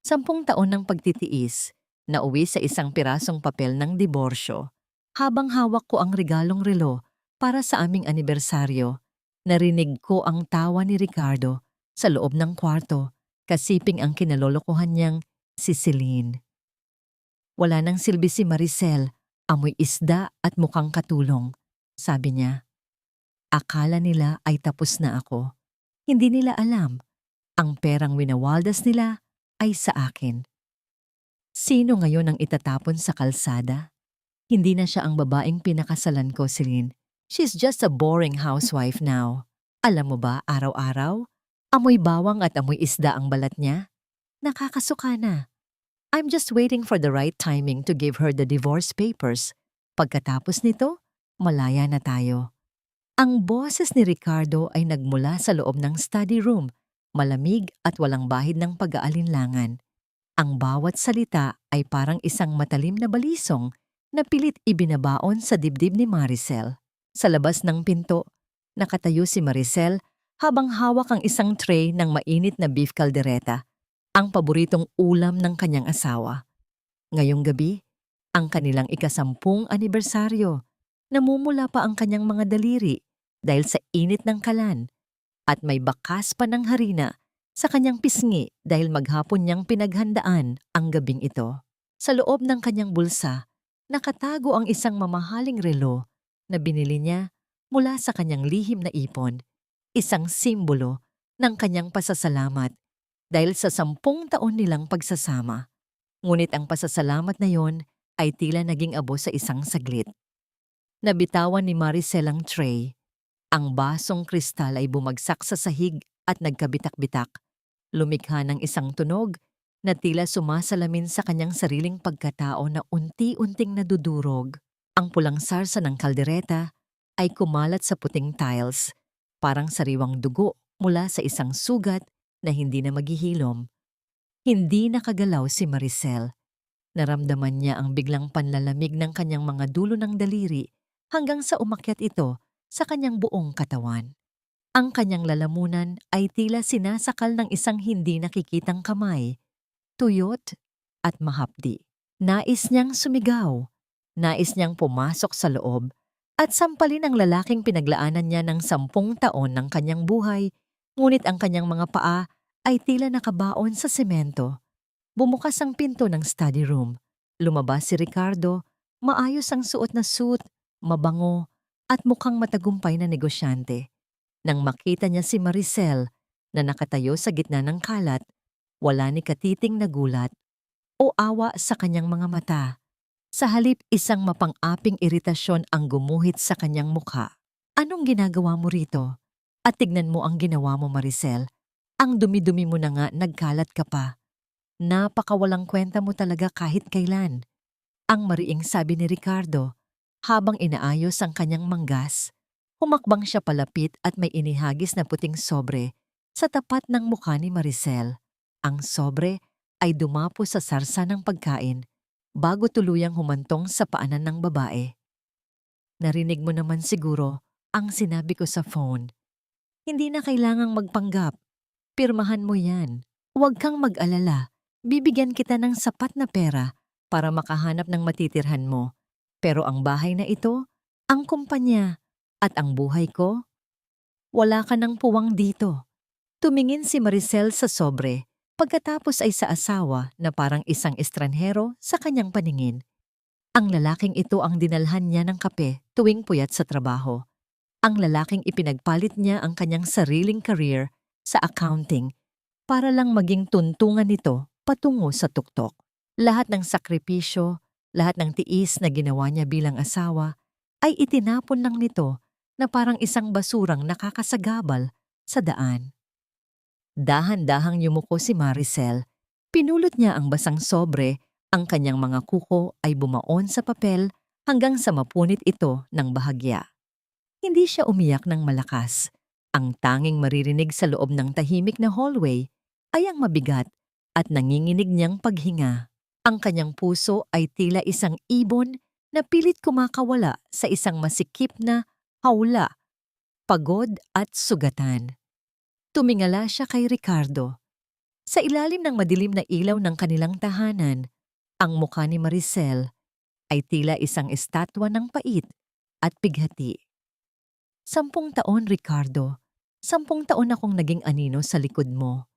10 taon ng pagtitiis, nauwi sa isang pirasong papel ng diborsyo. Habang hawak ko ang regalong relo para sa aming anibersaryo, narinig ko ang tawa ni Ricardo sa loob ng kwarto, kasiping ang kinalolokohan niyang si Celine. Wala nang silbi si Maricel, amoy isda at mukhang katulong, sabi niya. Akala nila ay tapos na ako. Hindi nila alam, ang perang winawaldas nila ay sa akin. Sino ngayon ang itatapon sa kalsada? Hindi na siya ang babaeng pinakasalan ko, Celine. She's just a boring housewife now. Alam mo ba, araw-araw, amoy bawang at amoy isda ang balat niya? Nakakasuka na. I'm just waiting for the right timing to give her the divorce papers. Pagkatapos nito, malaya na tayo. Ang boses ni Ricardo ay nagmula sa loob ng study room, malamig at walang bahid ng pag-aalinlangan. Ang bawat salita ay parang isang matalim na balisong na pilit ibinabaon sa dibdib ni Maricel. Sa labas ng pinto, nakatayo si Maricel habang hawak ang isang tray ng mainit na beef caldereta, ang paboritong ulam ng kanyang asawa. Ngayong gabi, ang kanilang ika-10 anibersaryo, namumula pa ang kanyang mga daliri dahil sa init ng kalan at may bakas pa ng harina sa kanyang pisngi dahil maghapon niyang pinaghandaan ang gabing ito. Sa loob ng kanyang bulsa, nakatago ang isang mamahaling relo na binili niya mula sa kanyang lihim na ipon, isang simbolo ng kanyang pasasalamat dahil sa 10 taon nilang pagsasama. Ngunit ang pasasalamat na yon ay tila naging abo sa isang saglit. Nabitawan ni Maricel ang tray. Ang basong kristal ay bumagsak sa sahig at nagkabitak-bitak. Lumikha ng isang tunog na tila sumasalamin sa kanyang sariling pagkatao na unti-unting nadudurog. Ang pulang sarsa ng kaldereta ay kumalat sa puting tiles, parang sariwang dugo mula sa isang sugat na hindi na maghihilom. Hindi nakagalaw si Maricel. Naramdaman niya ang biglang panlalamig ng kanyang mga dulo ng daliri hanggang sa umakyat ito sa kanyang buong katawan. Ang kanyang lalamunan ay tila sinasakal ng isang hindi nakikitang kamay, tuyot at mahapdi. Nais niyang sumigaw, nais niyang pumasok sa loob at sampalin ang lalaking pinaglaanan niya ng 10 taon ng kanyang buhay, ngunit ang kanyang mga paa ay tila nakabaon sa semento. Bumukas ang pinto ng study room. Lumabas si Ricardo, maayos ang suot na suit, mabango, at mukhang matagumpay na negosyante. Nang makita niya si Maricel na nakatayo sa gitna ng kalat, wala ni katiting na gulat o awa sa kanyang mga mata. Sa halip, isang mapang-aping iritasyon ang gumuhit sa kanyang mukha. Anong ginagawa mo rito? At tignan mo ang ginawa mo, Maricel. Ang dumi-dumi mo na nga, nagkalat ka pa. Napakawalang kwenta mo talaga kahit kailan. Ang mariing sabi ni Ricardo habang inaayos ang kanyang manggas. Humakbang siya palapit at may inihagis na puting sobre sa tapat ng mukha ni Maricel. Ang sobre ay dumapo sa sarsa ng pagkain bago tuluyang humantong sa paanan ng babae. Narinig mo naman siguro ang sinabi ko sa phone. Hindi na kailangang magpanggap. Pirmahan mo yan. Huwag kang mag-alala. Bibigyan kita ng sapat na pera para makahanap ng matitirhan mo. Pero ang bahay na ito, ang kumpanya, at ang buhay ko, wala ka ng puwang dito. Tumingin si Maricel sa sobre, pagkatapos ay sa asawa na parang isang estranhero sa kanyang paningin. Ang lalaking ito ang dinalhan niya ng kape tuwing puyat sa trabaho. Ang lalaking ipinagpalit niya ang kanyang sariling career sa accounting para lang maging tuntungan nito patungo sa tuktok. Lahat ng sakripisyo, lahat ng tiis na ginawa niya bilang asawa ay itinapon lang nito na parang isang basurang nakakasagabal sa daan. Dahan-dahang yumuko si Maricel. Pinulot niya ang basang sobre, ang kanyang mga kuko ay bumaon sa papel hanggang sa mapunit ito ng bahagya. Hindi siya umiyak ng malakas. Ang tanging maririnig sa loob ng tahimik na hallway ay ang mabigat at nanginginig niyang paghinga. Ang kanyang puso ay tila isang ibon na pilit kumakawala sa isang masikip na hawla, pagod at sugatan. Tumingala siya kay Ricardo. Sa ilalim ng madilim na ilaw ng kanilang tahanan, ang mukha ni Maricel ay tila isang estatwa ng pait at bighati. 10 taon, Ricardo. 10 taon akong naging anino sa likod mo.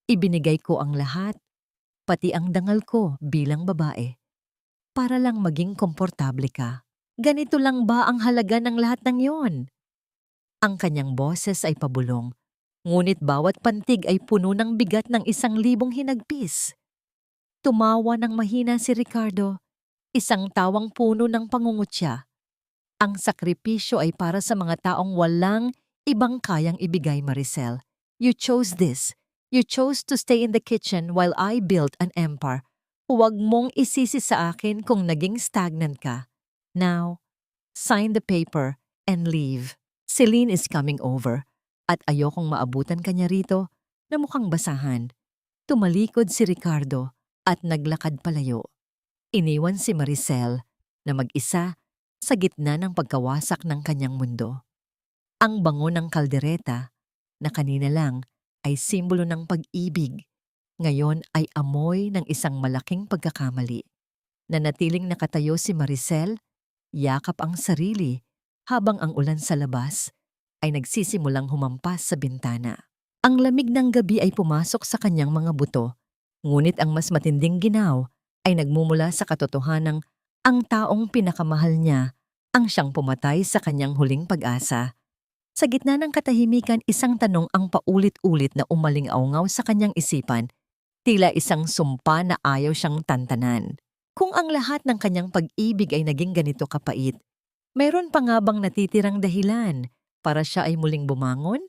Ibinigay ko ang lahat, pati ang dangal ko bilang babae, para lang maging komportable ka. Ganito lang ba ang halaga ng lahat ng yon? Ang kanyang boses ay pabulong, ngunit bawat pantig ay puno ng bigat ng 1,000 hinagpis. Tumawa ng mahina si Ricardo, isang tawang puno ng pangungutya. Ang sakripisyo ay para sa mga taong walang ibang kayang ibigay, Maricel. You chose this. You chose to stay in the kitchen while I built an empire. Huwag mong isisi sa akin kung naging stagnant ka. Now, sign the paper and leave. Celine is coming over at ayokong maabutan kanya rito na mukhang basahan. Tumalikod si Ricardo at naglakad palayo. Iniwan si Maricel na mag-isa sa gitna ng pagkawasak ng kanyang mundo. Ang bango ng kaldereta na kanina lang ay simbolo ng pag-ibig, ngayon ay amoy ng isang malaking pagkakamali. Nanatiling nakatayo si Maricel, yakap ang sarili habang ang ulan sa labas ay nagsisimulang humampas sa bintana. Ang lamig ng gabi ay pumasok sa kanyang mga buto, ngunit ang mas matinding ginaw ay nagmumula sa katotohanang ang taong pinakamahal niya ang siyang pumatay sa kanyang huling pag-asa. Sa gitna ng katahimikan, isang tanong ang paulit-ulit na umaling-aungaw sa kanyang isipan, tila isang sumpa na ayaw siyang tantanan. Kung ang lahat ng kanyang pag-ibig ay naging ganito kapait, mayroon pa nga bang natitirang dahilan para siya ay muling bumangon?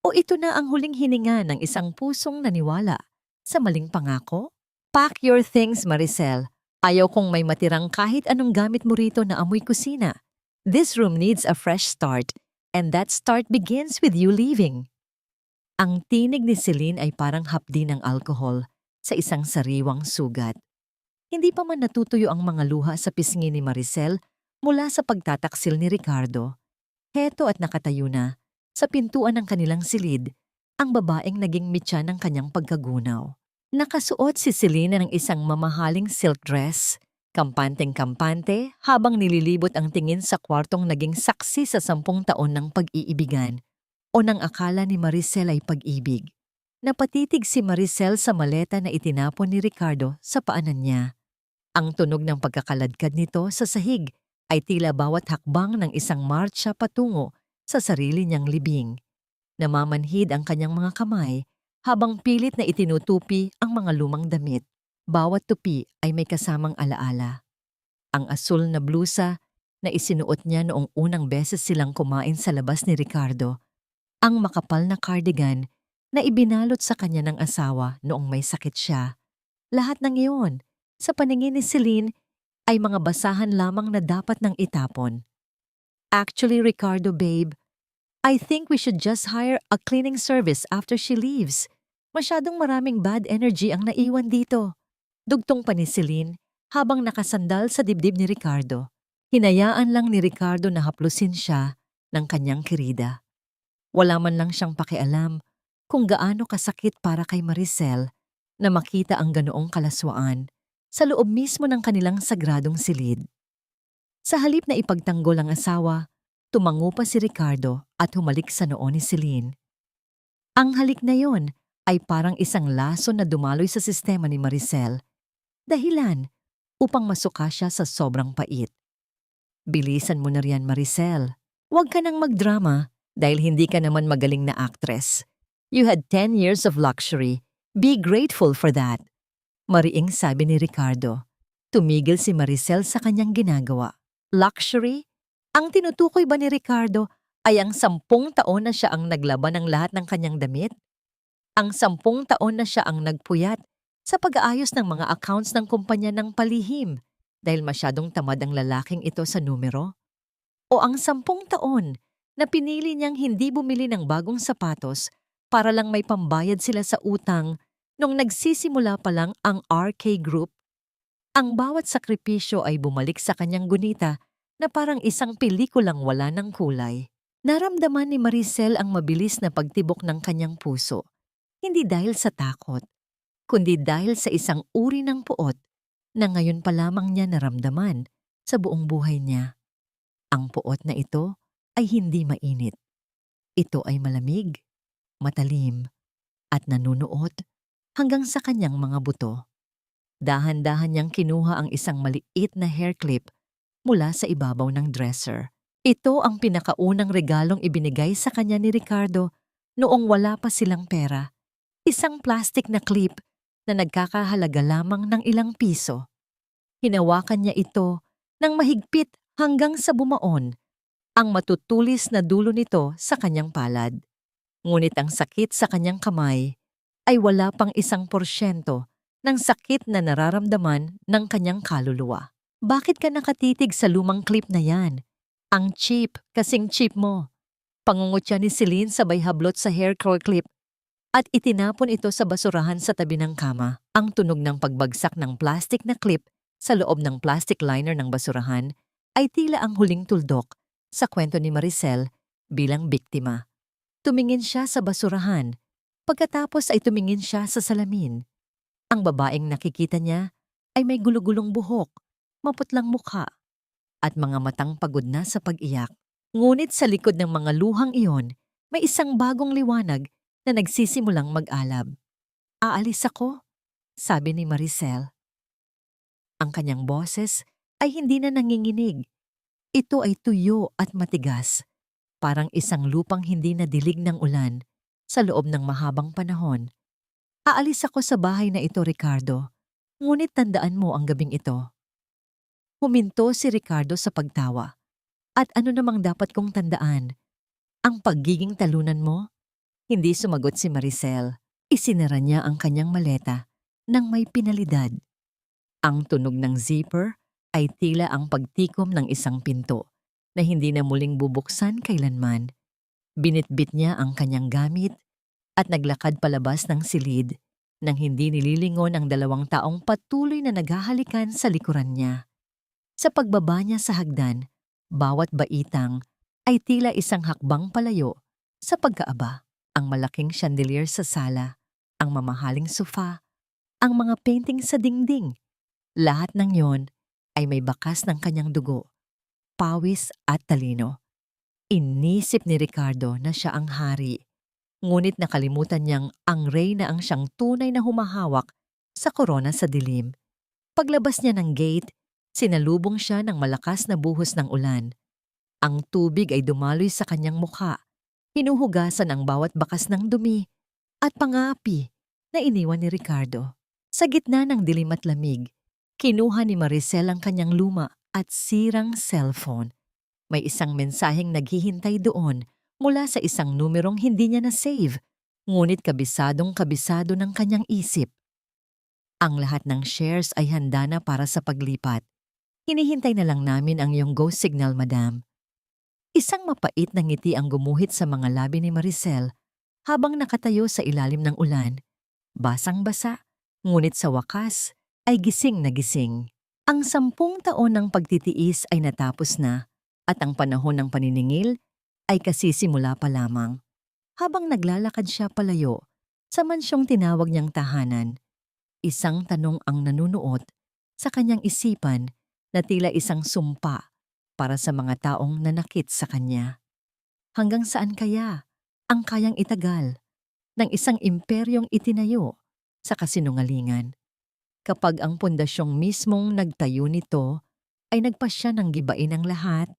O ito na ang huling hininga ng isang pusong naniwala sa maling pangako? Pack your things, Maricel. Ayaw kong may matirang kahit anong gamit mo rito na amoy kusina. This room needs a fresh start, and that start begins with you leaving. Ang tinig ni Celine ay parang hapdi ng alkohol sa isang sariwang sugat. Hindi pa man natutuyo ang mga luha sa pisngi ni Maricel mula sa pagtataksil ni Ricardo. Heto at nakatayo na, sa pintuan ng kanilang silid, ang babaeng naging mitya ng kanyang pagkagunaw. Nakasuot si Celine ng isang mamahaling silk dress, kampanteng-kampante habang nililibot ang tingin sa kwartong naging saksi sa 10 taon ng pag-iibigan o ng akala ni Maricel ay pag-ibig. Napatitig si Maricel sa maleta na itinapon ni Ricardo sa paanan niya. Ang tunog ng pagkakaladkad nito sa sahig ay tila bawat hakbang ng isang marcha patungo sa sarili niyang libing. Namamanhid ang kanyang mga kamay habang pilit na itinutupi ang mga lumang damit. Bawat tupi ay may kasamang alaala. Ang asul na blusa na isinuot niya noong unang beses silang kumain sa labas ni Ricardo. Ang makapal na cardigan na ibinalot sa kanya ng asawa noong may sakit siya. Lahat ng iyon, sa paningin ni Celine, ay mga basahan lamang na dapat nang itapon. Actually, Ricardo, babe, I think we should just hire a cleaning service after she leaves. Masyadong maraming bad energy ang naiwan dito. Dugtong pa ni Celine habang nakasandal sa dibdib ni Ricardo. Hinayaan lang ni Ricardo na haplusin siya ng kanyang kirida. Wala man lang siyang pakialam kung gaano kasakit para kay Maricel na makita ang ganoong kalaswaan sa loob mismo ng kanilang sagradong silid. Sa halip na ipagtanggol ang asawa, tumango pa si Ricardo at humalik sa noo ni Celine. Ang halik na yon ay parang isang laso na dumaloy sa sistema ni Maricel. Dahilan upang masuka siya sa sobrang pait. Bilisan mo na riyan, Maricel. Huwag ka nang magdrama dahil hindi ka naman magaling na actress. You had 10 years of luxury. Be grateful for that. Mariing sabi ni Ricardo. Tumigil si Maricel sa kanyang ginagawa. Luxury? Ang tinutukoy ba ni Ricardo ay ang 10 taon na siya ang naglaban ng lahat ng kanyang damit? Ang 10 taon na siya ang nagpuyat sa pag-aayos ng mga accounts ng kumpanya ng palihim dahil masyadong tamad ang lalaking ito sa numero? O ang 10 taon na pinili niyang hindi bumili ng bagong sapatos para lang may pambayad sila sa utang nung nagsisimula pa lang ang RK Group? Ang bawat sakripisyo ay bumalik sa kanyang gunita na parang isang pelikulang wala ng kulay. Naramdaman ni Maricel ang mabilis na pagtibok ng kanyang puso. Hindi dahil sa takot, kundi dahil sa isang uri ng puot na ngayon pa lamang niya naramdaman sa buong buhay niya. Ang puot na ito ay hindi mainit. Ito ay malamig, matalim, at nanunuot hanggang sa kanyang mga buto. Dahan-dahan niyang kinuha ang isang maliit na hair clip mula sa ibabaw ng dresser. Ito ang pinakaunang regalong ibinigay sa kanya ni Ricardo noong wala pa silang pera. Isang plastic na clip na nagkakahalaga lamang ng ilang piso. Hinawakan niya ito ng mahigpit hanggang sa bumaon ang matutulis na dulo nito sa kanyang palad. Ngunit ang sakit sa kanyang kamay ay wala pang 1% ng sakit na nararamdaman ng kanyang kaluluwa. Bakit ka nakatitig sa lumang clip na yan? Ang cheap, kasing cheap mo. Pangungutya ni Celine sabay hablot sa hair curl clip at itinapon ito sa basurahan sa tabi ng kama. Ang tunog ng pagbagsak ng plastic na clip sa loob ng plastic liner ng basurahan ay tila ang huling tuldok sa kwento ni Maricel bilang biktima. Tumingin siya sa basurahan, pagkatapos ay tumingin siya sa salamin. Ang babaeng nakikita niya ay may gulugulong buhok, maputlang mukha, at mga matang pagod na sa pag-iyak. Ngunit sa likod ng mga luhang iyon, may isang bagong liwanag na nagsisimulang mag-alab. "Aalis ako," sabi ni Maricel. Ang kanyang boses ay hindi na nanginginig. Ito ay tuyo at matigas, parang isang lupang hindi nadilig ng ulan sa loob ng mahabang panahon. "Aalis ako sa bahay na ito, Ricardo. Ngunit tandaan mo ang gabing ito." Huminto si Ricardo sa pagtawa. "At ano namang dapat kong tandaan? Ang pagiging talunan mo?" Hindi sumagot si Maricel. Isinara niya ang kanyang maleta nang may pinalidad. Ang tunog ng zipper ay tila ang pagtikom ng isang pinto na hindi na muling bubuksan kailanman. Binitbit niya ang kanyang gamit at naglakad palabas ng silid nang hindi nililingon ang 2 taong patuloy na naghahalikan sa likuran niya. Sa pagbaba niya sa hagdan, bawat baitang ay tila isang hakbang palayo sa pagkaaba. Ang malaking chandelier sa sala, ang mamahaling sofa, ang mga painting sa dingding. Lahat ng yon ay may bakas ng kanyang dugo, pawis at talino. Inisip ni Ricardo na siya ang hari, ngunit nakalimutan niyang ang reyna ang siyang tunay na humahawak sa korona sa dilim. Paglabas niya ng gate, sinalubong siya ng malakas na buhos ng ulan. Ang tubig ay dumaloy sa kanyang mukha, hinuhugasan ang bawat bakas ng dumi at pangapi na iniwan ni Ricardo. Sa gitna ng dilim at lamig, kinuha ni Maricel ang kanyang luma at sirang cellphone. May isang mensaheng naghihintay doon mula sa isang numerong hindi niya na-save, ngunit kabisadong-kabisado ng kanyang isip. Ang lahat ng shares ay handa na para sa paglipat. "Hinihintay na lang namin ang iyong go signal, madam." Isang mapait na ngiti ang gumuhit sa mga labi ni Maricel habang nakatayo sa ilalim ng ulan. Basang-basa, ngunit sa wakas ay gising na gising. Ang 10 taon ng pagtitiis ay natapos na at ang panahon ng paniningil ay kasisimula pa lamang. Habang naglalakad siya palayo sa mansyong tinawag niyang tahanan, isang tanong ang nanunuot sa kanyang isipan na tila isang sumpa para sa mga taong nanakit sa kanya. Hanggang saan kaya ang kayang itagal ng isang imperyong itinayo sa kasinungalingan kapag ang pundasyong mismong nagtayo nito ay nagpasya ng gibain ang lahat?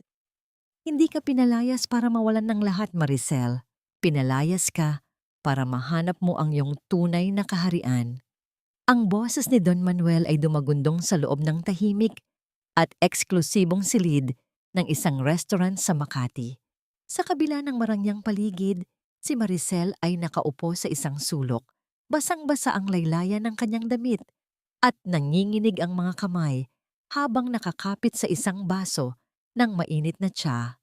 Hindi ka pinalayas para mawalan ng lahat, Maricel. Pinalayas ka para mahanap mo ang iyong tunay na kaharian. Ang boses ni Don Manuel ay dumagundong sa loob ng tahimik at eksklusibong silid ng isang restaurant sa Makati. Sa kabila ng marangyang paligid, si Maricel ay nakaupo sa isang sulok. Basang-basa ang laylayan ng kanyang damit at nanginginig ang mga kamay habang nakakapit sa isang baso ng mainit na tsa.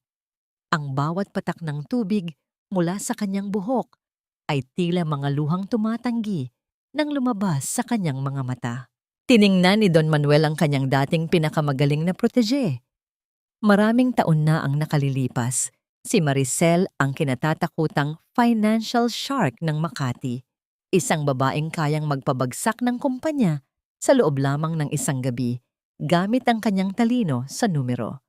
Ang bawat patak ng tubig mula sa kanyang buhok ay tila mga luhang tumatanggi nang lumabas sa kanyang mga mata. Tiningnan ni Don Manuel ang kanyang dating pinakamagaling na protege. Maraming taon na ang nakalilipas. Si Maricel ang kinatatakutang financial shark ng Makati. Isang babaeng kayang magpabagsak ng kumpanya sa loob lamang ng isang gabi gamit ang kanyang talino sa numero.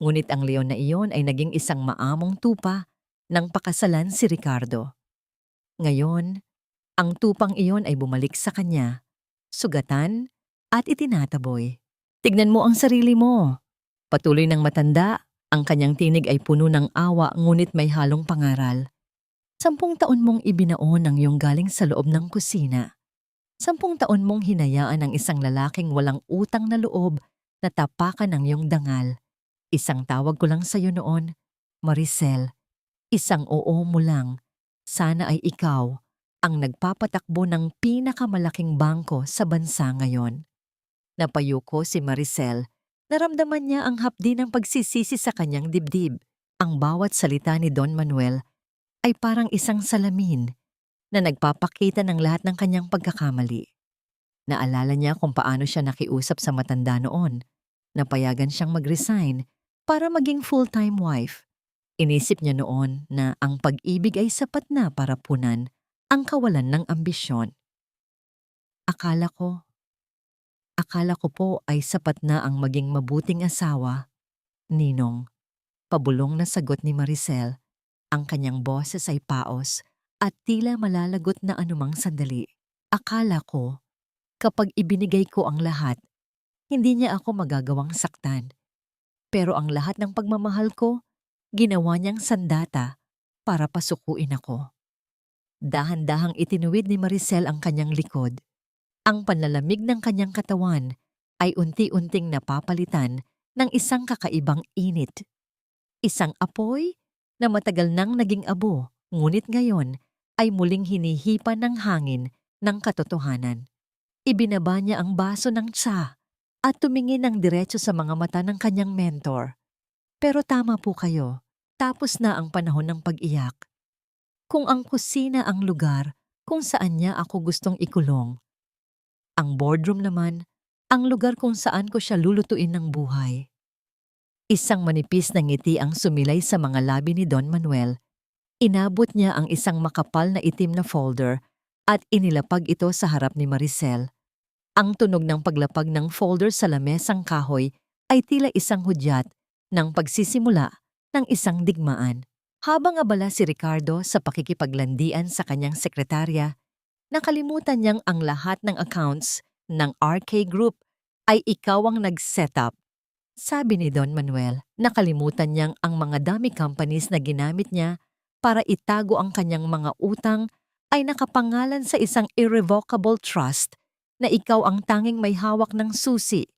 Ngunit ang leon na iyon ay naging isang maamong tupa nang pakasalan si Ricardo. Ngayon, ang tupang iyon ay bumalik sa kanya, sugatan at itinataboy. Tignan mo ang sarili mo. Patuloy ng matanda, ang kanyang tinig ay puno ng awa ngunit may halong pangaral. 10 taon mong ibinaon ang iyong galing sa loob ng kusina. 10 taon mong hinayaan ang isang lalaking walang utang na loob na tapakan ng iyong dangal. Isang tawag ko lang sa iyo noon, Maricel. Isang oo mo lang. Sana ay ikaw ang nagpapatakbo ng pinakamalaking bangko sa bansa ngayon. Napayuko si Maricel. Naramdaman niya ang hapdi ng pagsisisi sa kanyang dibdib. Ang bawat salita ni Don Manuel ay parang isang salamin na nagpapakita ng lahat ng kanyang pagkakamali. Naalala niya kung paano siya nakiusap sa matanda noon. Napayagan siyang mag-resign para maging full-time wife. Inisip niya noon na ang pag-ibig ay sapat na para punan ang kawalan ng ambisyon. Akala ko po ay sapat na ang maging mabuting asawa, Ninong. Pabulong na sagot ni Maricel. Ang kanyang boses ay paos at tila malalagot na anumang sandali. Akala ko, kapag ibinigay ko ang lahat, hindi niya ako magagawang saktan. Pero ang lahat ng pagmamahal ko, ginawa niyang sandata para pasukuin ako. Dahan-dahang itinuwid ni Maricel ang kanyang likod. Ang panlalamig ng kanyang katawan ay unti-unting napapalitan ng isang kakaibang init. Isang apoy na matagal nang naging abo, ngunit ngayon ay muling hinihipan ng hangin ng katotohanan. Ibinaba niya ang baso ng tsa at tumingin ng diretso sa mga mata ng kanyang mentor. Pero tama po kayo, tapos na ang panahon ng pag-iyak. Kung ang kusina ang lugar kung saan niya ako gustong ikulong, ang boardroom naman, ang lugar kung saan ko siya lulutuin ng buhay. Isang manipis na ngiti ang sumilay sa mga labi ni Don Manuel. Inabot niya ang isang makapal na itim na folder at inilapag ito sa harap ni Maricel. Ang tunog ng paglapag ng folder sa lamesang kahoy ay tila isang hudyat ng pagsisimula ng isang digmaan. Habang abala si Ricardo sa pakikipaglandian sa kanyang sekretarya, nakalimutan niyang ang lahat ng accounts ng RK Group ay ikaw ang nag-setup. Sabi ni Don Manuel, nakalimutan niyang ang mga dummy companies na ginamit niya para itago ang kanyang mga utang ay nakapangalan sa isang irrevocable trust na ikaw ang tanging may hawak ng susi.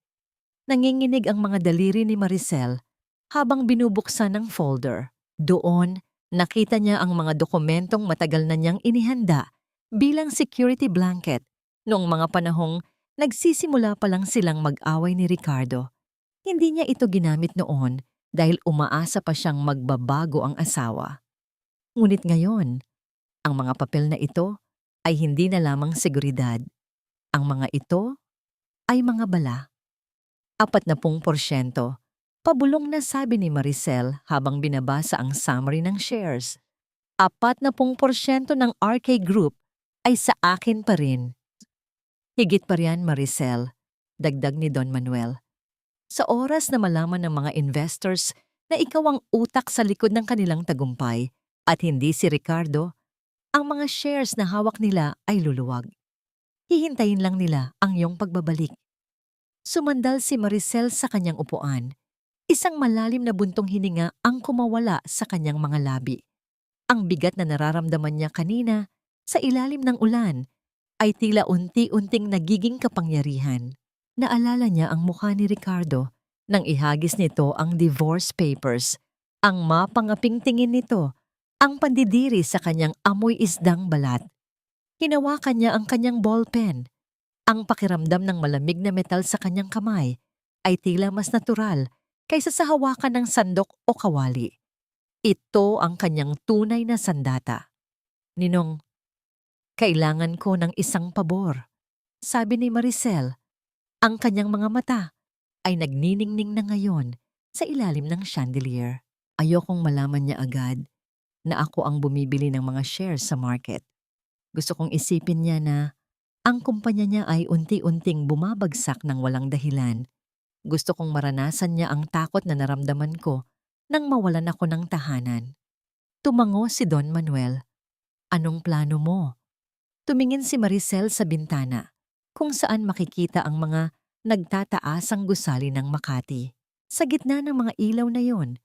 Nanginginig ang mga daliri ni Maricel habang binubuksan ng folder. Doon, nakita niya ang mga dokumentong matagal na niyang inihanda bilang security blanket noong mga panahong nagsisimula pa lang silang mag-away ni Ricardo. Hindi niya ito ginamit noon dahil umaasa pa siyang magbabago ang asawa. Ngunit ngayon, ang mga papel na ito ay hindi na lamang seguridad. Ang mga ito ay mga bala. 40%, pabulong na sabi ni Maricel habang binabasa ang summary ng shares. 40% ng RK Group ay sa akin pa rin. Higit pa riyan, Maricel, dagdag ni Don Manuel. Sa oras na malaman ng mga investors na ikaw ang utak sa likod ng kanilang tagumpay at hindi si Ricardo, ang mga shares na hawak nila ay luluwag. Hihintayin lang nila ang iyong pagbabalik. Sumandal si Maricel sa kanyang upuan. Isang malalim na buntong hininga ang kumawala sa kanyang mga labi. Ang bigat na nararamdaman niya kanina sa ilalim ng ulan ay tila unti-unting nagiging kapangyarihan. Naalala niya ang mukha ni Ricardo nang ihagis nito ang divorce papers. Ang mapangaping tingin nito, ang pandidiri sa kanyang amoy isdang balat. Hinawakan niya ang kanyang ballpen. Ang pakiramdam ng malamig na metal sa kanyang kamay ay tila mas natural kaysa sa hawakan ng sandok o kawali. Ito ang kanyang tunay na sandata. Ninong, kailangan ko ng isang pabor, sabi ni Maricel. Ang kanyang mga mata ay nagniningning na ngayon sa ilalim ng chandelier. Ayokong malaman niya agad na ako ang bumibili ng mga shares sa market. Gusto kong isipin niya na ang kumpanya niya ay unti-unting bumabagsak ng walang dahilan. Gusto kong maranasan niya ang takot na naramdaman ko nang mawalan ako ng tahanan. Tumango si Don Manuel. Anong plano mo? Tumingin si Maricel sa bintana, kung saan makikita ang mga nagtataasang gusali ng Makati. Sa gitna ng mga ilaw na yon,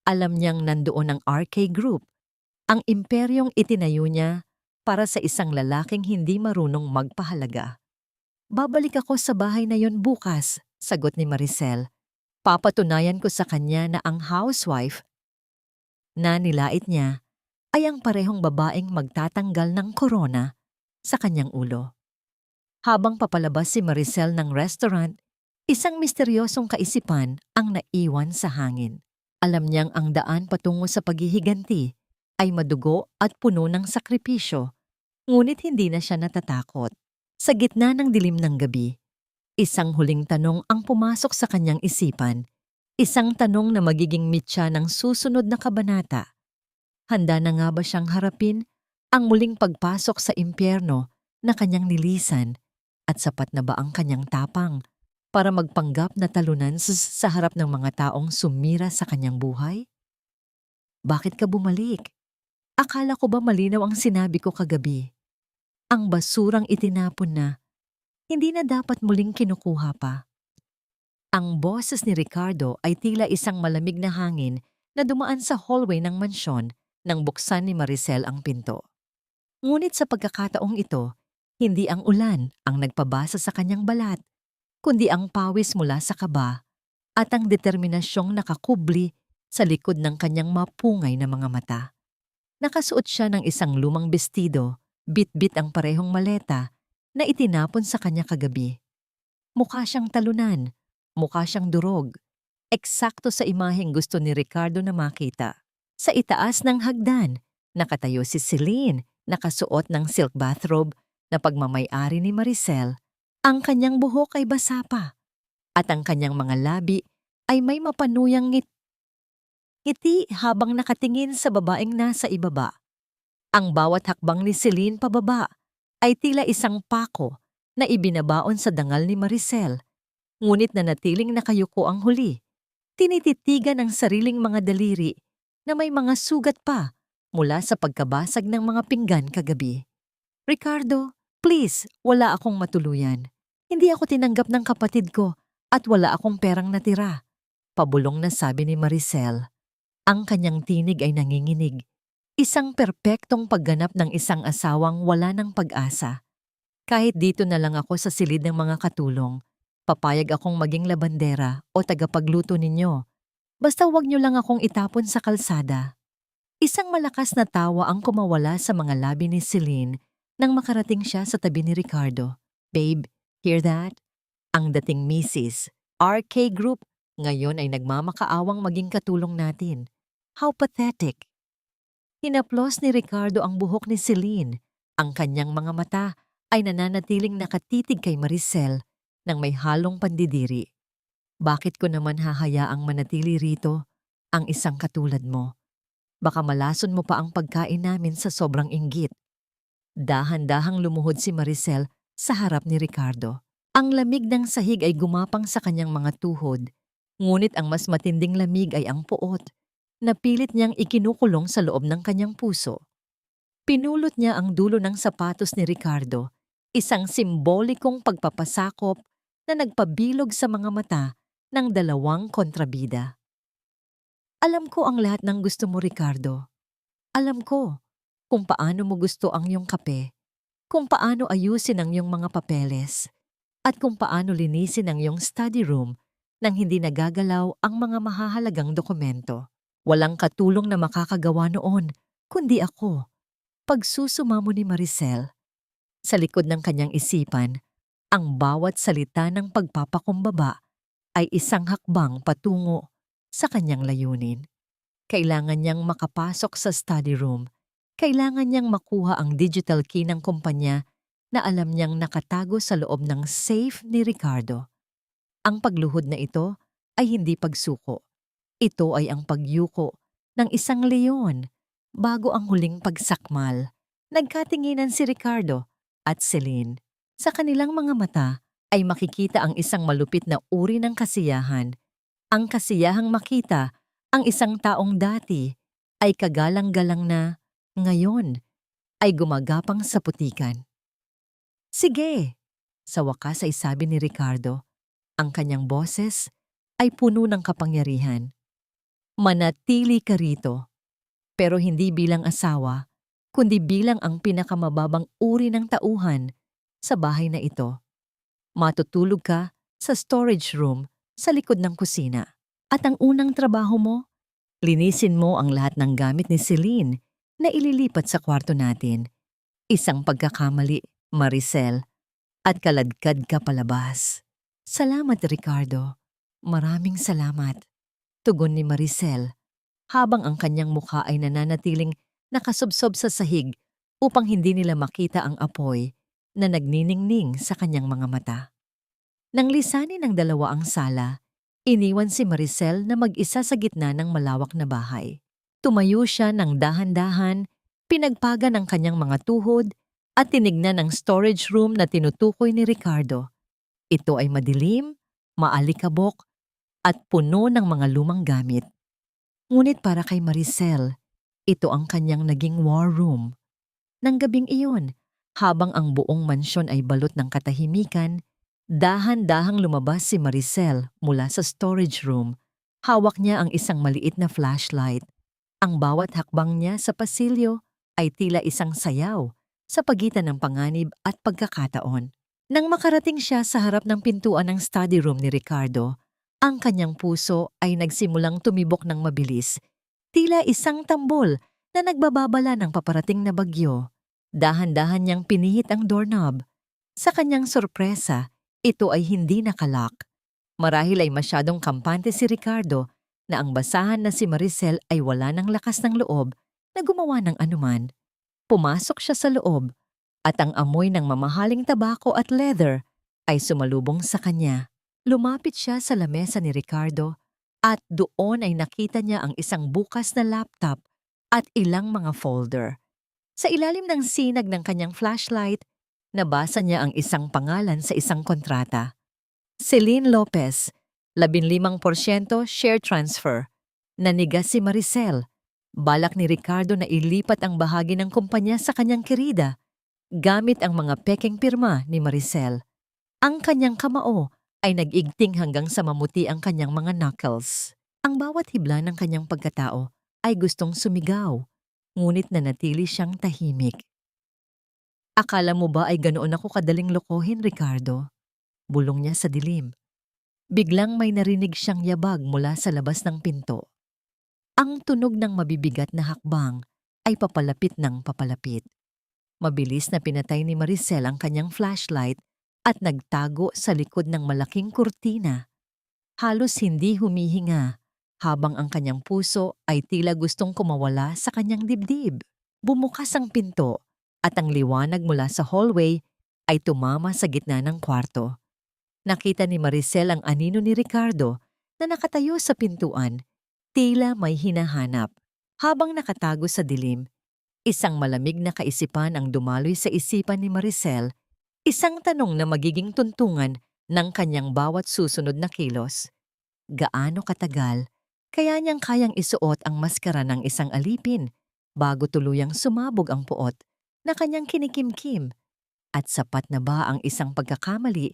alam niyang nandoon ang RK Group, ang imperyong itinayo niya para sa isang lalaking hindi marunong magpahalaga. Babalik ako sa bahay na yon bukas, sagot ni Maricel. Papatunayan ko sa kanya na ang housewife na nilait niya ay ang parehong babaeng magtatanggal ng korona sa kanyang ulo. Habang papalabas si Maricel ng restaurant, isang misteryosong kaisipan ang naiwan sa hangin. Alam niyang ang daan patungo sa paghihiganti ay madugo at puno ng sakripisyo, ngunit hindi na siya natatakot. Sa gitna ng dilim ng gabi, isang huling tanong ang pumasok sa kanyang isipan, isang tanong na magiging mitya ng susunod na kabanata. Handa na nga ba siyang harapin ang muling pagpasok sa impyerno na kanyang nilisan at sapat na ba ang kanyang tapang para magpanggap na talunan sa harap ng mga taong sumira sa kanyang buhay? Bakit ka bumalik? Akala ko ba malinaw ang sinabi ko kagabi? Ang basurang itinapon na, hindi na dapat muling kinukuha pa. Ang boses ni Ricardo ay tila isang malamig na hangin na dumaan sa hallway ng mansyon nang buksan ni Maricel ang pinto. Ngunit sa pagkakataong ito, hindi ang ulan ang nagpabasa sa kanyang balat, kundi ang pawis mula sa kaba at ang determinasyong nakakubli sa likod ng kanyang mapungay na mga mata. Nakasuot siya ng isang lumang bestido, bit-bit ang parehong maleta na itinapon sa kanya kagabi. Mukha siyang talunan, mukha siyang durog, eksakto sa imaheng gusto ni Ricardo na makita. Sa itaas ng hagdan, nakatayo si Celine, nakasuot ng silk bathrobe na pagmamay-ari ni Maricel. Ang kanyang buhok ay basa pa, at ang kanyang mga labi ay may mapanuyang ngiti habang nakatingin sa babaeng nasa ibaba. Ang bawat hakbang ni Celine pababa ay tila isang pako na ibinabaon sa dangal ni Maricel, ngunit nanatiling nakayuko ang huli. Tinititigan ang sariling mga daliri na may mga sugat pa mula sa pagkabasag ng mga pinggan kagabi. Ricardo, please, wala akong matuluyan. Hindi ako tinanggap ng kapatid ko at wala akong perang natira. Pabulong na sabi ni Maricel. Ang kanyang tinig ay nanginginig. Isang perpektong pagganap ng isang asawang wala ng pag-asa. Kahit dito na lang ako sa silid ng mga katulong, papayag akong maging labandera o tagapagluto ninyo. Basta huwag niyo lang akong itapon sa kalsada. Isang malakas na tawa ang kumawala sa mga labi ni Celine nang makarating siya sa tabi ni Ricardo. Babe, hear that? Ang dating Mrs. RK Group ngayon ay nagmamakaawang maging katulong natin. How pathetic! Hinaplos ni Ricardo ang buhok ni Celine. Ang kanyang mga mata ay nananatiling nakatitig kay Maricel nang may halong pandidiri. Bakit ko naman hahayaang manatili rito ang isang katulad mo? Baka malason mo pa ang pagkain namin sa sobrang inggit. Dahan-dahang lumuhod si Maricel sa harap ni Ricardo. Ang lamig ng sahig ay gumapang sa kanyang mga tuhod, ngunit ang mas matinding lamig ay ang puot, na pilit niyang ikinukulong sa loob ng kanyang puso. Pinulot niya ang dulo ng sapatos ni Ricardo, isang simbolikong pagpapasakop na nagpabilog sa mga mata ng dalawang kontrabida. Alam ko ang lahat ng gusto mo, Ricardo. Alam ko kung paano mo gusto ang iyong kape, kung paano ayusin ang iyong mga papeles, at kung paano linisin ang iyong study room nang hindi nagagalaw ang mga mahahalagang dokumento. Walang katulong na makakagawa noon, kundi ako. Pagsusumamo ni Maricel. Sa likod ng kanyang isipan, ang bawat salita ng pagpapakumbaba ay isang hakbang patungo sa kanyang layunin. Kailangan niyang makapasok sa study room. Kailangan niyang makuha ang digital key ng kumpanya na alam niyang nakatago sa loob ng safe ni Ricardo. Ang pagluhod na ito ay hindi pagsuko. Ito ay ang pagyuko ng isang leon bago ang huling pagsakmal. Nagkatinginan si Ricardo at Celine. Sa kanilang mga mata ay makikita ang isang malupit na uri ng kasiyahan. Ang kasiyahang makita ang isang taong dati ay kagalang-galang na ngayon ay gumagapang sa putikan. Sige! Sa wakas ay sabi ni Ricardo, ang kanyang boses ay puno ng kapangyarihan. Manatili ka rito, pero hindi bilang asawa, kundi bilang ang pinakamababang uri ng tauhan sa bahay na ito. Matutulog ka sa storage room sa likod ng kusina. At ang unang trabaho mo, linisin mo ang lahat ng gamit ni Celine na ililipat sa kwarto natin. Isang pagkakamali, Maricel, at kaladkad ka palabas. Salamat, Ricardo. Maraming salamat. Tugon ni Maricel, habang ang kanyang mukha ay nananatiling nakasubsob sa sahig upang hindi nila makita ang apoy na nagniningning sa kanyang mga mata. Nang lisanin ng dalawa ang sala, iniwan si Maricel na mag-isa sa gitna ng malawak na bahay. Tumayo siya ng dahan-dahan, pinagpagan ang kanyang mga tuhod at tinignan ang storage room na tinutukoy ni Ricardo. Ito ay madilim, maalikabok, at puno ng mga lumang gamit. Ngunit para kay Maricel, ito ang kanyang naging war room. Nang gabing iyon, habang ang buong mansyon ay balot ng katahimikan, dahan-dahang lumabas si Maricel mula sa storage room. Hawak niya ang isang maliit na flashlight. Ang bawat hakbang niya sa pasilyo ay tila isang sayaw sa pagitan ng panganib at pagkakataon. Nang makarating siya sa harap ng pintuan ng study room ni Ricardo, ang kanyang puso ay nagsimulang tumibok ng mabilis, tila isang tambol na nagbababala ng paparating na bagyo. Dahan-dahan niyang pinihit ang doorknob. Sa kanyang sorpresa, ito ay hindi nakalock. Marahil ay masyadong kampante si Ricardo na ang basahan na si Maricel ay wala ng lakas ng loob na gumawa ng anuman. Pumasok siya sa loob at ang amoy ng mamahaling tabako at leather ay sumalubong sa kanya. Lumapit siya sa lamesa ni Ricardo at doon ay nakita niya ang isang bukas na laptop at ilang mga folder. Sa ilalim ng sinag ng kanyang flashlight, nabasa niya ang isang pangalan sa isang kontrata. Celine Lopez, 15% share transfer. Nanigas si Maricel. Balak ni Ricardo na ilipat ang bahagi ng kumpanya sa kanyang kirida gamit ang mga pekeng pirma ni Maricel. Ang kanyang kamao ay nag-igting hanggang sa mamuti ang kanyang mga knuckles. Ang bawat hibla ng kanyang pagkatao ay gustong sumigaw, ngunit nanatili siyang tahimik. Akala mo ba ay ganoon ako kadaling lokohin, Ricardo? Bulong niya sa dilim. Biglang may narinig siyang yabag mula sa labas ng pinto. Ang tunog ng mabibigat na hakbang ay papalapit ng papalapit. Mabilis na pinatay ni Maricel ang kanyang flashlight at nagtago sa likod ng malaking kurtina. Halos hindi humihinga habang ang kanyang puso ay tila gustong kumawala sa kanyang dibdib. Bumukas ang pinto at ang liwanag mula sa hallway ay tumama sa gitna ng kwarto. Nakita ni Maricel ang anino ni Ricardo na nakatayo sa pintuan, tila may hinahanap. Habang nakatago sa dilim, isang malamig na kaisipan ang dumaloy sa isipan ni Maricel, isang tanong na magiging tuntungan ng kanyang bawat susunod na kilos. Gaano katagal kaya niyang kayang isuot ang maskara ng isang alipin bago tuluyang sumabog ang puot na kanyang kinikimkim? At sapat na ba ang isang pagkakamali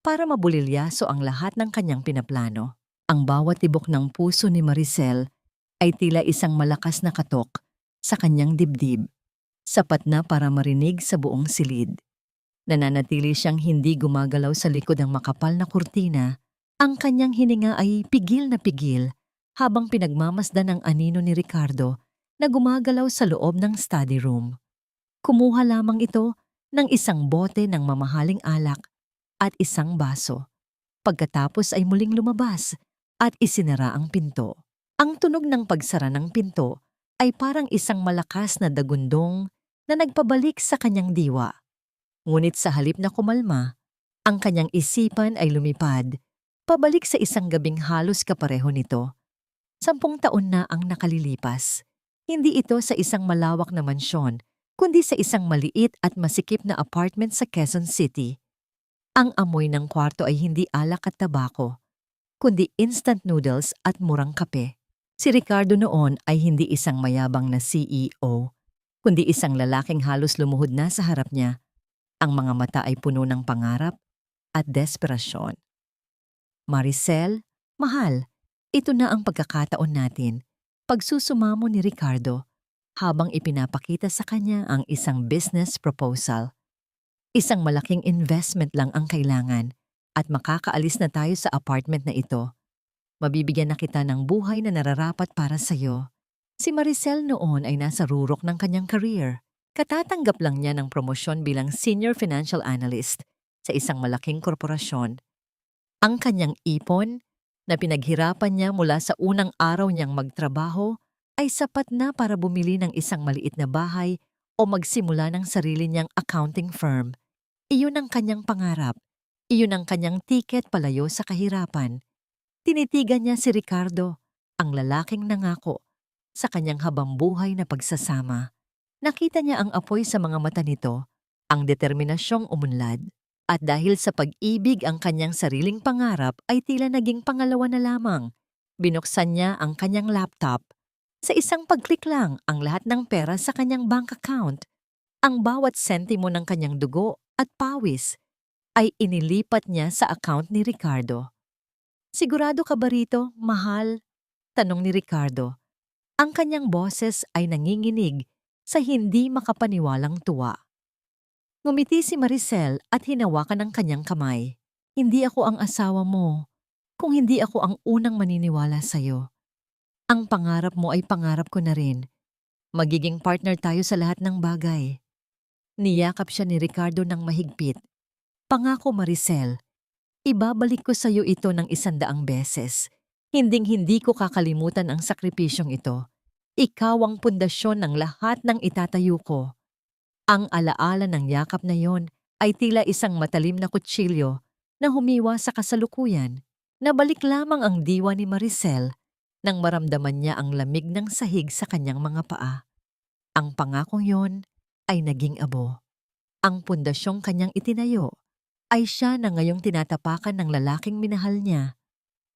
para mabulilyaso ang lahat ng kanyang pinaplano? Ang bawat tibok ng puso ni Maricel ay tila isang malakas na katok sa kanyang dibdib, sapat na para marinig sa buong silid. Nananatili siyang hindi gumagalaw sa likod ng makapal na kurtina. Ang kanyang hininga ay pigil na pigil habang pinagmamasdan ang anino ni Ricardo na gumagalaw sa loob ng study room. Kumuha lamang ito ng isang bote ng mamahaling alak at isang baso. Pagkatapos ay muling lumabas at isinara ang pinto. Ang tunog ng pagsara ng pinto ay parang isang malakas na dagundong na nagpabalik sa kanyang diwa. Ngunit sa halip na kumalma, ang kanyang isipan ay lumipad, pabalik sa isang gabing halos kapareho nito. 10 taon na ang nakalilipas. Hindi ito sa isang malawak na mansyon kundi sa isang maliit at masikip na apartment sa Quezon City. Ang amoy ng kwarto ay hindi alak at tabako, kundi instant noodles at murang kape. Si Ricardo noon ay hindi isang mayabang na CEO, kundi isang lalaking halos lumuhod na sa harap niya. Ang mga mata ay puno ng pangarap at desperasyon. Maricel, mahal, ito na ang pagkakataon natin. Pagsusumamo ni Ricardo habang ipinapakita sa kanya ang isang business proposal. Isang malaking investment lang ang kailangan at makakaalis na tayo sa apartment na ito. Mabibigyan na kita ng buhay na nararapat para sa'yo. Si Maricel noon ay nasa rurok ng kanyang career. Katatanggap lang niya ng promosyon bilang Senior Financial Analyst sa isang malaking korporasyon. Ang kanyang ipon, na pinaghirapan niya mula sa unang araw niyang magtrabaho, ay sapat na para bumili ng isang maliit na bahay o magsimula ng sarili niyang accounting firm. Iyon ang kanyang pangarap. Iyon ang kanyang tiket palayo sa kahirapan. Tinitigan niya si Ricardo, ang lalaking nangako, sa kanyang habambuhay na pagsasama. Nakita niya ang apoy sa mga mata nito, ang determinasyong umunlad. At dahil sa pag-ibig ang kanyang sariling pangarap ay tila naging pangalawa na lamang. Binuksan niya ang kanyang laptop. Sa isang pag-click lang ang lahat ng pera sa kanyang bank account. Ang bawat sentimo ng kanyang dugo at pawis ay inilipat niya sa account ni Ricardo. Sigurado ka ba rito, mahal? Tanong ni Ricardo. Ang kanyang boses ay nanginginig sa hindi makapaniwalang tuwa. Ngumiti si Maricel at hinawakan ang kanyang kamay. Hindi ako ang asawa mo, kung hindi ako ang unang maniniwala sa'yo. Ang pangarap mo ay pangarap ko na rin. Magiging partner tayo sa lahat ng bagay. Niyakap siya ni Ricardo ng mahigpit. Pangako Maricel, ibabalik ko sa'yo ito ng 100 beses. Hinding-hindi ko kakalimutan ang sakripisyong ito. Ikaw ang pundasyon ng lahat ng itatayo ko. Ang alaala ng yakap na yon ay tila isang matalim na kutsilyo na humiwa sa kasalukuyan. Nabalik lamang ang diwa ni Maricel nang maramdaman niya ang lamig ng sahig sa kanyang mga paa. Ang pangakong yon ay naging abo. Ang pundasyong kanyang itinayo ay siya na ngayong tinatapakan ng lalaking minahal niya.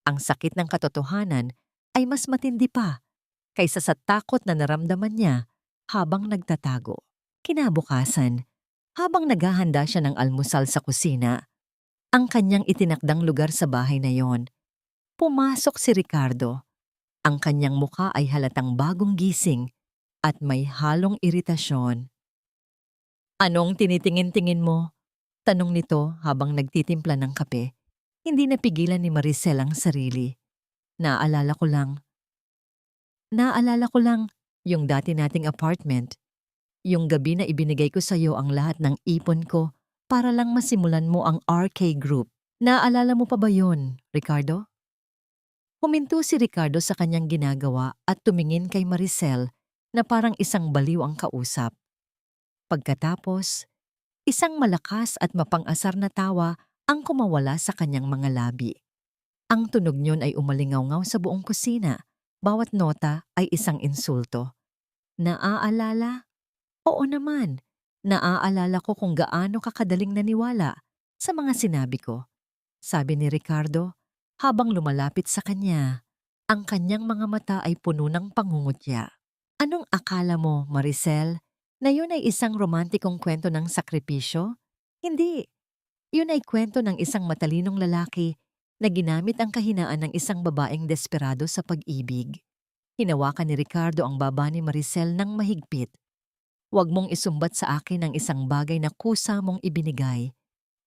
Ang sakit ng katotohanan ay mas matindi pa kaysa sa takot na naramdaman niya habang nagtatago. Kinabukasan, habang naghahanda siya ng almusal sa kusina, ang kanyang itinakdang lugar sa bahay na yon, pumasok si Ricardo. Ang kanyang muka ay halatang bagong gising at may halong iritasyon. Anong tinitingin-tingin mo? Tanong nito habang nagtitimpla ng kape. Hindi napigilan ni Maricel ang sarili. Naalala ko lang yung dati nating apartment. Yung gabi na ibinigay ko sa'yo ang lahat ng ipon ko para lang masimulan mo ang RK Group. Naalala mo pa ba yon, Ricardo? Huminto si Ricardo sa kanyang ginagawa at tumingin kay Maricel na parang isang baliw ang kausap. Pagkatapos, isang malakas at mapang-asar na tawa ang kumawala sa kanyang mga labi. Ang tunog niyon ay umalingaw-ngaw sa buong kusina. Bawat nota ay isang insulto. Naaalala? Oo naman, naaalala ko kung gaano kakadaling naniwala sa mga sinabi ko. Sabi ni Ricardo habang lumalapit sa kanya. Ang kanyang mga mata ay puno ng pangungutya. Anong akala mo, Maricel, na yun ay isang romantikong kwento ng sakripisyo? Hindi. Yun ay kwento ng isang matalinong lalaki na ginamit ang kahinaan ng isang babaeng desperado sa pag-ibig. Hinawakan ni Ricardo ang baba ni Maricel ng mahigpit. Huwag mong isumbat sa akin ang isang bagay na kusa mong ibinigay.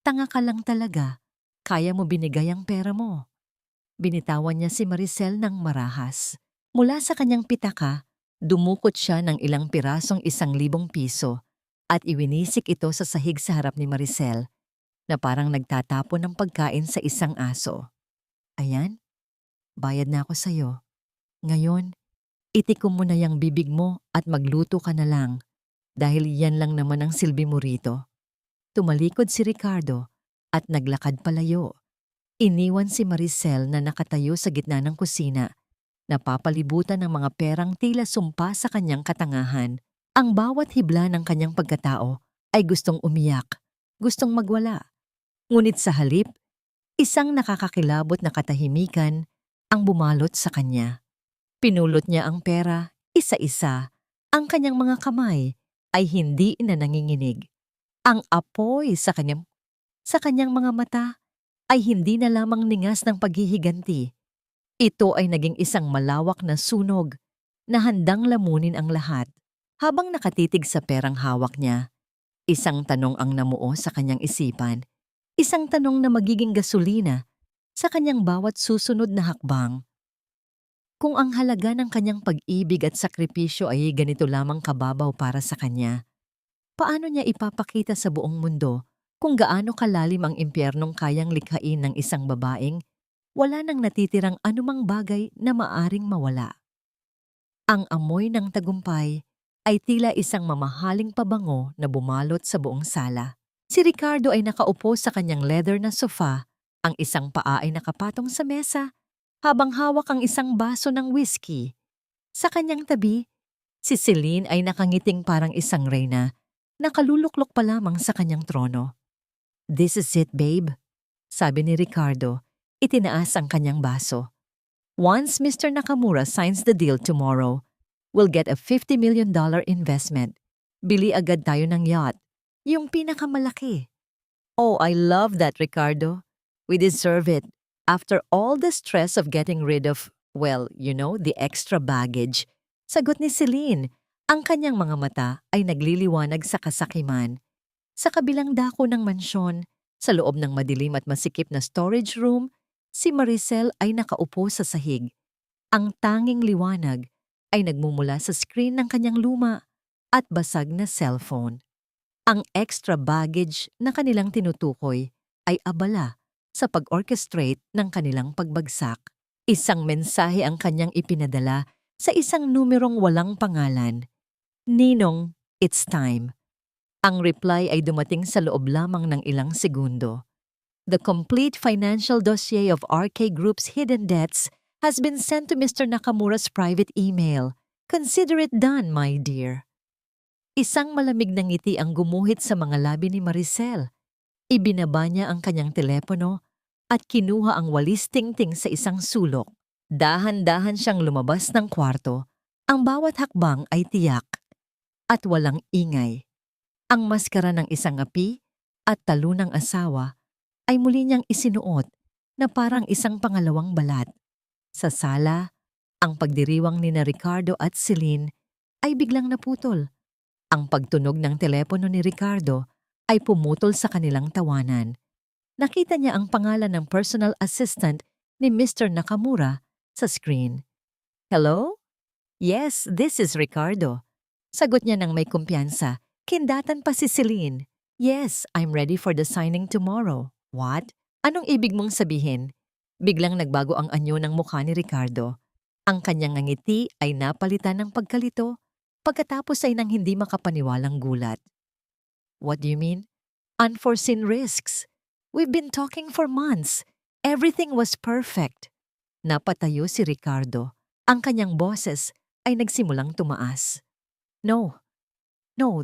Tanga ka lang talaga. Kaya mo binigay ang pera mo. Binitawan niya si Maricel ng marahas. Mula sa kanyang pitaka, dumukot siya ng ilang pirasong 1,000 piso at iwinisik ito sa sahig sa harap ni Maricel na parang nagtatapon ng pagkain sa isang aso. Ayan, bayad na ako sa'yo. Ngayon, itikom mo na yung bibig mo at magluto ka na lang. Dahil yan lang naman ang silbi mo rito. Tumalikod si Ricardo at naglakad palayo. Iniwan si Maricel na nakatayo sa gitna ng kusina, napapalibutan ng mga perang tila sumpa sa kanyang katangahan. Ang bawat hibla ng kanyang pagkatao ay gustong umiyak, gustong magwala. Ngunit sa halip, isang nakakakilabot na katahimikan ang bumalot sa kanya. Pinulot niya ang pera, isa-isa. Ang kanyang mga kamay ay hindi na nanginginig. Ang apoy sa kanyang mga mata ay hindi na lamang ningas ng paghihiganti. Ito ay naging isang malawak na sunog na handang lamunin ang lahat. Habang nakatitig sa perang hawak niya, isang tanong ang namuo sa kanyang isipan. Isang tanong na magiging gasolina sa kanyang bawat susunod na hakbang. Kung ang halaga ng kanyang pag-ibig at sakripisyo ay ganito lamang kababaw para sa kanya, paano niya ipapakita sa buong mundo kung gaano kalalim ang impyernong kayang likhain ng isang babaeng wala nang natitirang anumang bagay na maaring mawala? Ang amoy ng tagumpay ay tila isang mamahaling pabango na bumalot sa buong sala. Si Ricardo ay nakaupo sa kanyang leather na sofa, ang isang paa ay nakapatong sa mesa, habang hawak ang isang baso ng whiskey. Sa kanyang tabi, si Celine ay nakangiting parang isang reyna, nakaluluklok pa lamang sa kanyang trono. "This is it, babe," sabi ni Ricardo, itinaas ang kanyang baso. "Once Mr. Nakamura signs the deal tomorrow, we'll get a $50 million investment. Bili agad tayo ng yacht, yung pinakamalaki." "Oh, I love that, Ricardo. We deserve it. After all the stress of getting rid of, well, the extra baggage." Sagot ni Celine. Ang kanyang mga mata ay nagliliwanag sa kasakiman. Sa kabilang dako ng mansyon, sa loob ng madilim at masikip na storage room, si Maricel ay nakaupo sa sahig. Ang tanging liwanag ay nagmumula sa screen ng kanyang luma at basag na cellphone. Ang extra baggage na kanilang tinutukoy ay abala sa pag-orchestrate ng kanilang pagbagsak. Isang mensahe ang kanyang ipinadala sa isang numerong walang pangalan. "Ninong, it's time." Ang reply ay dumating sa loob lamang ng ilang segundo. "The complete financial dossier of RK Group's hidden debts has been sent to Mr. Nakamura's private email. Consider it done, my dear." Isang malamig na ngiti ang gumuhit sa mga labi ni Maricel. Ibinaba niya ang kanyang telepono at kinuha ang walis tingting sa isang sulok. Dahan-dahan siyang lumabas ng kwarto. Ang bawat hakbang ay tiyak at walang ingay. Ang maskara ng isang api at talo ng asawa ay muli niyang isinuot na parang isang pangalawang balat. Sa sala, ang pagdiriwang ni Ricardo at Celine ay biglang naputol. Ang pagtunog ng telepono ni Ricardo ay pumutol sa kanilang tawanan. Nakita niya ang pangalan ng personal assistant ni Mr. Nakamura sa screen. "Hello? Yes, this is Ricardo." Sagot niya ng may kumpiyansa. Kindatan pa si Celine. "Yes, I'm ready for the signing tomorrow." "What? Anong ibig mong sabihin?" Biglang nagbago ang anyo ng mukha ni Ricardo. Ang kanyang ngiti ay napalitan ng pagkalito, pagkatapos ay nang hindi makapaniwalang gulat. "What do you mean?" "Unforeseen risks. We've been talking for months. Everything was perfect." Napatayo si Ricardo. Ang kanyang boses ay nagsimulang tumaas. No,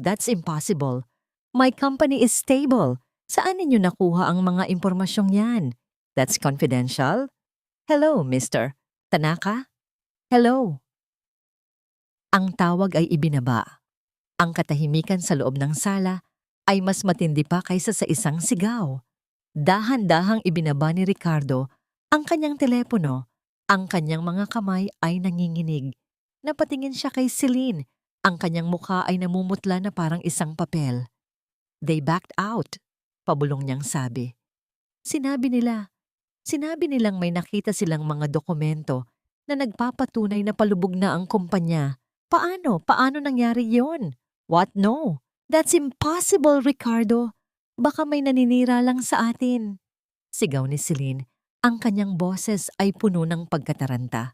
that's impossible. My company is stable. Saan ninyo nakuha ang mga impormasyong yan? That's confidential? Hello, Mr. Tanaka? Hello." Ang tawag ay ibinaba. Ang katahimikan sa loob ng sala ay mas matindi pa kaysa sa isang sigaw. Dahan-dahang ibinaba ni Ricardo ang kanyang telepono. Ang kanyang mga kamay ay nanginginig. Napatingin siya kay Celine. Ang kanyang mukha ay namumutla na parang isang papel. "They backed out," pabulong niyang sabi. Sinabi nilang may nakita silang mga dokumento na nagpapatunay na palubog na ang kumpanya. Paano nangyari yon? "What? No. That's impossible, Ricardo. Baka may naninira lang sa atin." Sigaw ni Celine. Ang kanyang boses ay puno ng pagkataranta.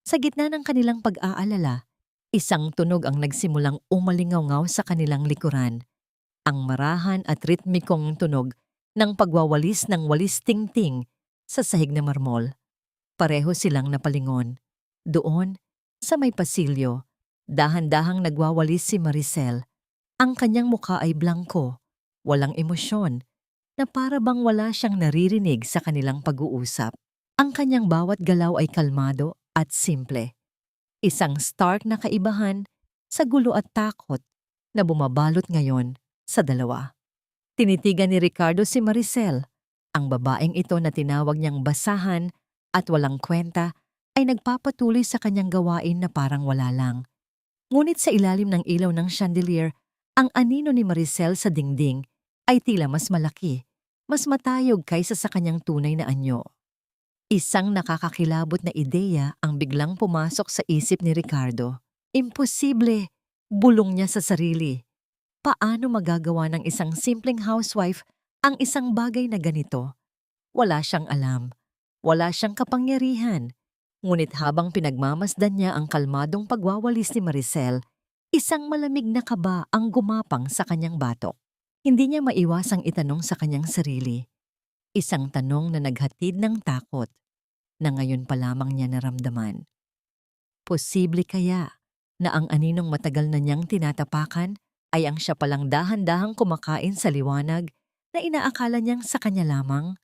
Sa gitna ng kanilang pag-aalala, isang tunog ang nagsimulang umalingaw-ngaw sa kanilang likuran. Ang marahan at ritmikong tunog ng pagwawalis ng walis tingting sa sahig na marmol. Pareho silang napalingon. Doon, sa may pasilyo, Dahan-dahang nagwawalis si Maricel. Ang kanyang mukha ay blanko, walang emosyon, na para bang wala siyang naririnig sa kanilang pag-uusap. Ang kanyang bawat galaw ay kalmado at simple. Isang stark na kaibahan sa gulo at takot na bumabalot ngayon sa dalawa. Tinitigan ni Ricardo si Maricel. Ang babaeng ito na tinawag niyang basahan at walang kwenta ay nagpapatuloy sa kanyang gawain na parang wala lang. Ngunit sa ilalim ng ilaw ng chandelier, ang anino ni Maricel sa dingding ay tila mas malaki, mas matayog kaysa sa kanyang tunay na anyo. Isang nakakakilabot na ideya ang biglang pumasok sa isip ni Ricardo. Imposible! Bulong niya sa sarili. Paano magagawa ng isang simpleng housewife ang isang bagay na ganito? Wala siyang alam. Wala siyang kapangyarihan. Ngunit habang pinagmamasdan niya ang kalmadong pagwawalis ni Maricel, isang malamig na kaba ang gumapang sa kanyang batok. Hindi niya maiwasang itanong sa kanyang sarili. Isang tanong na naghatid ng takot na ngayon pa lamang niya naramdaman. Posible kaya na ang aninong matagal na niyang tinatapakan ay ang siya palang dahan-dahang kumakain sa liwanag na inaakala niyang sa kanya lamang?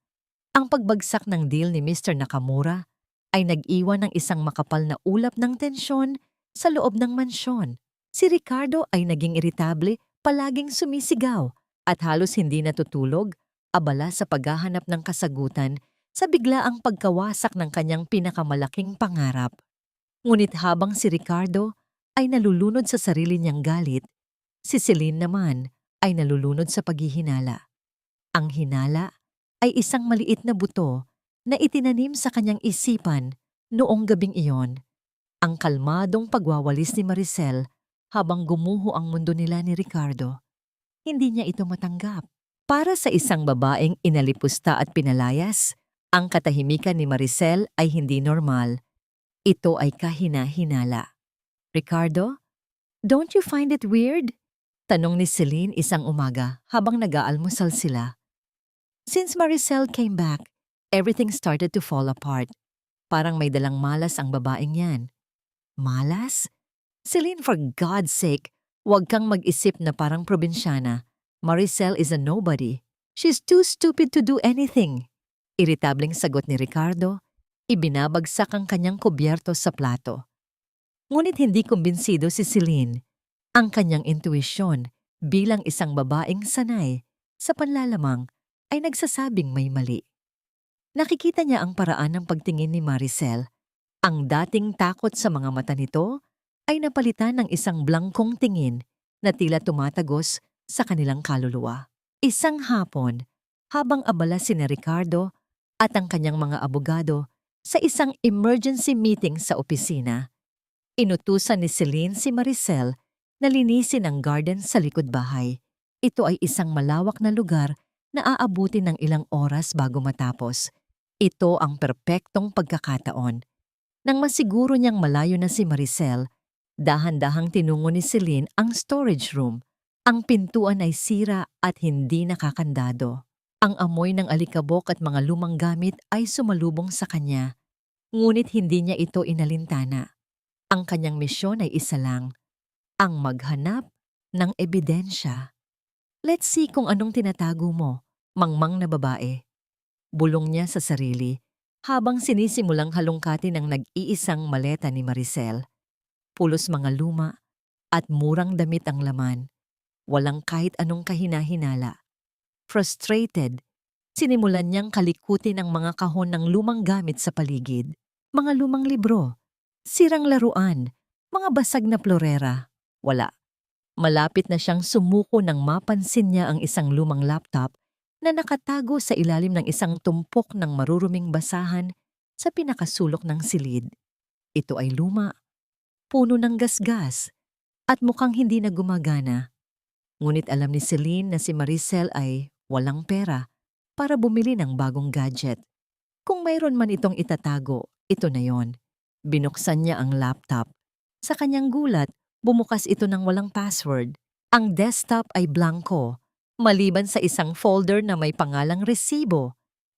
Ang pagbagsak ng deal ni Mr. Nakamura ay nag-iwan ng isang makapal na ulap ng tensyon sa loob ng mansyon. Si Ricardo ay naging iritable, palaging sumisigaw at halos hindi natutulog, abala sa paghahanap ng kasagutan sa biglaang pagkawasak ng kanyang pinakamalaking pangarap. Ngunit habang si Ricardo ay nalulunod sa sarili niyang galit, si Celine naman ay nalulunod sa paghihinala. Ang hinala ay isang maliit na buto na itinanim sa kanyang isipan noong gabing iyon. Ang kalmadong pagwawalis ni Maricel habang gumuho ang mundo nila ni Ricardo. Hindi niya ito matanggap. Para sa isang babaeng inalipusta at pinalayas, ang katahimikan ni Maricel ay hindi normal. Ito ay kahina-hinala. Ricardo, don't you find it weird? Tanong ni Celine isang umaga habang nag-aalmusal sila. Since Maricel came back, everything started to fall apart. Parang may dalang malas ang babaeng yan. Malas? Celine, for God's sake, huwag kang mag-isip na parang probinsyana. Maricel is a nobody. She's too stupid to do anything. Iritableng sagot ni Ricardo, ibinabagsak ang kanyang kubyerto sa plato. Ngunit hindi kumbinsido si Celine. Ang kanyang intuisyon bilang isang babaeng sanay sa panlalamang ay nagsasabing may mali. Nakikita niya ang paraan ng pagtingin ni Maricel. Ang dating takot sa mga mata nito ay napalitan ng isang blangkong tingin na tila tumatagos sa kanilang kaluluwa. Isang hapon, habang abala sina Ricardo at ang kanyang mga abogado sa isang emergency meeting sa opisina, inutusan ni Celine si Maricel na linisin ang garden sa likod bahay. Ito ay isang malawak na lugar na aabutin ng ilang oras bago matapos. Ito ang perpektong pagkakataon. Nang masiguro niyang malayo na si Maricel, dahan-dahang tinungo ni Celine ang storage room. Ang pintuan ay sira at hindi nakakandado. Ang amoy ng alikabok at mga lumang gamit ay sumalubong sa kanya. Ngunit hindi niya ito inalintana. Ang kanyang misyon ay isa lang, ang maghanap ng ebidensya. Let's see kung anong tinatago mo, mangmang na babae. Bulong niya sa sarili habang sinisimulang halongkatin ang nag-iisang maleta ni Maricel. Pulos mga luma at murang damit ang laman. Walang kahit anong kahina-hinala. Frustrated, sinimulan niyang kalikutin ang mga kahon ng lumang gamit sa paligid. Mga lumang libro, sirang laruan, mga basag na plorera. Wala. Malapit na siyang sumuko nang mapansin niya ang isang lumang laptop na nakatago sa ilalim ng isang tumpok ng maruruming basahan sa pinakasulok ng silid. Ito ay luma, puno ng gasgas, at mukhang hindi na gumagana. Ngunit alam ni Celine na si Maricel ay walang pera para bumili ng bagong gadget. Kung mayroon man itong itatago, ito na yon. Binuksan niya ang laptop. Sa kanyang gulat, bumukas ito ng walang password. Ang desktop ay blanco, maliban sa isang folder na may pangalang resibo.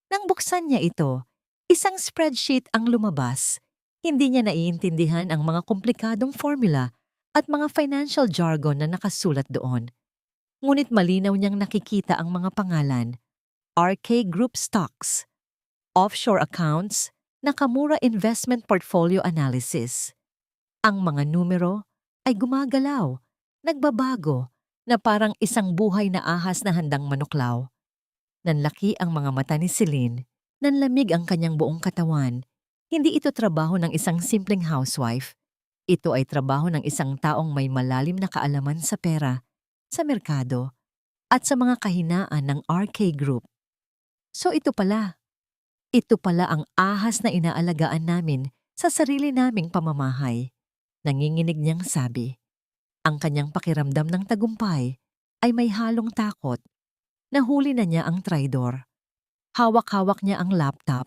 Nang buksan niya ito, isang spreadsheet ang lumabas. Hindi niya naiintindihan ang mga komplikadong formula at mga financial jargon na nakasulat doon. Ngunit malinaw niyang nakikita ang mga pangalan: RK Group Stocks, offshore accounts, Nakamura Investment Portfolio Analysis. Ang mga numero ay gumagalaw, nagbabago, na parang isang buhay na ahas na handang manuklaw. Nanlaki ang mga mata ni Celine, nanlamig ang kanyang buong katawan. Hindi ito trabaho ng isang simpleng housewife. Ito ay trabaho ng isang taong may malalim na kaalaman sa pera, sa merkado, at sa mga kahinaan ng RK Group. So ito pala. Ito pala ang ahas na inaalagaan namin sa sarili naming pamamahay. Nanginginig niyang sabi. Ang kanyang pakiramdam ng tagumpay ay may halong takot. Nahuli na niya ang traidor. Hawak-hawak niya ang laptop,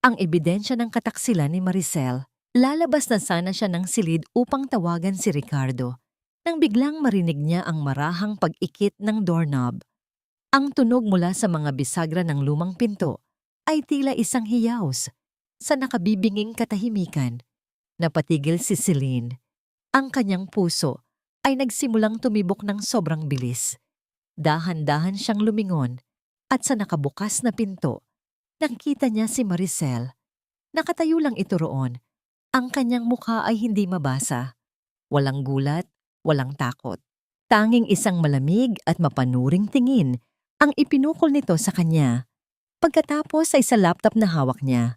ang ebidensya ng kataksilan ni Maricel. Lalabas na sana siya ng silid upang tawagan si Ricardo nang biglang marinig niya ang marahang pag-ikit ng doorknob. Ang tunog mula sa mga bisagra ng lumang pinto ay tila isang hiyaws sa nakabibinging katahimikan. Napatigil si Celine. Ang kanyang puso ay nagsimulang tumibok ng sobrang bilis. Dahan-dahan siyang lumingon at sa nakabukas na pinto, nakita niya si Maricel. Nakatayo lang ito roon. Ang kanyang mukha ay hindi mabasa. Walang gulat, walang takot. Tanging isang malamig at mapanuring tingin ang ipinukol nito sa kanya. Pagkatapos ay sa laptop na hawak niya.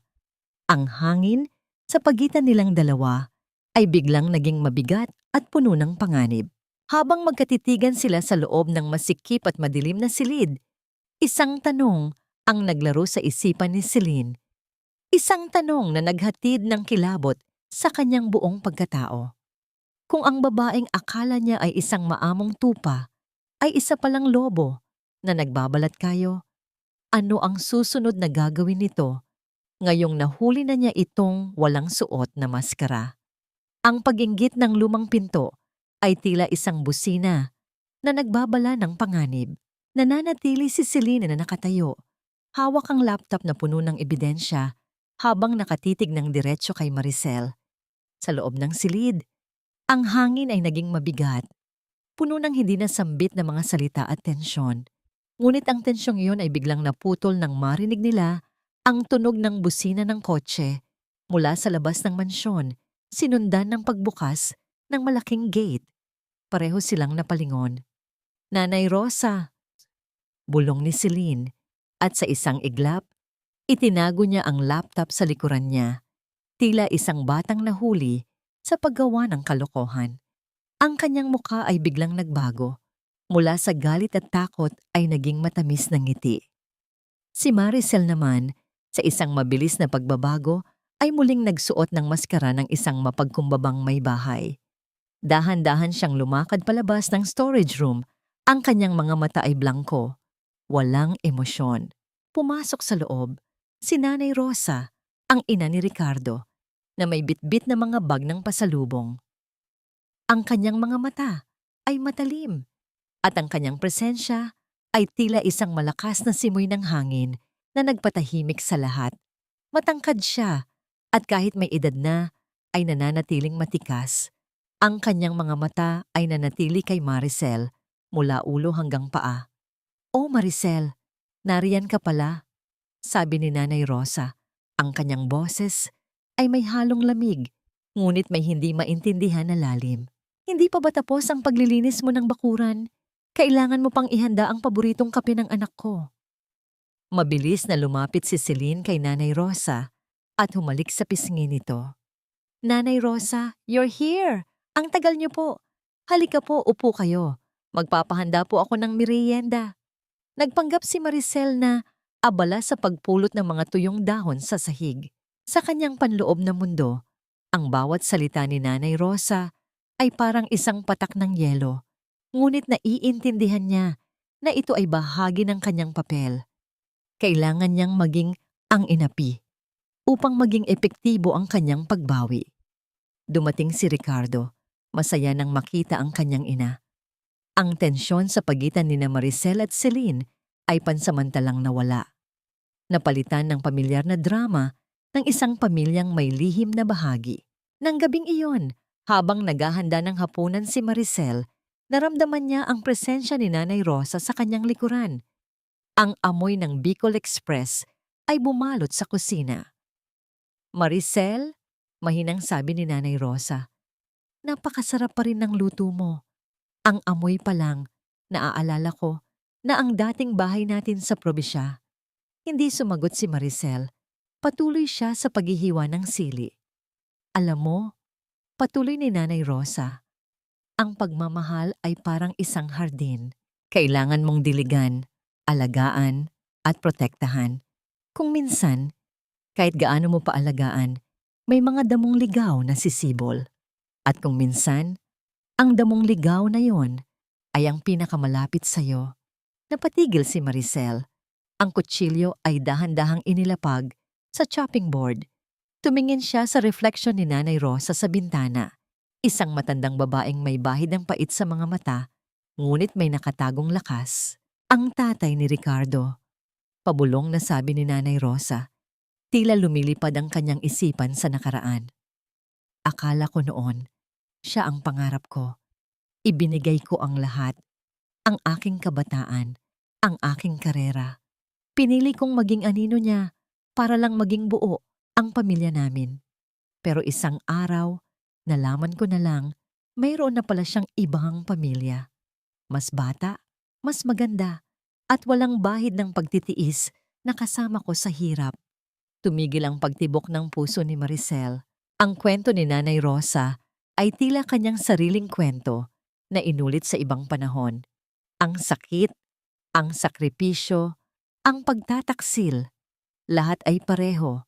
Ang hangin sa pagitan nilang dalawa ay biglang naging mabigat at puno ng panganib. Habang magkatitigan sila sa loob ng masikip at madilim na silid, isang tanong ang naglaro sa isipan ni Celine. Isang tanong na naghatid ng kilabot sa kanyang buong pagkatao. Kung ang babaeng akala niya ay isang maamong tupa, ay isa palang lobo na nagbabalat kayo, ano ang susunod na gagawin nito ngayong nahuli na niya itong walang suot na maskara? Ang pag-inggit ng lumang pinto ay tila isang busina na nagbabala ng panganib. Nananatili si Celine na nakatayo, hawak ang laptop na puno ng ebidensya habang nakatitig ng diretsyo kay Maricel. Sa loob ng silid, ang hangin ay naging mabigat, puno ng hindi nasambit na mga salita at tensyon. Ngunit ang tensyong iyon ay biglang naputol nang marinig nila ang tunog ng busina ng kotse mula sa labas ng mansyon, sinundan ng pagbukas ng malaking gate. Pareho silang napalingon. Nanay Rosa, bulong ni Celine, at sa isang iglap, itinago niya ang laptop sa likuran niya, tila isang batang nahuli sa paggawa ng kalokohan. Ang kanyang mukha ay biglang nagbago. Mula sa galit at takot ay naging matamis na ngiti. Si Maricel naman, sa isang mabilis na pagbabago, ay muling nagsuot ng maskara ng isang mapagkumbabang may bahay. Dahan-dahan siyang lumakad palabas ng storage room. Ang kanyang mga mata ay blanko. Walang emosyon. Pumasok sa loob, si Nanay Rosa, ang ina ni Ricardo, na may bitbit na mga bag ng pasalubong. Ang kanyang mga mata ay matalim, at ang kanyang presensya ay tila isang malakas na simoy ng hangin na nagpatahimik sa lahat. Matangkad siya, at kahit may edad na, ay nananatiling matikas. Ang kanyang mga mata ay nanatili kay Maricel mula ulo hanggang paa. "Oh Maricel, nariyan ka pala," sabi ni Nanay Rosa. Ang kanyang boses ay may halong lamig, ngunit may hindi maintindihan na lalim. "Hindi pa ba tapos ang paglilinis mo ng bakuran? Kailangan mo pang ihanda ang paboritong kape ng anak ko." Mabilis na lumapit si Celine kay Nanay Rosa at humalik sa pisngi nito. "Nanay Rosa, you're here! Ang tagal niyo po. Halika po, upo kayo. Magpapahanda po ako ng merienda." Nagpanggap si Maricel na abala sa pagpulot ng mga tuyong dahon sa sahig. Sa kanyang panloob na mundo, ang bawat salita ni Nanay Rosa ay parang isang patak ng yelo. Ngunit naiintindihan niya na ito ay bahagi ng kanyang papel. Kailangan niyang maging ang inapi upang maging epektibo ang kanyang pagbawi. Dumating si Ricardo. Masaya nang makita ang kanyang ina. Ang tensyon sa pagitan ni Maricel at Celine ay pansamantalang nawala. Napalitan ng pamilyar na drama ng isang pamilyang may lihim na bahagi. Nang gabing iyon, Habang naghahanda ng hapunan si Maricel, naramdaman niya ang presensya ni Nanay Rosa sa kanyang likuran. Ang amoy ng Bicol Express ay bumalot sa kusina. "Maricel," mahinang sabi ni Nanay Rosa, "napakasarap pa rin ng luto mo. Ang amoy pa lang, naaalala ko na ang dating bahay natin sa probisya." Hindi sumagot si Maricel. Patuloy siya sa paghihiwa ng sili. "Alam mo," patuloy ni Nanay Rosa, "ang pagmamahal ay parang isang hardin. Kailangan mong diligan, alagaan, at protektahan. Kung minsan, kahit gaano mo paalagaan, may mga damong ligaw na sisibol. At kung minsan, ang damong ligaw na yon ay ang pinakamalapit sa'yo." Napatigil si Maricel. Ang kutsilyo ay dahan-dahang inilapag sa chopping board. Tumingin siya sa refleksyon ni Nanay Rosa sa bintana. Isang matandang babaeng may bahid ng pait sa mga mata, ngunit may nakatagong lakas. Ang tatay ni Ricardo. Pabulong na sabi ni Nanay Rosa. Tila lumilipad ang kanyang isipan sa nakaraan. "Akala ko noon, siya ang pangarap ko. Ibinigay ko ang lahat. Ang aking kabataan, ang aking karera. Pinili kong maging anino niya para lang maging buo ang pamilya namin. Pero isang araw, nalaman ko na lang, mayroon na pala siyang ibang pamilya. Mas bata, mas maganda, at walang bahid ng pagtitiis na kasama ko sa hirap." Tumigil ang pagtibok ng puso ni Maricel. Ang kwento ni Nanay Rosa ay tila kanyang sariling kwento na inulit sa ibang panahon. Ang sakit, ang sakripisyo, ang pagtataksil, lahat ay pareho.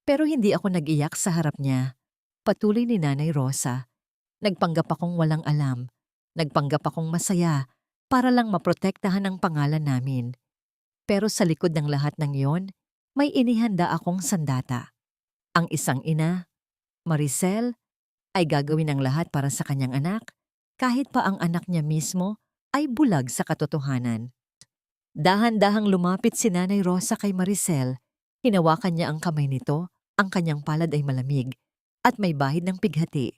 Pero hindi ako nag-iyak sa harap niya. Patuloy ni Nanay Rosa. Nagpanggap akong walang alam. Nagpanggap akong masaya para lang maprotektahan ang pangalan namin. Pero sa likod ng lahat ng yon, may inihanda akong sandata. Ang isang ina, Maricel, ay gagawin ang lahat para sa kanyang anak, kahit pa ang anak niya mismo ay bulag sa katotohanan. Dahan-dahang lumapit si Nanay Rosa kay Maricel. Hinawakan niya ang kamay nito, ang kanyang palad ay malamig, at may bahid ng pighati.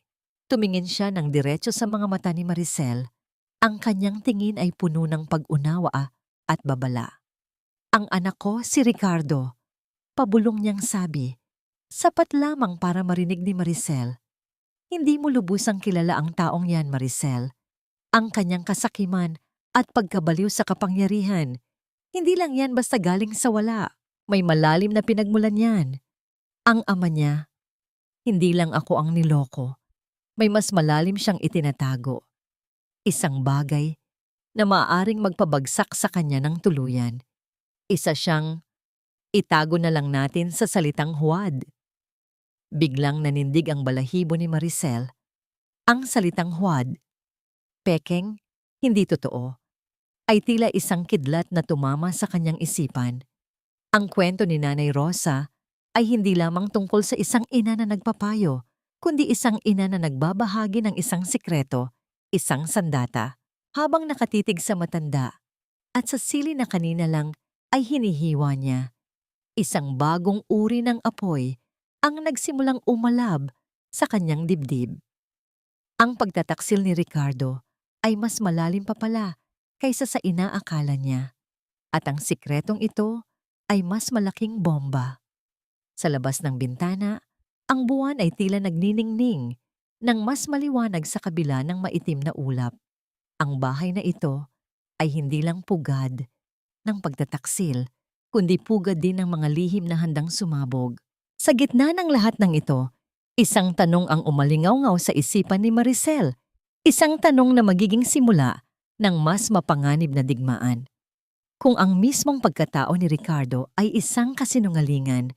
Tumingin siya ng diretso sa mga mata ni Maricel. Ang kanyang tingin ay puno ng pag-unawa at babala. "Ang anak ko, si Ricardo," pabulong niyang sabi. Sapat lamang para marinig ni Maricel. "Hindi mo lubusang kilala ang taong yan, Maricel. Ang kanyang kasakiman at pagkabaliw sa kapangyarihan. Hindi lang yan basta galing sa wala. May malalim na pinagmulan yan. Ang ama niya, hindi lang ako ang niloko. May mas malalim siyang itinatago. Isang bagay na maaaring magpabagsak sa kanya ng tuluyan. Isa siyang itago na lang natin sa salitang huwad." Biglang nanindig ang balahibo ni Maricel. Ang salitang huwad, pekeng, hindi totoo, ay tila isang kidlat na tumama sa kanyang isipan. Ang kwento ni Nanay Rosa ay hindi lamang tungkol sa isang ina na nagpapayo, kundi isang ina na nagbabahagi ng isang sikreto, isang sandata, habang nakatitig sa matanda, at sa sili na kanina lang ay hinihiwa niya. Isang bagong uri ng apoy ang nagsimulang umalab sa kanyang dibdib. Ang pagtataksil ni Ricardo ay mas malalim pa pala kaysa sa inaakala niya, at ang sikretong ito ay mas malaking bomba. Sa labas ng bintana, ang buwan ay tila nagniningning ng mas maliwanag sa kabila ng maitim na ulap. Ang bahay na ito ay hindi lang pugad ng pagtataksil, kundi pugad din ng mga lihim na handang sumabog. Sa gitna ng lahat ng ito, isang tanong ang umalingaw-ngaw sa isipan ni Maricel. Isang tanong na magiging simula ng mas mapanganib na digmaan. Kung ang mismong pagkatao ni Ricardo ay isang kasinungalingan,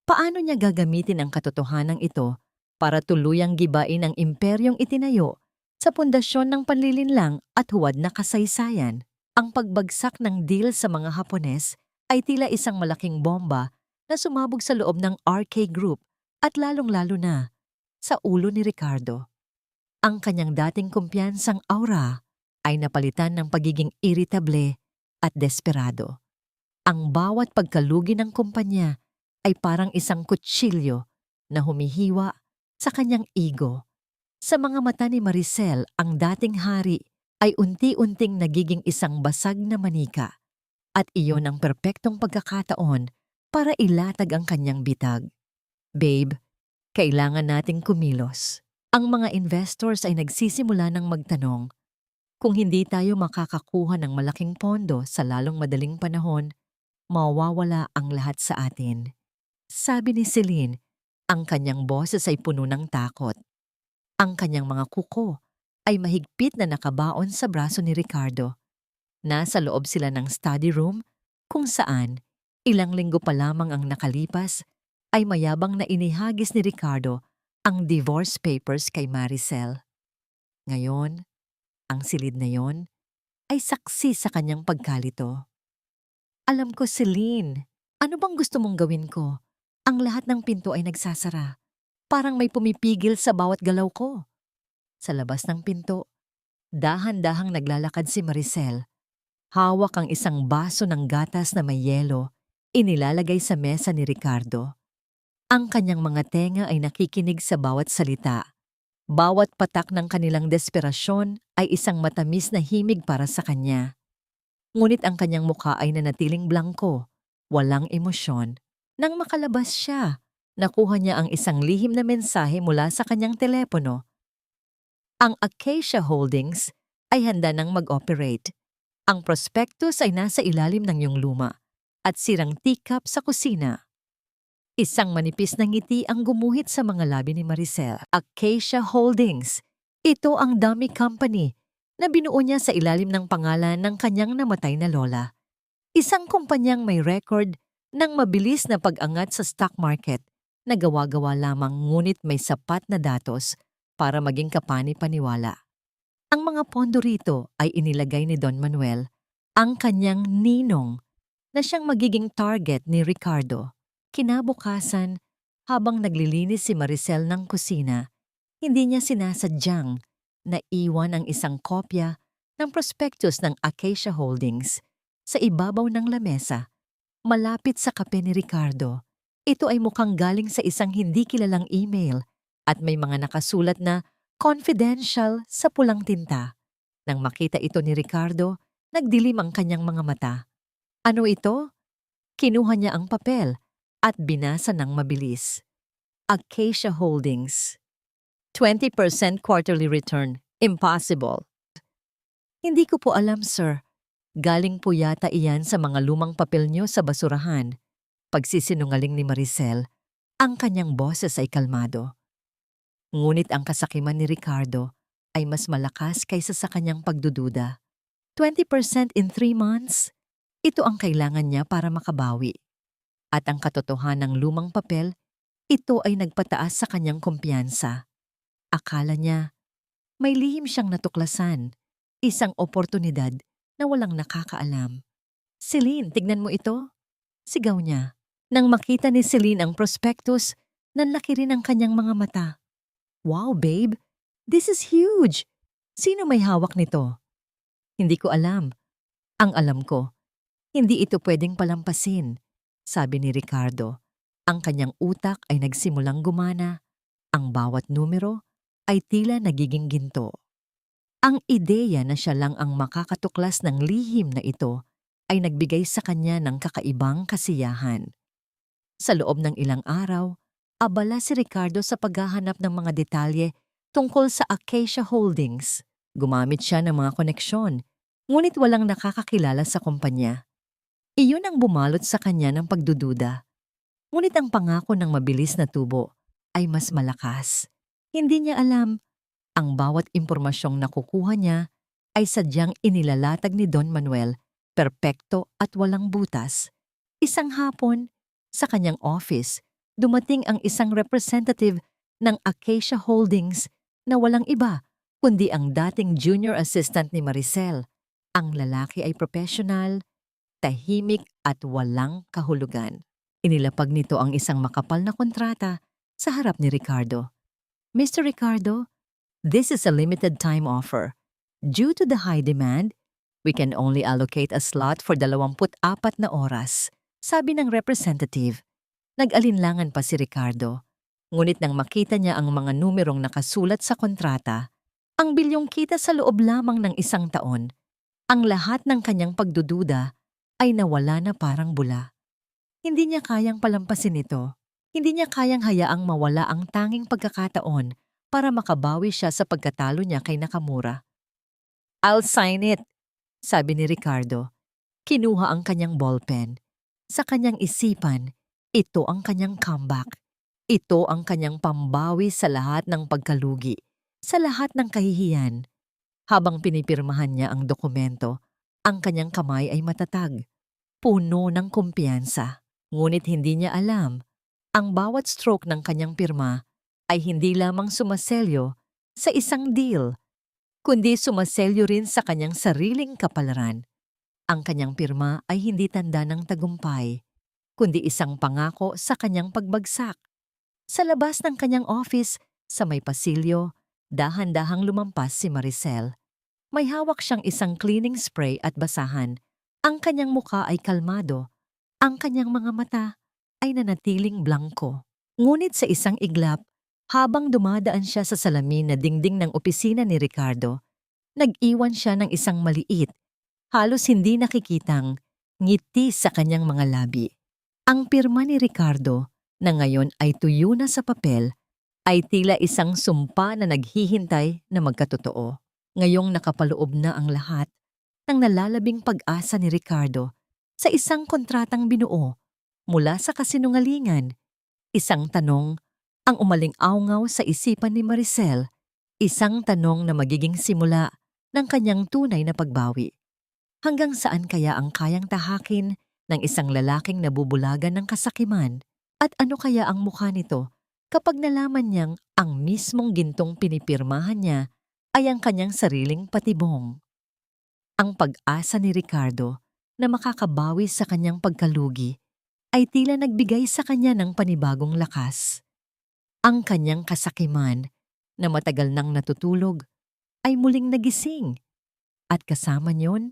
paano niya gagamitin ang katotohanan ito para tuluyang gibain ang imperyong itinayo sa pundasyon ng panlilinlang at huwad na kasaysayan? Ang pagbagsak ng deal sa mga Hapones ay tila isang malaking bomba na sumabog sa loob ng RK Group at lalong-lalo na sa ulo ni Ricardo. Ang kanyang dating kumpiyansang aura ay napalitan ng pagiging irritable at desperado. Ang bawat pagkalugi ng kumpanya ay parang isang kutsilyo na humihiwa sa kanyang ego, Sa mga mata ni Maricel, ang dating hari ay unti-unting nagiging isang basag na manika at iyon ang perpektong pagkakataon para ilatag ang kanyang bitag. Babe, kailangan nating kumilos. Ang mga investors ay nagsisimula ng magtanong, kung hindi tayo makakakuha ng malaking pondo sa lalong madaling panahon, mawawala ang lahat sa atin. Sabi ni Celine, ang kanyang boses ay puno ng takot. Ang kanyang mga kuko ay mahigpit na nakabaon sa braso ni Ricardo. Nasa loob sila ng study room kung saan, ilang linggo pa lamang ang nakalipas, ay mayabang na inihagis ni Ricardo ang divorce papers kay Maricel. Ngayon, ang silid na yon ay saksi sa kanyang pagkalito. Alam ko, Celine, ano bang gusto mong gawin ko? Ang lahat ng pinto ay nagsasara. Parang may pumipigil sa bawat galaw ko. Sa labas ng pinto, dahan-dahang naglalakad si Maricel. Hawak ang isang baso ng gatas na may yelo, inilalagay sa mesa ni Ricardo. Ang kanyang mga tenga ay nakikinig sa bawat salita. Bawat patak ng kanilang desperasyon ay isang matamis na himig para sa kanya. Ngunit ang kanyang mukha ay nanatiling blangko, walang emosyon. Nang makalabas siya, nakuha niya ang isang lihim na mensahe mula sa kanyang telepono. Ang Acacia Holdings ay handa nang mag-operate. Ang prospectus ay nasa ilalim ng iyong luma at sirang teacup sa kusina. Isang manipis na ngiti ang gumuhit sa mga labi ni Maricel. Acacia Holdings. Ito ang dummy company na binuo niya sa ilalim ng pangalan ng kanyang namatay na lola. Isang kumpanyang may record ng mabilis na pag-angat sa stock market na gawa-gawa lamang ngunit may sapat na datos para maging kapani-paniwala. Ang mga pondo rito ay inilagay ni Don Manuel, ang kanyang ninong, na siyang magiging target ni Ricardo. Kinabukasan, habang naglilinis si Maricel ng kusina, hindi niya sinasadyang na iwan ang isang kopya ng prospectus ng Acacia Holdings sa ibabaw ng lamesa, malapit sa kape ni Ricardo. Ito ay mukhang galing sa isang hindi kilalang email at may mga nakasulat na confidential sa pulang tinta. Nang makita ito ni Ricardo, nagdilim ang kanyang mga mata. Ano ito? Kinuha niya ang papel at binasa ng mabilis. Acacia Holdings. 20% quarterly return. Impossible. Hindi ko po alam, sir. Galing po yata iyan sa mga lumang papel niyo sa basurahan. Pagsisinungaling ni Maricel, ang kanyang boses ay kalmado. Ngunit ang kasakiman ni Ricardo ay mas malakas kaysa sa kanyang pagdududa. 20% in 3 months? Ito ang kailangan niya para makabawi. At ang katotohanan ng lumang papel, ito ay nagpataas sa kanyang kumpiyansa. Akala niya, may lihim siyang natuklasan, isang oportunidad na walang nakakaalam. Celine, tignan mo ito. Sigaw niya. Nang makita ni Celine ang prospectus, nanlaki rin ang kanyang mga mata. Wow, babe! This is huge! Sino may hawak nito? Hindi ko alam. Ang alam ko, hindi ito pwedeng palampasin, sabi ni Ricardo. Ang kanyang utak ay nagsimulang gumana. Ang bawat numero ay tila nagiging ginto. Ang ideya na siya lang ang makakatuklas ng lihim na ito ay nagbigay sa kanya ng kakaibang kasiyahan. Sa loob ng ilang araw, abala si Ricardo sa paghahanap ng mga detalye tungkol sa Acacia Holdings. Gumamit siya ng mga koneksyon, ngunit walang nakakakilala sa kumpanya. Iyon ang bumalot sa kanya ng pagdududa. Ngunit ang pangako ng mabilis na tubo ay mas malakas. Hindi niya alam, ang bawat impormasyong nakukuha niya ay sadyang inilalatag ni Don Manuel, perpekto at walang butas. Isang hapon, sa kanyang office, dumating ang isang representative ng Acacia Holdings na walang iba kundi ang dating junior assistant ni Maricel. Ang lalaki ay professional, tahimik at walang kahulugan. Inilapag nito ang isang makapal na kontrata sa harap ni Ricardo. Mr. Ricardo, this is a limited time offer. Due to the high demand, we can only allocate a slot for 24 na oras, sabi ng representative. Nag-alinlangan pa si Ricardo. Ngunit nang makita niya ang mga numerong nakasulat sa kontrata, ang bilyong kita sa loob lamang ng 1 taon, ang lahat ng kanyang pagdududa ay nawala na parang bula. Hindi niya kayang palampasin ito. Hindi niya kayang hayaang mawala ang tanging pagkakataon para makabawi siya sa pagkatalo niya kay Nakamura. "I'll sign it," sabi ni Ricardo. Kinuha ang kanyang ballpen. Sa kanyang isipan, ito ang kanyang comeback. Ito ang kanyang pambawi sa lahat ng pagkalugi, sa lahat ng kahihiyan. Habang pinipirmahan niya ang dokumento, ang kanyang kamay ay matatag, puno ng kumpiyansa. Ngunit hindi niya alam, ang bawat stroke ng kanyang pirma ay hindi lamang sumaselyo sa isang deal, kundi sumaselyo rin sa kanyang sariling kapalaran. Ang kanyang pirma ay hindi tanda ng tagumpay, kundi isang pangako sa kanyang pagbagsak. Sa labas ng kanyang office, sa may pasilyo, dahan-dahang lumampas si Maricel. May hawak siyang isang cleaning spray at basahan. Ang kanyang muka ay kalmado. Ang kanyang mga mata ay nanatiling blanko. Ngunit sa isang iglap, habang dumadaan siya sa salamin na dingding ng opisina ni Ricardo, nag-iwan siya ng isang maliit, halos hindi nakikitang ngiti sa kanyang mga labi. Ang pirma ni Ricardo, na ngayon ay tuyo na sa papel, ay tila isang sumpa na naghihintay na magkatotoo. Ngayong nakapaloob na ang lahat ng nalalabing pag-asa ni Ricardo sa isang kontratang binuo mula sa kasinungalingan. Isang tanong ang umaling-awngaw sa isipan ni Maricel, isang tanong na magiging simula ng kanyang tunay na pagbawi. Hanggang saan kaya ang kayang tahakin ng isang lalaking nabubulagan ng kasakiman? At ano kaya ang mukha nito kapag nalaman niyang ang mismong gintong pinipirmahan niya ay ang kanyang sariling patibong? Ang pag-asa ni Ricardo na makakabawi sa kanyang pagkalugi ay tila nagbigay sa kanya ng panibagong lakas. Ang kanyang kasakiman na matagal nang natutulog ay muling nagising, at kasama niyon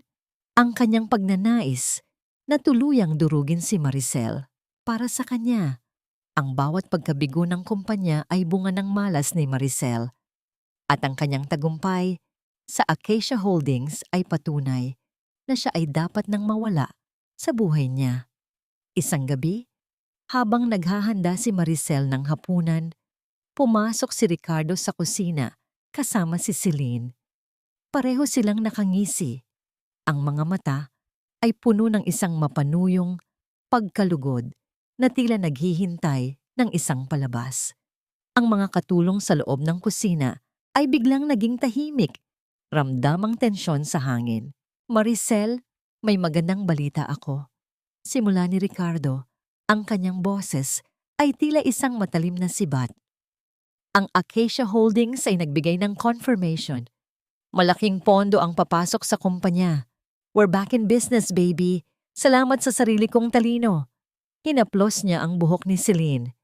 ang kanyang pagnanais na tuluyang durugin si Maricel. Para sa kanya, ang bawat pagkabigo ng kumpanya ay bunga ng malas ni Maricel, at ang kanyang tagumpay sa Acacia Holdings ay patunay na siya ay dapat nang mawala sa buhay niya. Isang gabi, habang naghahanda si Maricel ng hapunan, pumasok si Ricardo sa kusina kasama si Celine. Pareho silang nakangisi. Ang mga mata ay puno ng isang mapanuyong pagkalugod na tila naghihintay ng isang palabas. Ang mga katulong sa loob ng kusina ay biglang naging tahimik, ramdam ang tensyon sa hangin. "Maricel, may magandang balita ako." Simula ni Ricardo, ang kanyang boses ay tila isang matalim na sibat. Ang Acacia Holdings ay nagbigay ng confirmation. Malaking pondo ang papasok sa kumpanya. "We're back in business, baby. Salamat sa sarili kong talino." Hinaplos niya ang buhok ni Celine.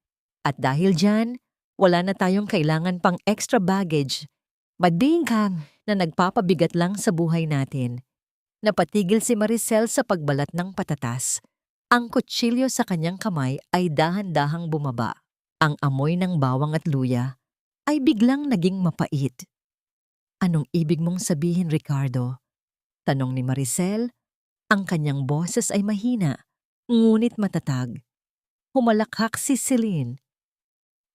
"At dahil dyan, wala na tayong kailangan pang extra baggage. Badingkang na nagpapabigat lang sa buhay natin." Napatigil si Maricel sa pagbalat ng patatas. Ang kutsilyo sa kanyang kamay ay dahan-dahang bumaba. Ang amoy ng bawang at luya ay biglang naging mapait. "Anong ibig mong sabihin, Ricardo?" tanong ni Maricel. Ang kanyang boses ay mahina, ngunit matatag. Humalakhak si Celine.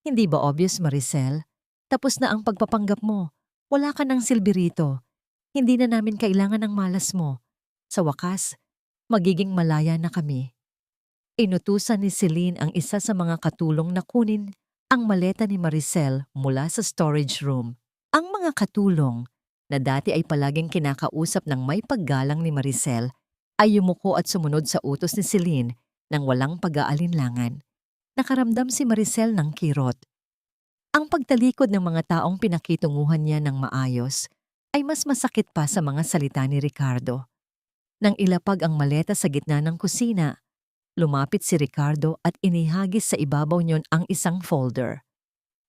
"Hindi ba obvious, Maricel? Tapos na ang pagpapanggap mo. Wala ka ng silbi rito. Hindi na namin kailangan ng malas mo. Sa wakas, magiging malaya na kami." Inutusan ni Celine ang isa sa mga katulong na kunin ang maleta ni Maricel mula sa storage room. Ang mga katulong, na dati ay palaging kinakausap ng may paggalang ni Maricel, ay yumuko at sumunod sa utos ni Celine nang walang pag-aalinlangan. Nakaramdam si Maricel ng kirot. Ang pagtalikod ng mga taong pinakitunguhan niya ng maayos ay mas masakit pa sa mga salita ni Ricardo. Nang ilapag ang maleta sa gitna ng kusina, lumapit si Ricardo at inihagis sa ibabaw niyon ang isang folder.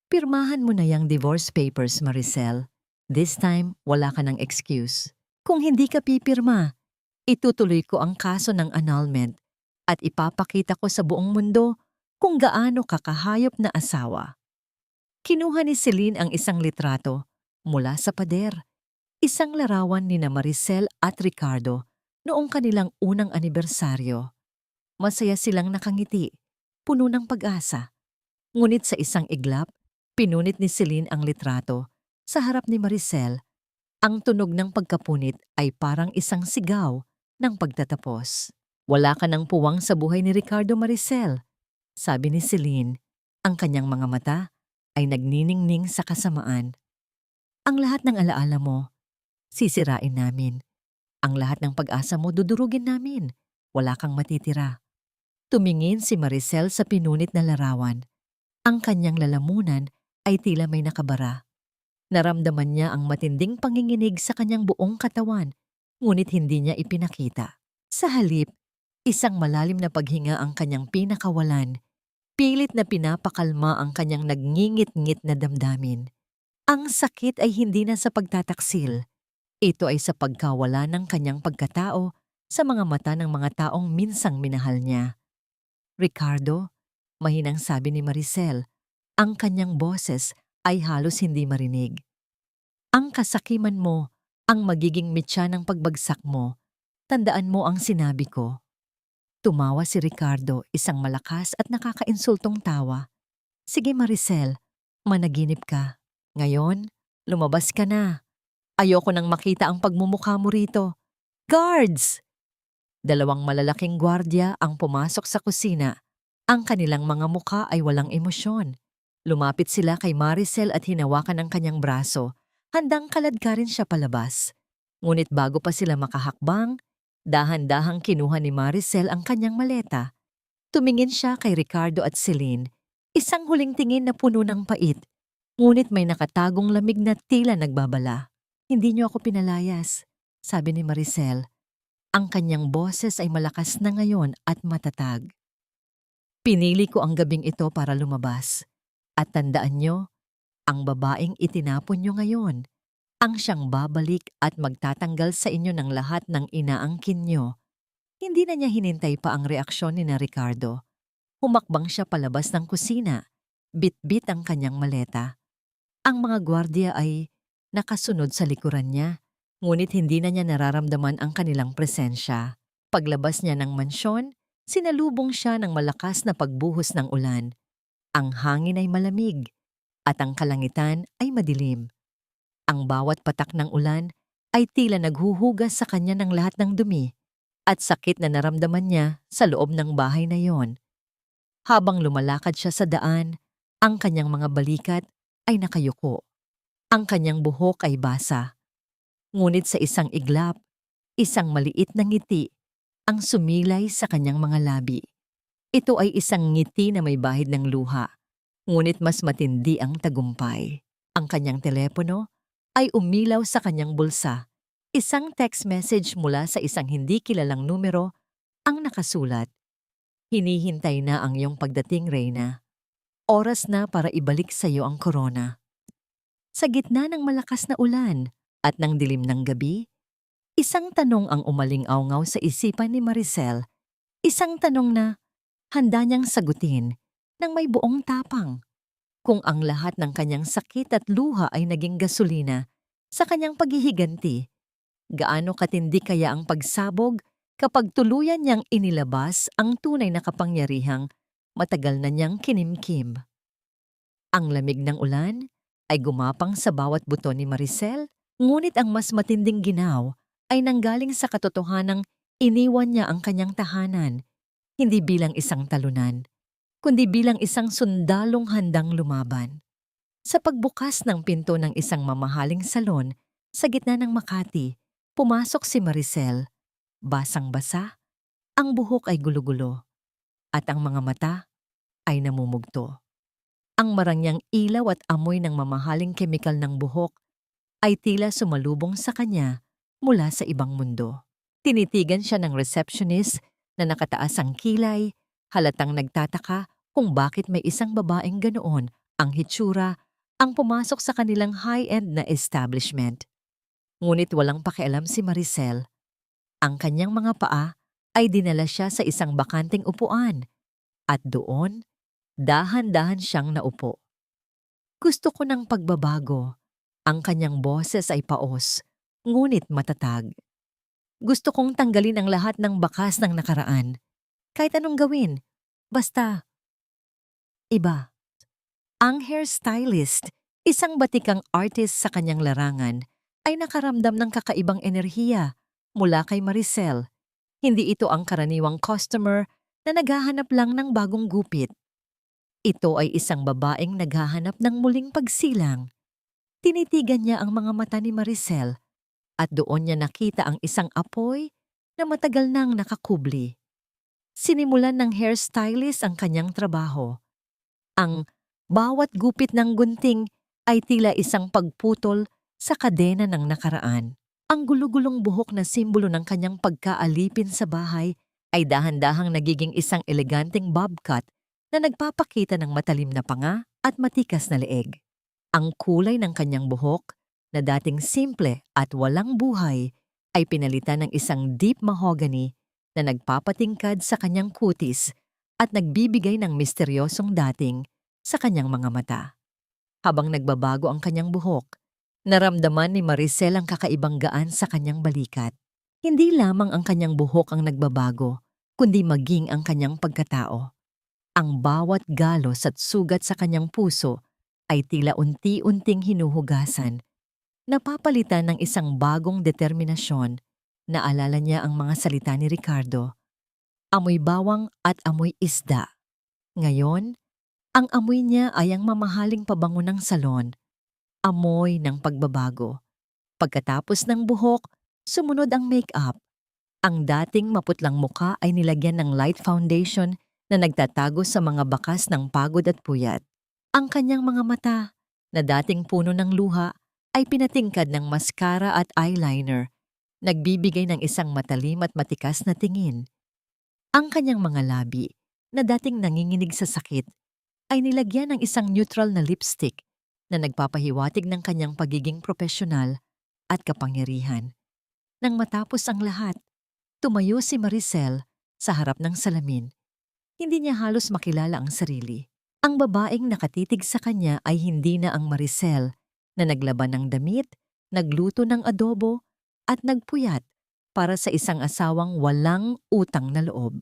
"Pirmahan mo na yung divorce papers, Maricel. This time, wala ka ng excuse. Kung hindi ka pipirma, itutuloy ko ang kaso ng annulment at ipapakita ko sa buong mundo kung gaano ka kahayop na asawa." Kinuha ni Celine ang isang litrato mula sa pader, isang larawan ni na Maricel at Ricardo noong kanilang unang anibersaryo. Masaya silang nakangiti, puno ng pag-asa. Ngunit sa isang iglap, pinunit ni Celine ang litrato. Sa harap ni Maricel, ang tunog ng pagkapunit ay parang isang sigaw ng pagtatapos. Wala ka ng puwang sa buhay ni Ricardo, Maricel, sabi ni Celine. Ang kanyang mga mata ay nagniningning sa kasamaan. Ang lahat ng alaala mo, sisirain namin. Ang lahat ng pag-asa mo, dudurugin namin. Wala kang matitira. Tumingin si Maricel sa pinunit na larawan. Ang kanyang lalamunan ay tila may nakabara. Naramdaman niya ang matinding panginginig sa kanyang buong katawan, ngunit hindi niya ipinakita. Sa halip, isang malalim na paghinga ang kanyang pinakawalan. Pilit na pinapakalma ang kanyang nagngingit-ngit na damdamin. Ang sakit ay hindi na sa pagtataksil. Ito ay sa pagkawala ng kanyang pagkatao sa mga mata ng mga taong minsang minahal niya. Ricardo, mahinang sabi ni Maricel, ang kanyang boses ay halos hindi marinig. Ang kasakiman mo, ang magiging mitya ng pagbagsak mo. Tandaan mo ang sinabi ko. Tumawa si Ricardo, isang malakas at nakakainsultong tawa. Sige Maricel, managinip ka. Ngayon, lumabas ka na. Ayoko nang makita ang pagmumukha mo rito. Guards! Dalawang malalaking gwardiya ang pumasok sa kusina. Ang kanilang mga mukha ay walang emosyon. Lumapit sila kay Maricel at hinawakan ang kanyang braso. Handang kaladkarin siya palabas. Ngunit bago pa sila makahakbang, dahan-dahang kinuha ni Maricel ang kanyang maleta. Tumingin siya kay Ricardo at Celine. Isang huling tingin na puno ng pait. Ngunit may nakatagong lamig na tila nagbabala. Hindi niyo ako pinalayas, sabi ni Maricel. Ang kanyang boses ay malakas na ngayon at matatag. Pinili ko ang gabing ito para lumabas. At tandaan niyo, ang babaeng itinapon niyo ngayon, ang siyang babalik at magtatanggal sa inyo ng lahat ng inaangkin niyo. Hindi na niya hinintay pa ang reaksyon ni na Ricardo. Humakbang siya palabas ng kusina. Bit-bit ang kanyang maleta. Ang mga gwardiya ay nakasunod sa likuran niya, ngunit hindi na niya nararamdaman ang kanilang presensya. Paglabas niya ng mansyon, sinalubong siya ng malakas na pagbuhos ng ulan. Ang hangin ay malamig at ang kalangitan ay madilim. Ang bawat patak ng ulan ay tila naghuhugas sa kanya ng lahat ng dumi at sakit na naramdaman niya sa loob ng bahay na yon. Habang lumalakad siya sa daan, ang kanyang mga balikat ay nakayuko. Ang kanyang buhok ay basa. Ngunit sa isang iglap, isang maliit na ngiti ang sumilay sa kanyang mga labi. Ito ay isang ngiti na may bahid ng luha, ngunit mas matindi ang tagumpay. Ang kanyang telepono ay umilaw sa kanyang bulsa. Isang text message mula sa isang hindi kilalang numero ang nakasulat. Hinihintay na ang iyong pagdating, Reyna. Oras na para ibalik sa iyo ang corona. Sa gitna ng malakas na ulan at ng dilim ng gabi, isang tanong ang umaling-awngaw sa isipan ni Maricel. Isang tanong na handa niyang sagutin ng may buong tapang. Kung ang lahat ng kanyang sakit at luha ay naging gasolina sa kanyang paghihiganti, gaano katindi kaya ang pagsabog kapag tuluyan niyang inilabas ang tunay na kapangyarihang matagal na niyang kinimkim. Ang lamig ng ulan ay gumapang sa bawat buto ni Maricel, ngunit ang mas matinding ginaw ay nanggaling sa katotohanang iniwan niya ang kanyang tahanan, hindi bilang isang talunan, kundi bilang isang sundalong handang lumaban. Sa pagbukas ng pinto ng isang mamahaling salon sa gitna ng Makati, pumasok si Maricel. Basang-basa, ang buhok ay gulo-gulo, at ang mga mata ay namumugto. Ang marangyang ilaw at amoy ng mamahaling kemikal ng buhok ay tila sumalubong sa kanya mula sa ibang mundo. Tinitigan siya ng receptionist na nakataas ang kilay, halatang nagtataka kung bakit may isang babaeng ganoon ang hitsura ang pumasok sa kanilang high-end na establishment. Ngunit walang pakialam si Maricel. Ang kanyang mga paa ay dinala siya sa isang bakanting upuan at doon, dahan-dahan siyang naupo. Gusto ko ng pagbabago. Ang kanyang boses ay paos, ngunit matatag. Gusto kong tanggalin ang lahat ng bakas ng nakaraan. Kahit anong gawin. Basta, iba. Ang hairstylist, isang batikang artist sa kanyang larangan, ay nakaramdam ng kakaibang enerhiya mula kay Maricel. Hindi ito ang karaniwang customer na naghahanap lang ng bagong gupit. Ito ay isang babaeng naghahanap ng muling pagsilang. Tinitigan niya ang mga mata ni Maricel at doon niya nakita ang isang apoy na matagal nang nakakubli. Sinimulan ng hairstylist ang kanyang trabaho. Ang bawat gupit ng gunting ay tila isang pagputol sa kadena ng nakaraan. Ang gulugulong buhok na simbolo ng kanyang pagkaalipin sa bahay ay dahan-dahang nagiging isang eleganteng bob cut na nagpapakita ng matalim na panga at matikas na leeg. Ang kulay ng kanyang buhok, na dating simple at walang buhay, ay pinalitan ng isang deep mahogany na nagpapatingkad sa kanyang kutis at nagbibigay ng misteryosong dating sa kanyang mga mata. Habang nagbabago ang kanyang buhok, naramdaman ni Maricel ang kakaibang gaan sa kanyang balikat. Hindi lamang ang kanyang buhok ang nagbabago, kundi maging ang kanyang pagkatao. Ang bawat galos at sugat sa kanyang puso ay tila unti-unting hinuhugasan. Napapalitan ng isang bagong determinasyon. Naalala niya ang mga salita ni Ricardo. Amoy bawang at amoy isda. Ngayon, ang amoy niya ay ang mamahaling pabango ng salon. Amoy ng pagbabago. Pagkatapos ng buhok, sumunod ang make-up. Ang dating maputlang muka ay nilagyan ng light foundation na nagtatago sa mga bakas ng pagod at puyat. Ang kanyang mga mata, na dating puno ng luha, ay pinatingkad ng mascara at eyeliner, nagbibigay ng isang matalim at matikas na tingin. Ang kanyang mga labi, na dating nanginginig sa sakit, ay nilagyan ng isang neutral na lipstick na nagpapahiwatig ng kanyang pagiging profesional at kapangyarihan. Nang matapos ang lahat, tumayo si Maricel sa harap ng salamin. Hindi niya halos makilala ang sarili. Ang babaeng nakatitig sa kanya ay hindi na ang Maricel na naglaban ng damit, nagluto ng adobo, at nagpuyat para sa isang asawang walang utang na loob.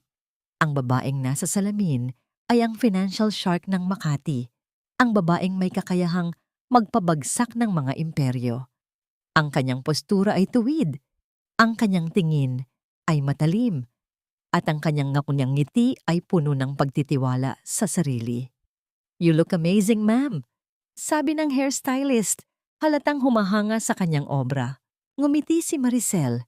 Ang babaeng nasa salamin ay ang financial shark ng Makati, ang babaeng may kakayahang magpabagsak ng mga imperyo. Ang kanyang postura ay tuwid, ang kanyang tingin ay matalim, at ang kanyang ngakunyang ngiti ay puno ng pagtitiwala sa sarili. "You look amazing, ma'am," sabi ng hairstylist, halatang humahanga sa kanyang obra. Ngumiti si Maricel,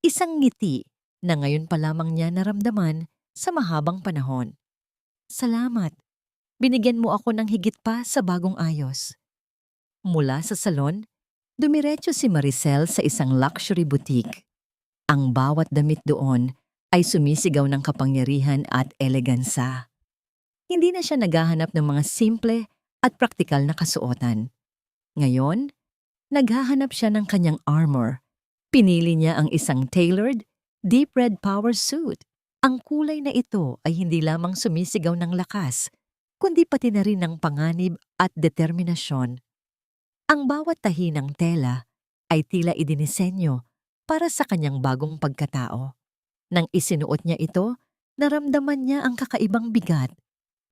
isang ngiti na ngayon pa lamang niya naramdaman sa mahabang panahon. "Salamat. Binigyan mo ako ng higit pa sa bagong ayos." Mula sa salon, dumiretso si Maricel sa isang luxury boutique. Ang bawat damit doon ay sumisigaw ng kapangyarihan at elegansa. Hindi na siya naghahanap ng mga simple at praktikal na kasuotan. Ngayon, naghahanap siya ng kanyang armor. Pinili niya ang isang tailored, deep red power suit. Ang kulay na ito ay hindi lamang sumisigaw ng lakas, kundi pati na rin ng panganib at determinasyon. Ang bawat tahi ng tela ay tila idinisenyo para sa kanyang bagong pagkatao. Nang isinuot niya ito, naramdaman niya ang kakaibang bigat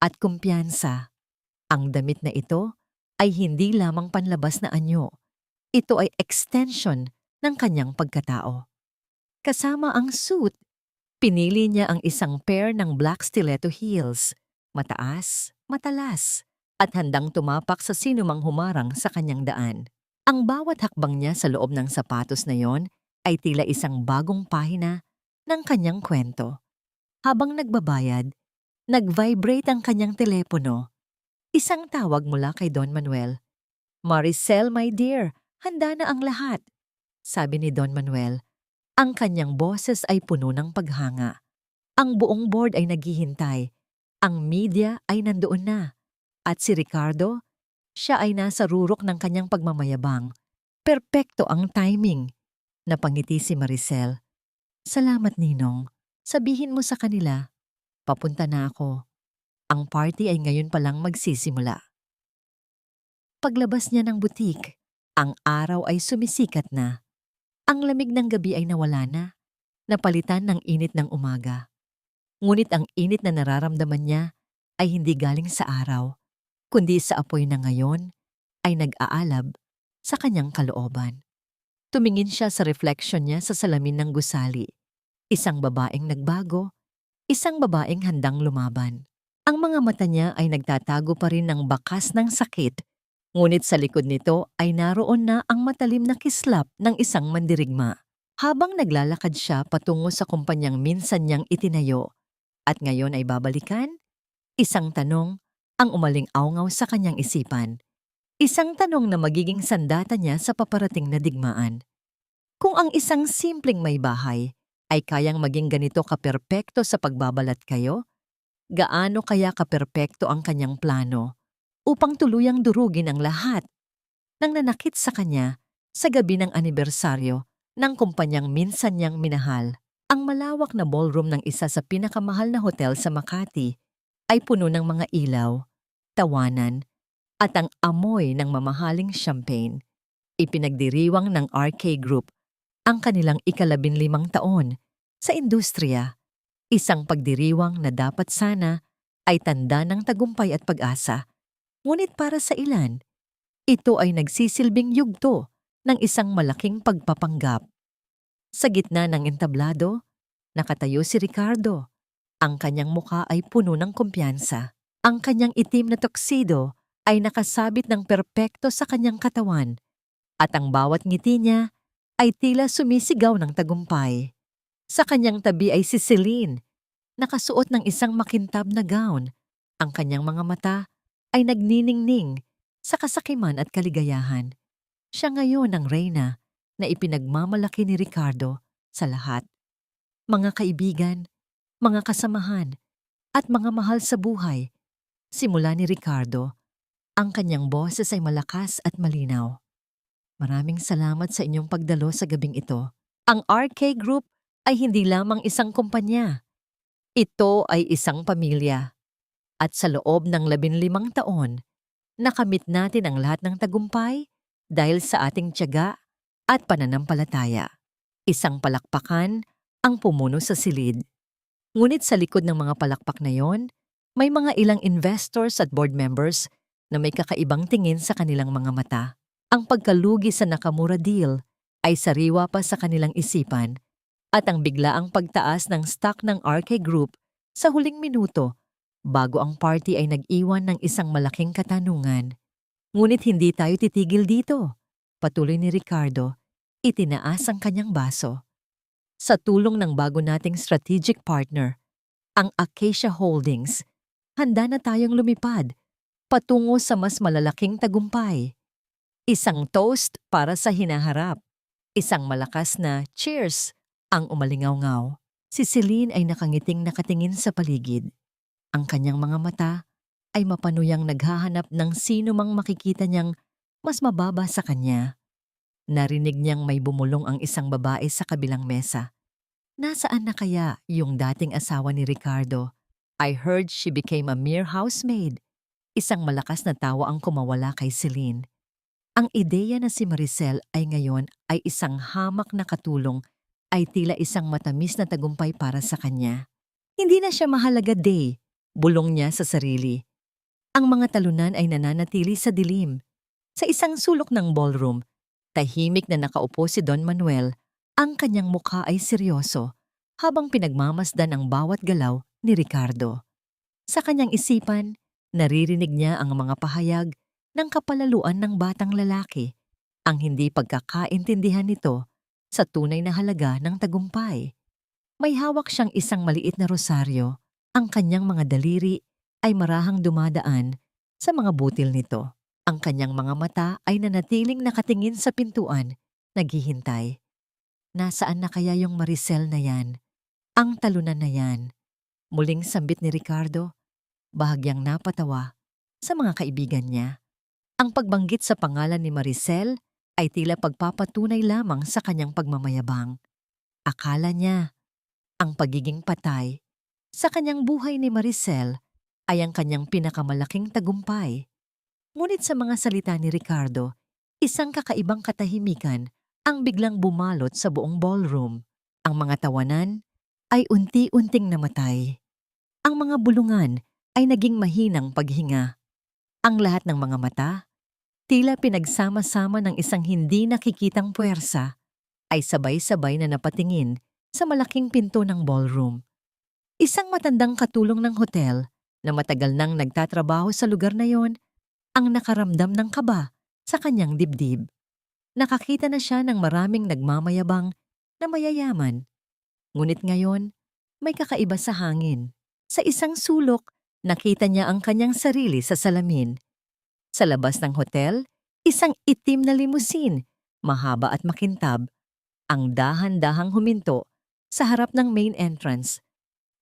at kumpiyansa. Ang damit na ito ay hindi lamang panlabas na anyo. Ito ay extension ng kanyang pagkatao. Kasama ang suit, pinili niya ang isang pair ng black stiletto heels, mataas, matalas, at handang tumapak sa sinumang humarang sa kanyang daan. Ang bawat hakbang niya sa loob ng sapatos na yon ay tila isang bagong pahina ng kanyang kwento. Habang nagbabayad, nag-vibrate ang kanyang telepono. Isang tawag mula kay Don Manuel. "Maricel, my dear, handa na ang lahat," sabi ni Don Manuel. Ang kanyang boses ay puno ng paghanga. Ang buong board ay naghihintay. Ang media ay nandoon na. At si Ricardo, siya ay nasa rurok ng kanyang pagmamayabang. Perpekto ang timing. Napangiti si Maricel. "Salamat, Ninong. Sabihin mo sa kanila, papunta na ako. Ang party ay ngayon palang magsisimula." Paglabas niya ng butik, ang araw ay sumisikat na. Ang lamig ng gabi ay nawala na, napalitan ng init ng umaga. Ngunit ang init na nararamdaman niya ay hindi galing sa araw, kundi sa apoy na ngayon ay nag-aalab sa kanyang kalooban. Tumingin siya sa reflection niya sa salamin ng gusali. Isang babaeng nagbago, isang babaeng handang lumaban. Ang mga mata niya ay nagtatago pa rin ng bakas ng sakit, ngunit sa likod nito ay naroon na ang matalim na kislap ng isang mandirigma. Habang naglalakad siya patungo sa kumpanyang minsan niyang itinayo at ngayon ay babalikan, isang tanong ang umaling-awngaw sa kanyang isipan. Isang tanong na magiging sandata niya sa paparating na digmaan. Kung ang isang simpleng may bahay ay kayang maging ganito kaperpekto sa pagbabalat kayo, gaano kaya kaperpekto ang kanyang plano upang tuluyang durugin ang lahat ng nanakit sa kanya sa gabi ng anibersaryo ng kumpanyang minsan niyang minahal? Ang malawak na ballroom ng isa sa pinakamahal na hotel sa Makati ay puno ng mga ilaw, tawanan, at ang amoy ng mamahaling champagne. Ipinagdiriwang ng RK Group ang kanilang ika-15 taon sa industriya, isang pagdiriwang na dapat sana ay tanda ng tagumpay at pag-asa. Ngunit para sa ilan, ito ay nagsisilbing yugto ng isang malaking pagpapanggap. Sa gitna ng entablado, nakatayo si Ricardo. Ang kanyang muka ay puno ng kumpiyansa. Ang kanyang itim na tuxedo ay nakasabit ng perpekto sa kanyang katawan at ang bawat ngiti niya ay tila sumisigaw ng tagumpay. Sa kanyang tabi ay si Celine, nakasuot ng isang makintab na gown. Ang kanyang mga mata ay nagniningning sa kasakiman at kaligayahan. Siya ngayon ang reyna na ipinagmamalaki ni Ricardo sa lahat. Mga kaibigan, mga kasamahan, at mga mahal sa buhay. Simula ni Ricardo, ang kanyang boses ay malakas at malinaw. Maraming salamat sa inyong pagdalo sa gabing ito. Ang RK Group ay hindi lamang isang kumpanya. Ito ay isang pamilya. At sa loob ng 15 taon, nakamit natin ang lahat ng tagumpay dahil sa ating tiyaga at pananampalataya. Isang palakpakan ang pumuno sa silid. Ngunit sa likod ng mga palakpak na yon, may mga ilang investors at board members na may kakaibang tingin sa kanilang mga mata. Ang pagkalugi sa Nakamura deal ay sariwa pa sa kanilang isipan at ang biglaang pagtaas ng stock ng RK Group sa huling minuto bago ang party ay nag-iwan ng isang malaking katanungan. Ngunit hindi tayo titigil dito. Patuloy ni Ricardo, itinaas ang kanyang baso. Sa tulong ng bago nating strategic partner, ang Acacia Holdings, handa na tayong lumipad patungo sa mas malalaking tagumpay. Isang toast para sa hinaharap. Isang malakas na cheers ang umalingaw-ngaw. Si Celine ay nakangiting nakatingin sa paligid. Ang kanyang mga mata ay mapanuyang naghahanap ng sino mang makikita niyang mas mababa sa kanya. Narinig niyang may bumulong ang isang babae sa kabilang mesa. Nasaan na kaya yung dating asawa ni Ricardo? I heard she became a mere housemaid. Isang malakas na tawa ang kumawala kay Celine. Ang ideya na si Maricel ay ngayon ay isang hamak na katulong ay tila isang matamis na tagumpay para sa kanya. Hindi na siya mahalaga, Day, bulong niya sa sarili. Ang mga talunan ay nananatili sa dilim. Sa isang sulok ng ballroom, tahimik na nakaupo si Don Manuel. Ang kanyang mukha ay seryoso habang pinagmamasdan ang bawat galaw ni Ricardo. Sa kanyang isipan, naririnig niya ang mga pahayag ng kapalaluan ng batang lalaki, ang hindi pagkakaintindihan nito sa tunay na halaga ng tagumpay. May hawak siyang isang maliit na rosaryo. Ang kanyang mga daliri ay marahang dumadaan sa mga butil nito. Ang kanyang mga mata ay nanatiling nakatingin sa pintuan, naghihintay. Nasaan na kaya yung Maricel na yan? Ang talunan na yan? Muling sambit ni Ricardo, bahagyang napatawa sa mga kaibigan niya. Ang pagbanggit sa pangalan ni Maricel ay tila pagpapatunay lamang sa kanyang pagmamayabang. Akala niya, ang pagiging patay sa kanyang buhay ni Maricel ay ang kanyang pinakamalaking tagumpay. Ngunit sa mga salita ni Ricardo, isang kakaibang katahimikan ang biglang bumalot sa buong ballroom. Ang mga tawanan ay unti-unting namatay. Ang mga bulungan ay naging mahinang paghinga. Ang lahat ng mga mata, tila pinagsama-sama ng isang hindi nakikitang puwersa, ay sabay-sabay na napatingin sa malaking pinto ng ballroom. Isang matandang katulong ng hotel na matagal nang nagtatrabaho sa lugar na yon ang nakaramdam ng kaba sa kanyang dibdib. Nakakita na siya ng maraming nagmamayabang na mayayaman. Ngunit ngayon, may kakaiba sa hangin. Sa isang sulok, nakita niya ang kanyang sarili sa salamin. Sa labas ng hotel, isang itim na limusin, mahaba at makintab, ang dahan-dahang huminto sa harap ng main entrance.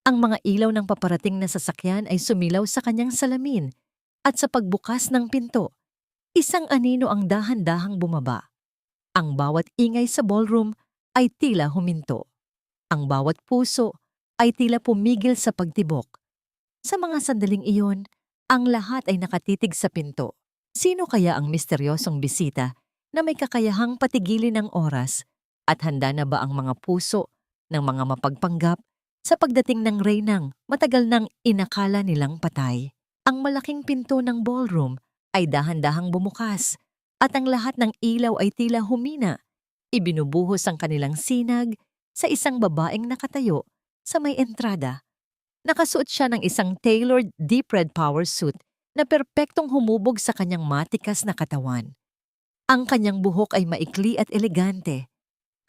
Ang mga ilaw ng paparating na sasakyan ay sumilaw sa kanyang salamin at sa pagbukas ng pinto, isang anino ang dahan-dahang bumaba. Ang bawat ingay sa ballroom ay tila huminto. Ang bawat puso ay tila pumigil sa pagtibok. Sa mga sandaling iyon, ang lahat ay nakatitig sa pinto. Sino kaya ang misteryosong bisita na may kakayahang patigilin ng oras at handa na ba ang mga puso ng mga mapagpanggap sa pagdating ng reynang matagal nang inakala nilang patay? Ang malaking pinto ng ballroom ay dahan-dahang bumukas at ang lahat ng ilaw ay tila humina. Ibinubuhos ang kanilang sinag sa isang babaeng nakatayo sa may entrada. Nakasuot siya ng isang tailored deep red power suit na perpektong humubog sa kanyang matikas na katawan. Ang kanyang buhok ay maikli at elegante,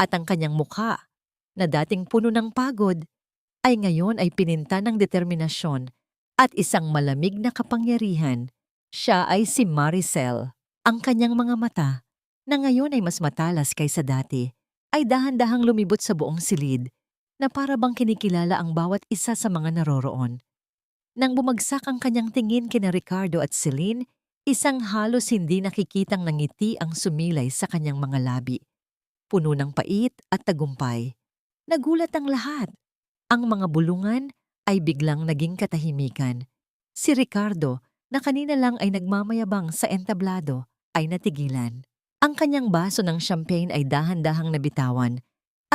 at ang kanyang mukha, na dating puno ng pagod, ay ngayon ay pininta ng determinasyon at isang malamig na kapangyarihan. Siya ay si Maricel. Ang kanyang mga mata, na ngayon ay mas matalas kaysa dati, ay dahan-dahang lumibot sa buong silid, na para bang kinikilala ang bawat isa sa mga naroroon. Nang bumagsak ang kanyang tingin kina Ricardo at Celine, isang halos hindi nakikitang ngiti ang sumilay sa kanyang mga labi. Puno ng pait at tagumpay. Nagulat ang lahat. Ang mga bulungan ay biglang naging katahimikan. Si Ricardo, na kanina lang ay nagmamayabang sa entablado, ay natigilan. Ang kanyang baso ng champagne ay dahan-dahang nabitawan,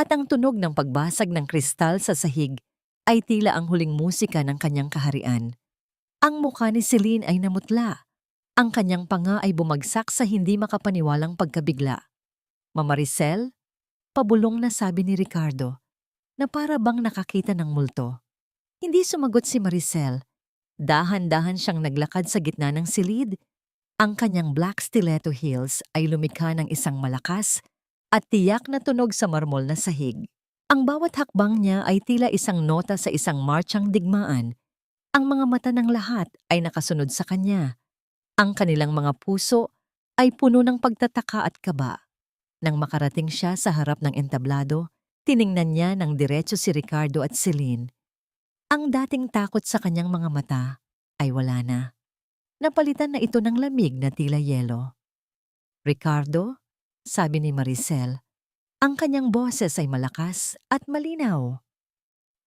at ang tunog ng pagbasag ng kristal sa sahig ay tila ang huling musika ng kanyang kaharian. Ang mukha ni Celine ay namutla. Ang kanyang panga ay bumagsak sa hindi makapaniwalang pagkabigla. "Mama Maricel?" Pabulong na sabi ni Ricardo, na para bang nakakita ng multo. Hindi sumagot si Maricel. Dahan-dahan siyang naglakad sa gitna ng silid. Ang kanyang black stiletto heels ay lumikha ng isang malakas at tiyak na tunog sa marmol na sahig. Ang bawat hakbang niya ay tila isang nota sa isang marchang digmaan. Ang mga mata ng lahat ay nakasunod sa kanya. Ang kanilang mga puso ay puno ng pagtataka at kaba. Nang makarating siya sa harap ng entablado, tiningnan niya ng diretso si Ricardo at Celine. Ang dating takot sa kanyang mga mata ay wala na. Napalitan na ito ng lamig na tila yelo. "Ricardo?" sabi ni Maricel. Ang kanyang boses ay malakas at malinaw.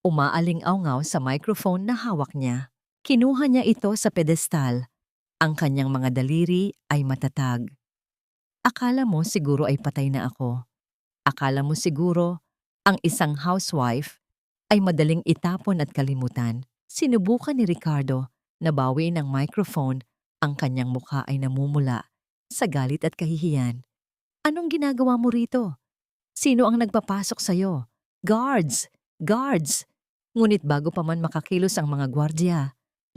Umaaling-awngaw sa microphone na hawak niya. Kinuha niya ito sa pedestal. Ang kanyang mga daliri ay matatag. "Akala mo siguro ay patay na ako. Akala mo siguro ang isang housewife ay madaling itapon at kalimutan." Sinubukan ni Ricardo na bawiin ng microphone. Ang kanyang mukha ay namumula sa galit at kahihiyan. "Anong ginagawa mo rito? Sino ang nagpapasok sa'yo? Guards! Guards!" Ngunit bago pa man makakilos ang mga gwardya,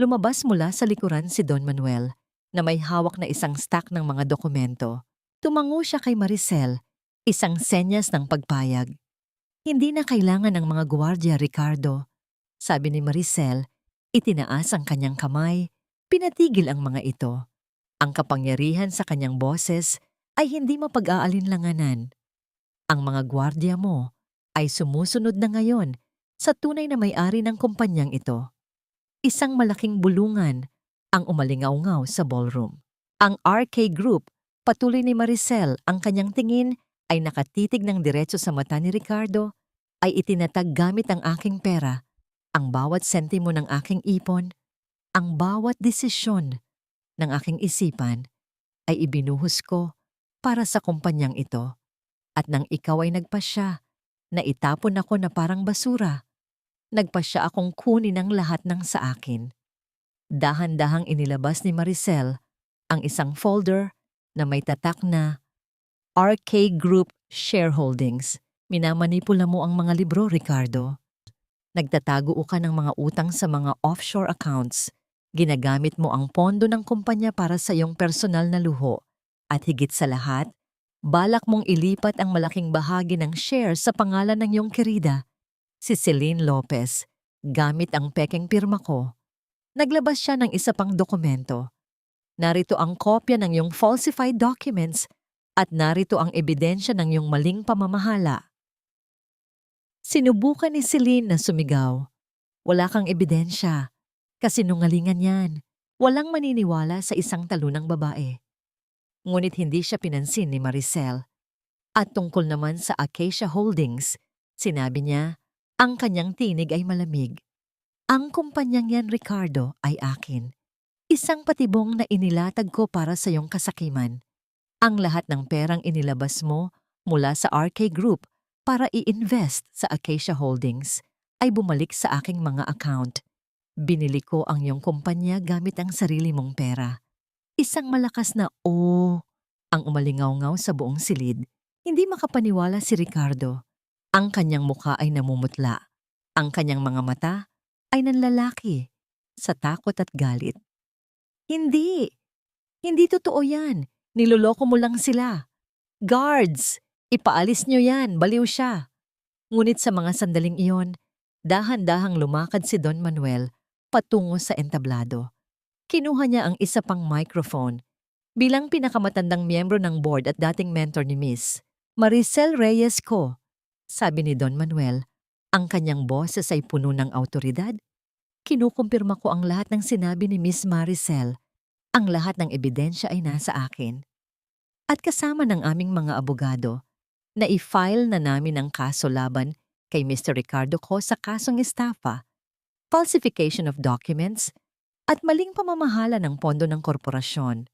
lumabas mula sa likuran si Don Manuel na may hawak na isang stack ng mga dokumento. Tumango siya kay Maricel, isang senyas ng pagpayag. "Hindi na kailangan ng mga gwardya, Ricardo," sabi ni Maricel. Itinaas ang kanyang kamay, pinatigil ang mga ito. Ang kapangyarihan sa kanyang boses ay hindi mapag-aalinlanganan. "Ang mga gwardya mo ay sumusunod na ngayon sa tunay na may-ari ng kumpanyang ito." Isang malaking bulungan ang umalingaw-ngaw sa ballroom. Ang RK Group, patuloy ni Maricel, ang kanyang tingin ay nakatitig ng diretso sa mata ni Ricardo, ay itinatag gamit ang aking pera, ang bawat sentimo ng aking ipon, ang bawat desisyon ng aking isipan, ay ibinuhos ko para sa kumpanyang ito. At nang ikaw ay nagpasya na itapon ako na parang basura, nagpasya akong kunin ang lahat ng sa akin. Dahan-dahang inilabas ni Maricel ang isang folder na may tatak na RK Group Shareholdings. Minamanipula mo ang mga libro, Ricardo. Nagtatago ka ng mga utang sa mga offshore accounts. Ginagamit mo ang pondo ng kumpanya para sa iyong personal na luho. At higit sa lahat, balak mong ilipat ang malaking bahagi ng shares sa pangalan ng iyong kirida, si Celine Lopez, gamit ang pekeng pirma ko. Naglabas siya ng isa pang dokumento. Narito ang kopya ng iyong falsified documents at narito ang ebidensya ng iyong maling pamamahala. Sinubukan ni Celine na sumigaw. Wala kang ebidensya. Kasinungalingan yan. Walang maniniwala sa isang talunang babae. Ngunit hindi siya pinansin ni Maricel. At tungkol naman sa Acacia Holdings, sinabi niya, ang kanyang tinig ay malamig. Ang kumpanyang yan, Ricardo, ay akin. Isang patibong na inilatag ko para sa iyong kasakiman. Ang lahat ng perang inilabas mo mula sa RK Group para i-invest sa Acacia Holdings ay bumalik sa aking mga account. Binili ko ang iyong kumpanya gamit ang sarili mong pera. Isang malakas na ang umalingaw-ngaw sa buong silid. Hindi makapaniwala si Ricardo. Ang kanyang mukha ay namumutla. Ang kanyang mga mata ay nanlalaki sa takot at galit. Hindi! Hindi totoo yan. Niloloko mo lang sila. Guards! Ipaalis niyo yan, baliw siya. Ngunit sa mga sandaling iyon, dahan-dahang lumakad si Don Manuel patungo sa entablado. Kinuha niya ang isa pang microphone. Bilang pinakamatandang miyembro ng board at dating mentor ni Miss Maricel Reyes ko, sabi ni Don Manuel, ang kanyang boses ay puno ng autoridad. Kinukumpirma ko ang lahat ng sinabi ni Miss Maricel. Ang lahat ng ebidensya ay nasa akin. At kasama ng aming mga abogado, na i-file na namin ang kaso laban kay Mr. Ricardo ko sa kasong estafa, falsification of documents, at maling pamamahala ng pondo ng korporasyon.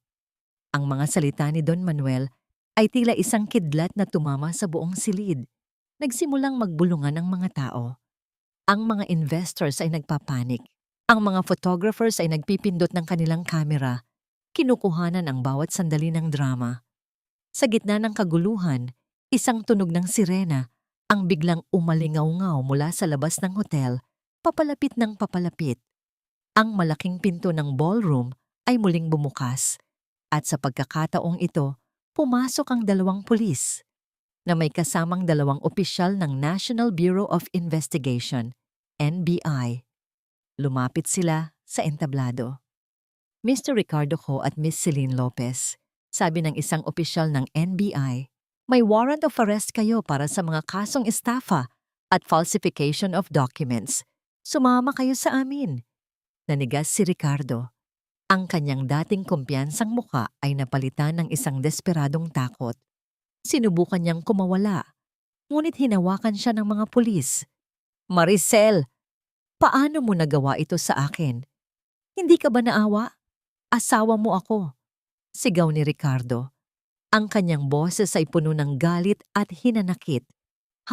Ang mga salita ni Don Manuel ay tila isang kidlat na tumama sa buong silid. Nagsimulang magbulungan ang mga tao. Ang mga investors ay nagpapanik. Ang mga photographers ay nagpipindot ng kanilang kamera. Kinukuhanan ang bawat sandali ng drama. Sa gitna ng kaguluhan, isang tunog ng sirena ang biglang umalingaw-ngaw mula sa labas ng hotel, papalapit ng papalapit. Ang malaking pinto ng ballroom ay muling bumukas. At sa pagkakataong ito, pumasok ang dalawang pulis na may kasamang dalawang opisyal ng National Bureau of Investigation, NBI. Lumapit sila sa entablado. Mr. Ricardo Ko at Miss Celine Lopez, sabi ng isang opisyal ng NBI, may warrant of arrest kayo para sa mga kasong estafa at falsification of documents. Sumama kayo sa amin. Nanigas si Ricardo. Ang kanyang dating kumpiyansang muka ay napalitan ng isang desperadong takot. Sinubukan niyang kumawala, ngunit hinawakan siya ng mga pulis. Maricel, paano mo nagawa ito sa akin? Hindi ka ba naawa? Asawa mo ako. Sigaw ni Ricardo. Ang kanyang boses ay puno ng galit at hinanakit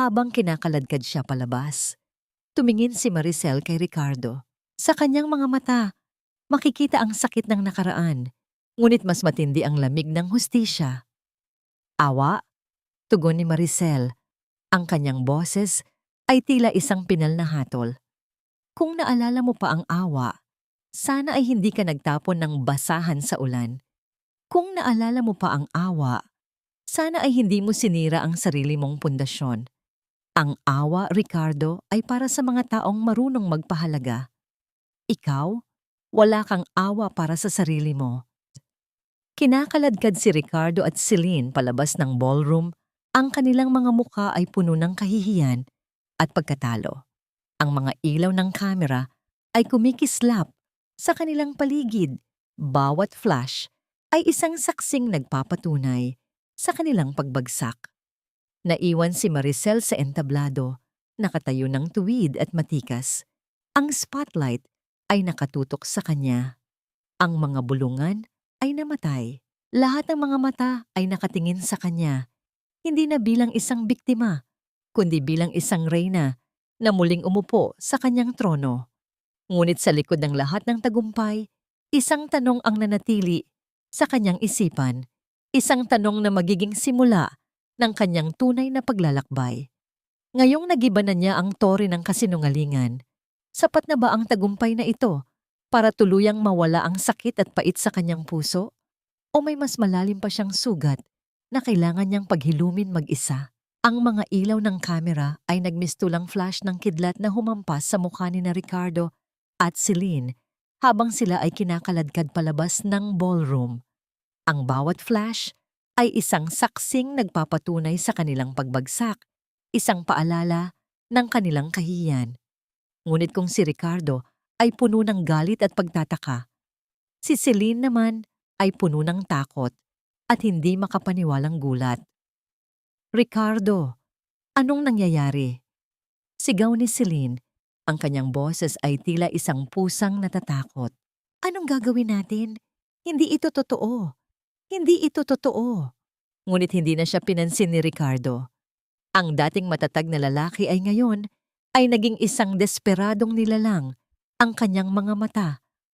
habang kinakaladkad siya palabas. Tumingin si Maricel kay Ricardo. Sa kanyang mga mata, makikita ang sakit ng nakaraan, ngunit mas matindi ang lamig ng hustisya. Awa? Tugon ni Maricel. Ang kanyang boses ay tila isang pinal na hatol. Kung naalala mo pa ang awa, sana ay hindi ka nagtapon ng basahan sa ulan. Kung naalala mo pa ang awa, sana ay hindi mo sinira ang sarili mong pundasyon. Ang awa, Ricardo, ay para sa mga taong marunong magpahalaga. Ikaw, wala kang awa para sa sarili mo. Kinakaladkad si Ricardo at Celine palabas ng ballroom. Ang kanilang mga mukha ay puno ng kahihiyan at pagkatalo. Ang mga ilaw ng kamera ay kumikislap sa kanilang paligid. Bawat flash ay isang saksing nagpapatunay sa kanilang pagbagsak. Naiwan si Maricel sa entablado, nakatayo ng tuwid at matikas. Ang spotlight ay nakatutok sa kanya. Ang mga bulungan ay namatay. Lahat ng mga mata ay nakatingin sa kanya, hindi na bilang isang biktima, kundi bilang isang reyna na muling umupo sa kanyang trono. Ngunit sa likod ng lahat ng tagumpay, isang tanong ang nanatili sa kanyang isipan, isang tanong na magiging simula ng kanyang tunay na paglalakbay. Ngayong nagiba na niya ang tore ng kasinungalingan, sapat na ba ang tagumpay na ito para tuluyang mawala ang sakit at pait sa kanyang puso? O may mas malalim pa siyang sugat na kailangan niyang paghilumin mag-isa? Ang mga ilaw ng kamera ay nagmistulang flash ng kidlat na humampas sa mukha ni na Ricardo at Celine habang sila ay kinakaladkad palabas ng ballroom. Ang bawat flash ay isang saksing nagpapatunay sa kanilang pagbagsak, isang paalala ng kanilang kahihiyan. Ngunit kung si Ricardo ay puno ng galit at pagtataka, si Celine naman ay puno ng takot at hindi makapaniwalang gulat. "Ricardo, anong nangyayari?" Sigaw ni Celine. Ang kanyang boses ay tila isang pusang natatakot. "Anong gagawin natin? Hindi ito totoo. Hindi ito totoo." Ngunit hindi na siya pinansin ni Ricardo. Ang dating matatag na lalaki ay ngayon ay naging isang desperadong nilalang. Ang kanyang mga mata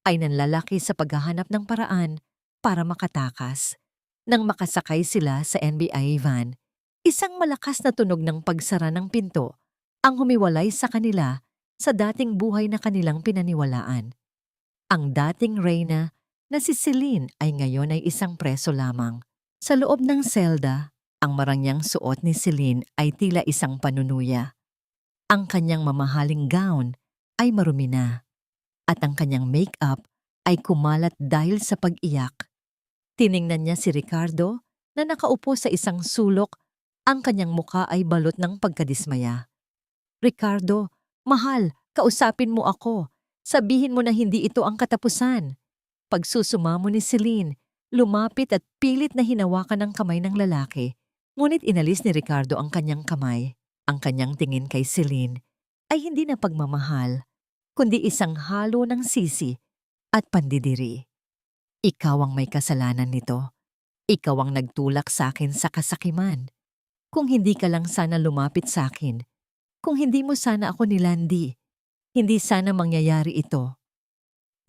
ay nanlalaki sa paghahanap ng paraan para makatakas. Nang makasakay sila sa NBI van, isang malakas na tunog ng pagsara ng pinto ang humiwalay sa kanila sa dating buhay na kanilang pinaniwalaan. Ang dating reyna na si Celine ay ngayon ay isang preso lamang. Sa loob ng selda, ang marangyang suot ni Celine ay tila isang panunuya. Ang kanyang mamahaling gown ay marumi na at ang kanyang make-up ay kumalat dahil sa pag-iyak. Tiningnan niya si Ricardo na nakaupo sa isang sulok, ang kanyang muka ay balot ng pagkadismaya. "Ricardo, mahal, kausapin mo ako. Sabihin mo na hindi ito ang katapusan." Pagsusumamo ni Celine, lumapit at pilit na hinawakan ang kamay ng lalaki. Ngunit inalis ni Ricardo ang kanyang kamay. Ang kanyang tingin kay Celine ay hindi na pagmamahal, kundi isang halo ng sisi at pandidiri. "Ikaw ang may kasalanan nito. Ikaw ang nagtulak sa akin sa kasakiman. Kung hindi ka lang sana lumapit sa akin, kung hindi mo sana ako nilandi, hindi sana mangyayari ito."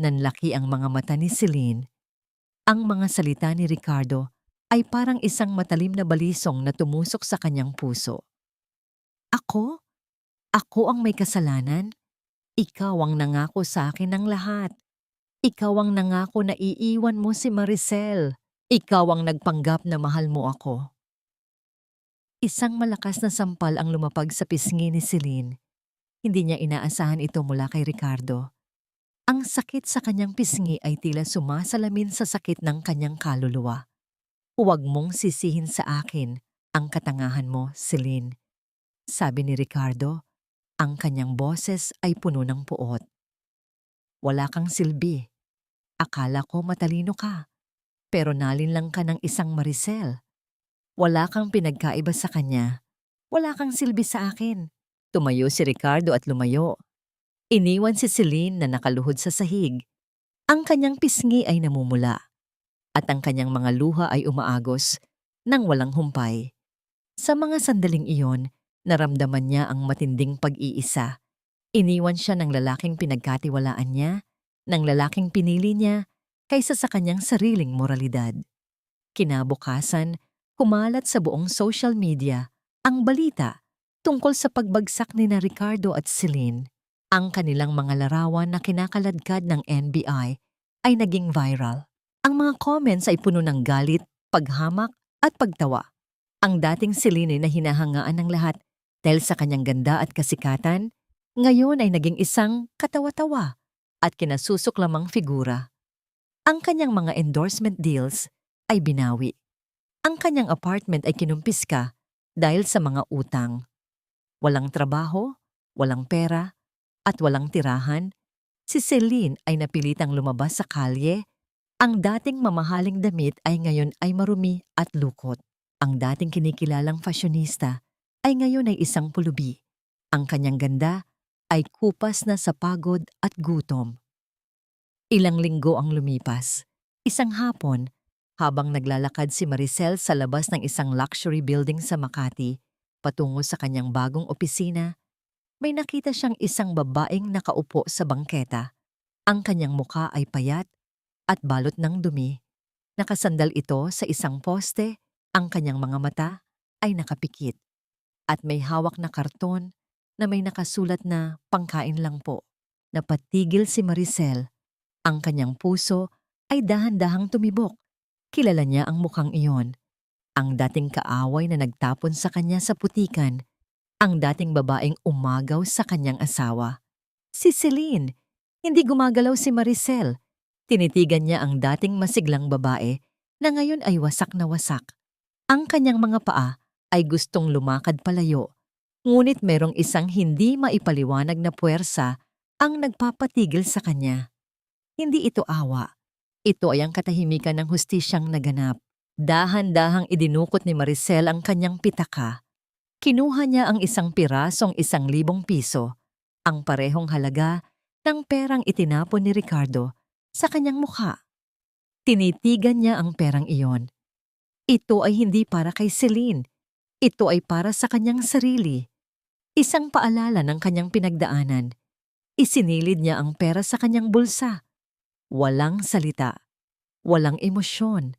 Nanlaki ang mga mata ni Celine. Ang mga salita ni Ricardo ay parang isang matalim na balisong na tumusok sa kanyang puso. "Ako? Ako ang may kasalanan? Ikaw ang nangako sa akin ng lahat. Ikaw ang nangako na iiwan mo si Maricel. Ikaw ang nagpanggap na mahal mo ako." Isang malakas na sampal ang lumapag sa pisngi ni Celine. Hindi niya inaasahan ito mula kay Ricardo. Ang sakit sa kanyang pisngi ay tila sumasalamin sa sakit ng kanyang kaluluwa. "Huwag mong sisihin sa akin ang katangahan mo, Celine," sabi ni Ricardo. Ang kanyang boses ay puno ng puot. "Wala kang silbi. Akala ko matalino ka, pero nalinlang ka ng isang Maricel. Wala kang pinagkaiba sa kanya. Wala kang silbi sa akin." Tumayo si Ricardo at lumayo. Iniwan si Celine na nakaluhod sa sahig. Ang kanyang pisngi ay namumula at ang kanyang mga luha ay umaagos nang walang humpay. Sa mga sandaling iyon, naramdaman niya ang matinding pag-iisa. Iniwan siya ng lalaking pinagkatiwalaan niya, ng lalaking pinili niya, kaysa sa kanyang sariling moralidad. Kinabukasan, kumalat sa buong social media ang balita tungkol sa pagbagsak ni na Ricardo at Celine. Ang kanilang mga larawan na kinakaladkad ng NBI ay naging viral. Ang mga comments ay puno ng galit, paghamak at pagtawa. Ang dating Celine na hinahangaan ng lahat dahil sa kanyang ganda at kasikatan, ngayon ay naging isang katawa-tawa at kinasusok lamang figura. Ang kanyang mga endorsement deals ay binawi. Ang kanyang apartment ay kinumpiska dahil sa mga utang. Walang trabaho, walang pera, at walang tirahan, si Celine ay napilitang lumabas sa kalye. Ang dating mamahaling damit ay ngayon ay marumi at lukot. Ang dating kinikilalang fashionista ay ngayon ay isang pulubi. Ang kanyang ganda ay kupas na sa pagod at gutom. Ilang linggo ang lumipas. Isang hapon, Habang naglalakad si Maricel sa labas ng isang luxury building sa Makati, patungo sa kanyang bagong opisina, may nakita siyang isang babaeng nakaupo sa bangketa. Ang kanyang muka ay payat at balot ng dumi. Nakasandal ito sa isang poste, ang kanyang mga mata ay nakapikit. At may hawak na karton na may nakasulat na pangkain lang po. Napatigil si Maricel. Ang kanyang puso ay dahan-dahang tumibok. Kilala niya ang mukhang iyon. Ang dating kaaway na nagtapon sa kanya sa putikan. Ang dating babaeng umagaw sa kanyang asawa. Si Celine. Hindi gumagalaw si Maricel. Tinitigan niya ang dating masiglang babae na ngayon ay wasak na wasak. Ang kanyang mga paa ay gustong lumakad palayo. Ngunit merong isang hindi maipaliwanag na puwersa ang nagpapatigil sa kanya. Hindi ito awa. Ito ay ang katahimikan ng hustisyang naganap. Dahan-dahang idinukot ni Maricel ang kanyang pitaka. Kinuha niya ang isang pirasong 1,000 piso, ang parehong halaga ng perang itinapon ni Ricardo sa kanyang mukha. Tinitigan niya ang perang iyon. Ito ay hindi para kay Celine. Ito ay para sa kanyang sarili. Isang paalala ng kanyang pinagdaanan. Isinilid niya ang pera sa kanyang bulsa. Walang salita. Walang emosyon.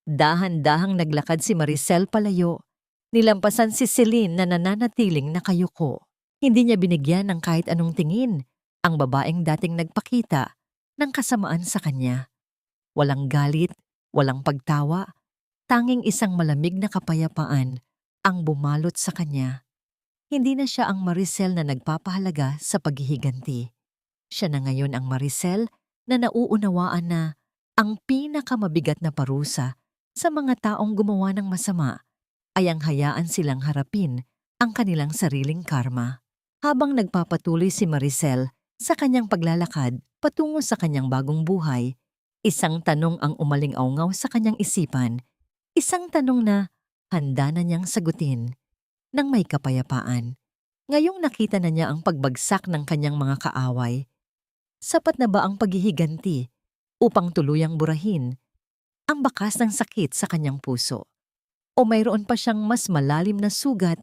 Dahan-dahang naglakad si Maricel palayo. Nilampasan si Celine na nananatiling nakayuko. Hindi niya binigyan ng kahit anong tingin ang babaeng dating nagpakita ng kasamaan sa kanya. Walang galit, walang pagtawa, tanging isang malamig na kapayapaan ang bumalot sa kanya. Hindi na siya ang Maricel na nagpapahalaga sa paghihiganti. Siya na ngayon ang Maricel na nauunawaan na ang pinakamabigat na parusa sa mga taong gumawa ng masama ay ang hayaan silang harapin ang kanilang sariling karma. Habang nagpapatuloy si Maricel sa kanyang paglalakad patungo sa kanyang bagong buhay, isang tanong ang umaling-aungaw sa kanyang isipan, isang tanong na handa na niyang sagutin ng may kapayapaan. Ngayong nakita na niya ang pagbagsak ng kanyang mga kaaway, sapat na ba ang paghihiganti upang tuluyang burahin ang bakas ng sakit sa kanyang puso? O mayroon pa siyang mas malalim na sugat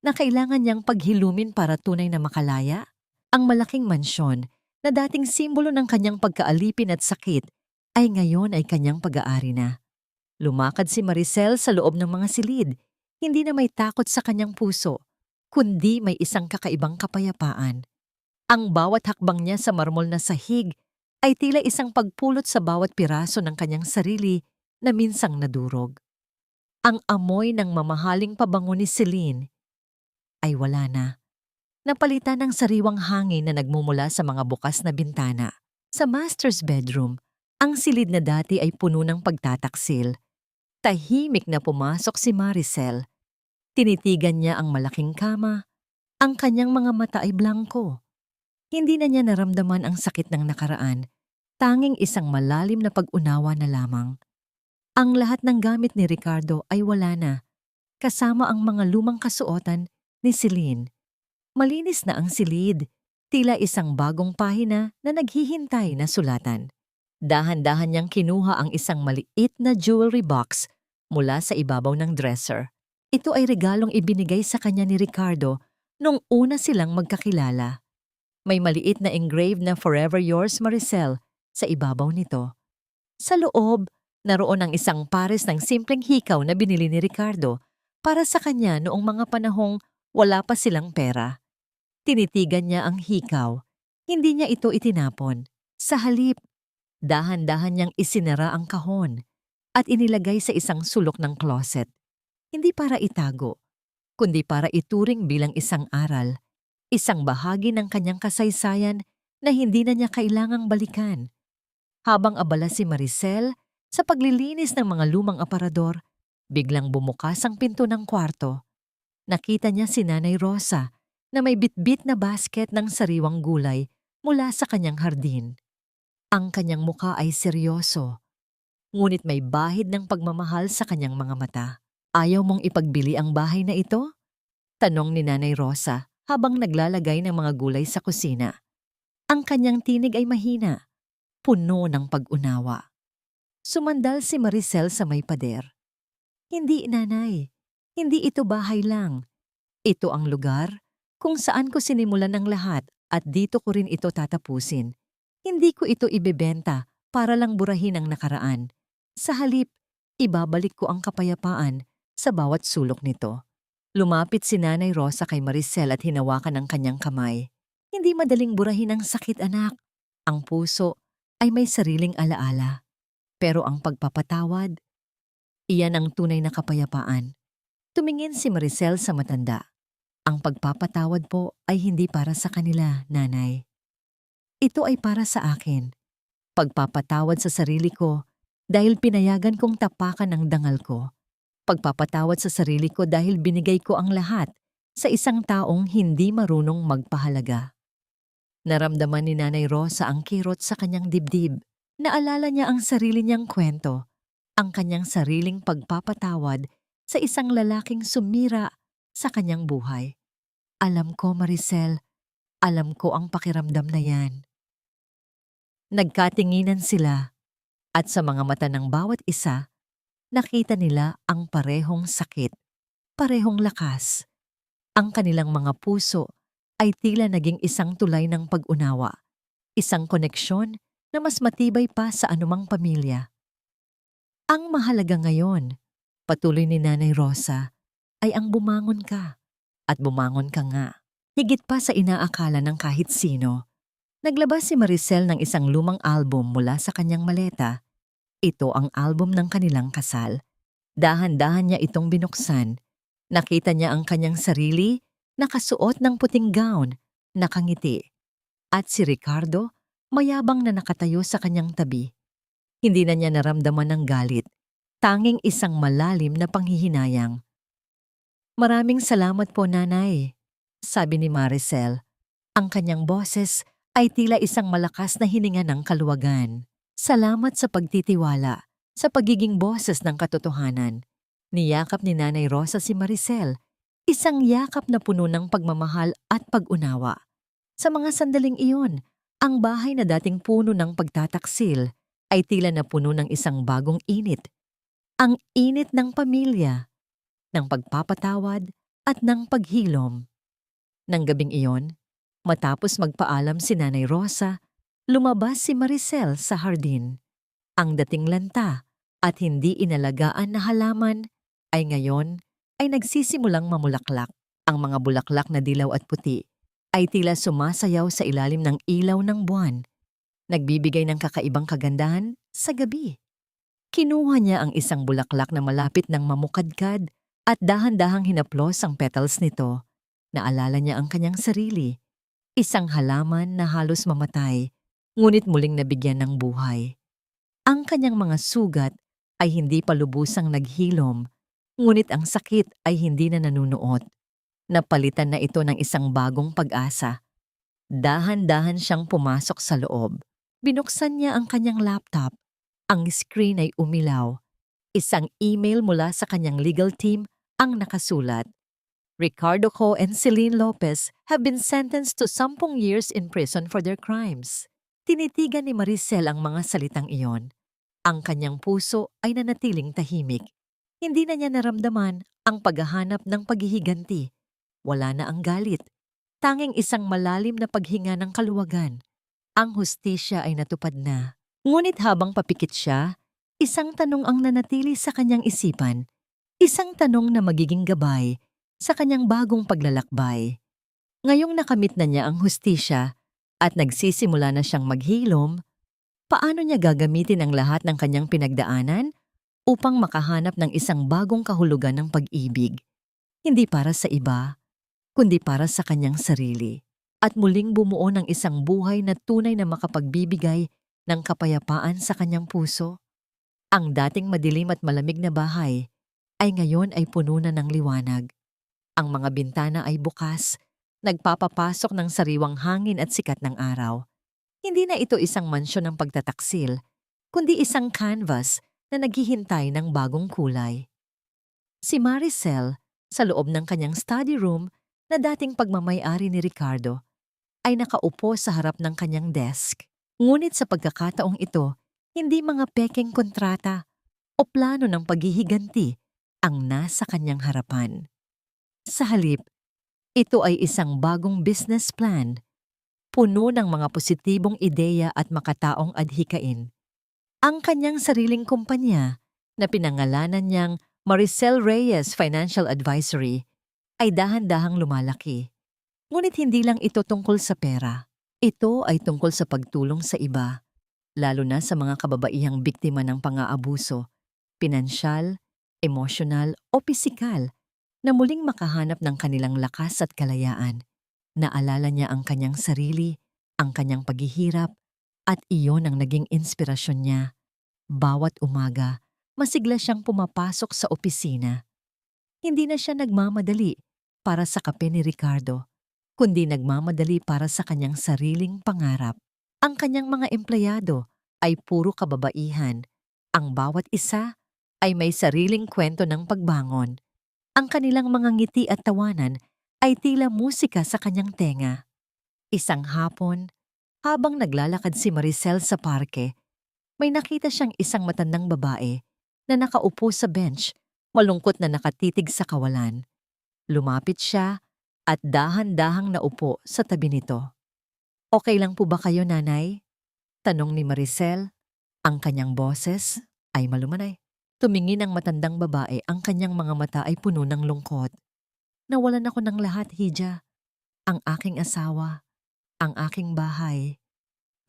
na kailangan niyang paghilumin para tunay na makalaya? Ang malaking mansyon na dating simbolo ng kanyang pagkaalipin at sakit ay ngayon ay kanyang pag-aari na. Lumakad si Maricel sa loob ng mga silid, hindi na may takot sa kanyang puso, kundi may isang kakaibang kapayapaan. Ang bawat hakbang niya sa marmol na sahig ay tila isang pagpulot sa bawat piraso ng kanyang sarili na minsang nadurog. Ang amoy ng mamahaling pabango ni Celine ay wala na. Napalitan ng sariwang hangin na nagmumula sa mga bukas na bintana. Sa master's bedroom, ang silid na dati ay puno ng pagtataksil. Tahimik na pumasok si Maricel. Tinitigan niya ang malaking kama. Ang kanyang mga mata ay blanko. Hindi na niya naramdaman ang sakit ng nakaraan, tanging isang malalim na pag-unawa na lamang. Ang lahat ng gamit ni Ricardo ay wala na, kasama ang mga lumang kasuotan ni Celine. Malinis na ang silid, tila isang bagong pahina na naghihintay na sulatan. Dahan-dahan niyang kinuha ang isang maliit na jewelry box mula sa ibabaw ng dresser. Ito ay regalong ibinigay sa kanya ni Ricardo nung una silang magkakilala. May maliit na engraved na Forever Yours Maricel sa ibabaw nito. Sa loob, naroon ang isang pares ng simpleng hikaw na binili ni Ricardo para sa kanya noong mga panahong wala pa silang pera. Tinitigan niya ang hikaw. Hindi niya ito itinapon. Sa halip, dahan-dahan niyang isinara ang kahon at inilagay sa isang sulok ng closet. Hindi para itago, kundi para ituring bilang isang aral. Isang bahagi ng kanyang kasaysayan na hindi na niya kailangang balikan. Habang abala si Maricel sa paglilinis ng mga lumang aparador, biglang bumukas ang pinto ng kwarto. Nakita niya si Nanay Rosa na may bitbit na basket ng sariwang gulay mula sa kanyang hardin. Ang kanyang muka ay seryoso, ngunit may bahid ng pagmamahal sa kanyang mga mata. Ayaw mong ipagbili ang bahay na ito? Tanong ni Nanay Rosa habang naglalagay ng mga gulay sa kusina. Ang kanyang tinig ay mahina, puno ng pag-unawa. Sumandal si Maricel sa may pader. Hindi, nanay. Hindi ito bahay lang. Ito ang lugar kung saan ko sinimulan ang lahat at dito ko rin ito tatapusin. Hindi ko ito ibebenta para lang burahin ang nakaraan. Sa halip, ibabalik ko ang kapayapaan sa bawat sulok nito. Lumapit si Nanay Rosa kay Maricel at hinawakan ang kanyang kamay. Hindi madaling burahin ang sakit, anak. Ang puso ay may sariling alaala. Pero ang pagpapatawad, iyan ang tunay na kapayapaan. Tumingin si Maricel sa matanda. Ang pagpapatawad po ay hindi para sa kanila, nanay. Ito ay para sa akin. Pagpapatawad sa sarili ko dahil pinayagan kong tapakan ang dangal ko. Pagpapatawad sa sarili ko dahil binigay ko ang lahat sa isang taong hindi marunong magpahalaga. Naramdaman ni Nanay Rosa ang kirot sa kanyang dibdib. Naalala niya ang sarili niyang kwento, ang kanyang sariling pagpapatawad sa isang lalaking sumira sa kanyang buhay. Alam ko, Maricel, alam ko ang pakiramdam na yan. Nagkatinginan sila at sa mga mata ng bawat isa, nakita nila ang parehong sakit, parehong lakas. Ang kanilang mga puso ay tila naging isang tulay ng pag-unawa, isang koneksyon na mas matibay pa sa anumang pamilya. Ang mahalaga ngayon, patuloy ni Nanay Rosa, ay ang bumangon ka. At bumangon ka nga. Higit pa sa inaakala ng kahit sino. Naglabas si Maricel ng isang lumang album mula sa kanyang maleta. Ito ang album ng kanilang kasal. Dahan-dahan niya itong binuksan. Nakita niya ang kanyang sarili, nakasuot ng puting gown, nakangiti. At si Ricardo, mayabang na nakatayo sa kanyang tabi. Hindi na niya naramdaman ng galit, tanging isang malalim na panghihinayang. Maraming salamat po, nanay, sabi ni Maricel. Ang kanyang boses ay tila isang malakas na hininga ng kaluwagan. Salamat sa pagtitiwala, sa pagiging boses ng katotohanan. Niyakap ni Nanay Rosa si Maricel, isang yakap na puno ng pagmamahal at pag-unawa. Sa mga sandaling iyon, ang bahay na dating puno ng pagtataksil ay tila na puno ng isang bagong init. Ang init ng pamilya, ng pagpapatawad at ng paghilom. Nang gabing iyon, matapos magpaalam si Nanay Rosa, lumabas si Maricel sa hardin. Ang dating lanta at hindi inalagaan na halaman ay ngayon ay nagsisimulang mamulaklak. Ang mga bulaklak na dilaw at puti ay tila sumasayaw sa ilalim ng ilaw ng buwan, nagbibigay ng kakaibang kagandahan sa gabi. Kinuha niya ang isang bulaklak na malapit ng mamukadkad at dahan-dahang hinaplos ang petals nito. Naalala niya ang kanyang sarili, isang halaman na halos mamatay, ngunit muling nabigyan ng buhay. Ang kanyang mga sugat ay hindi pa lubusang naghilom, ngunit ang sakit ay hindi na nanunuot. Napalitan na ito ng isang bagong pag-asa. Dahan-dahan siyang pumasok sa loob. Binuksan niya ang kanyang laptop. Ang screen ay umilaw. Isang email mula sa kanyang legal team ang nakasulat. Ricardo Co and Celine Lopez have been sentenced to 10 years in prison for their crimes. Tinitigan ni Maricel ang mga salitang iyon. Ang kanyang puso ay nanatiling tahimik. Hindi na niya naramdaman ang paghahanap ng paghihiganti. Wala na ang galit. Tanging isang malalim na paghinga ng kaluwagan. Ang hustisya ay natupad na. Ngunit habang papikit siya, isang tanong ang nanatili sa kanyang isipan. Isang tanong na magiging gabay sa kanyang bagong paglalakbay. Ngayong nakamit na niya ang hustisya at nagsisimula na siyang maghilom, paano niya gagamitin ang lahat ng kanyang pinagdaanan upang makahanap ng isang bagong kahulugan ng pag-ibig? Hindi para sa iba, kundi para sa kanyang sarili. At muling bumuo ng isang buhay na tunay na makapagbibigay ng kapayapaan sa kanyang puso. Ang dating madilim at malamig na bahay ay ngayon ay puno na ng liwanag. Ang mga bintana ay bukas, nagpapapasok ng sariwang hangin at sikat ng araw. Hindi na ito isang mansyon ng pagtataksil, kundi isang canvas na naghihintay ng bagong kulay. Si Maricel, sa loob ng kanyang study room na dating pagmamay-ari ni Ricardo, ay nakaupo sa harap ng kanyang desk. Ngunit sa pagkakataong ito, Hindi mga pekeng kontrata o plano ng paghihiganti ang nasa kanyang harapan. Sa halip, ito ay isang bagong business plan, puno ng mga positibong ideya at makataong adhikain. Ang kanyang sariling kumpanya na pinangalanan niyang Maricel Reyes Financial Advisory ay dahan-dahang lumalaki. Ngunit hindi lang ito tungkol sa pera. Ito ay tungkol sa pagtulong sa iba, lalo na sa mga kababaihang biktima ng pang-aabuso, pinansyal, emosyonal o pisikal, na muling makahanap ng kanilang lakas at kalayaan. Naalala niya ang kanyang sarili, ang kanyang paghihirap, at iyon ang naging inspirasyon niya. Bawat umaga, masigla siyang pumapasok sa opisina. Hindi na siya nagmamadali para sa kape ni Ricardo, kundi nagmamadali para sa kanyang sariling pangarap. Ang kanyang mga empleyado ay puro kababaihan. Ang bawat isa ay may sariling kwento ng pagbangon. Ang kanilang mga ngiti at tawanan ay tila musika sa kanyang tenga. Isang hapon, habang naglalakad si Maricel sa parke, may nakita siyang isang matandang babae na nakaupo sa bench, malungkot na nakatitig sa kawalan. Lumapit siya at dahan-dahang naupo sa tabi nito. "Okay lang po ba kayo, nanay?" tanong ni Maricel. Ang kanyang boses ay malumanay. Tumingin ang matandang babae, ang kanyang mga mata ay puno ng lungkot. "Nawalan ako ng lahat, Hija. Ang aking asawa, ang aking bahay.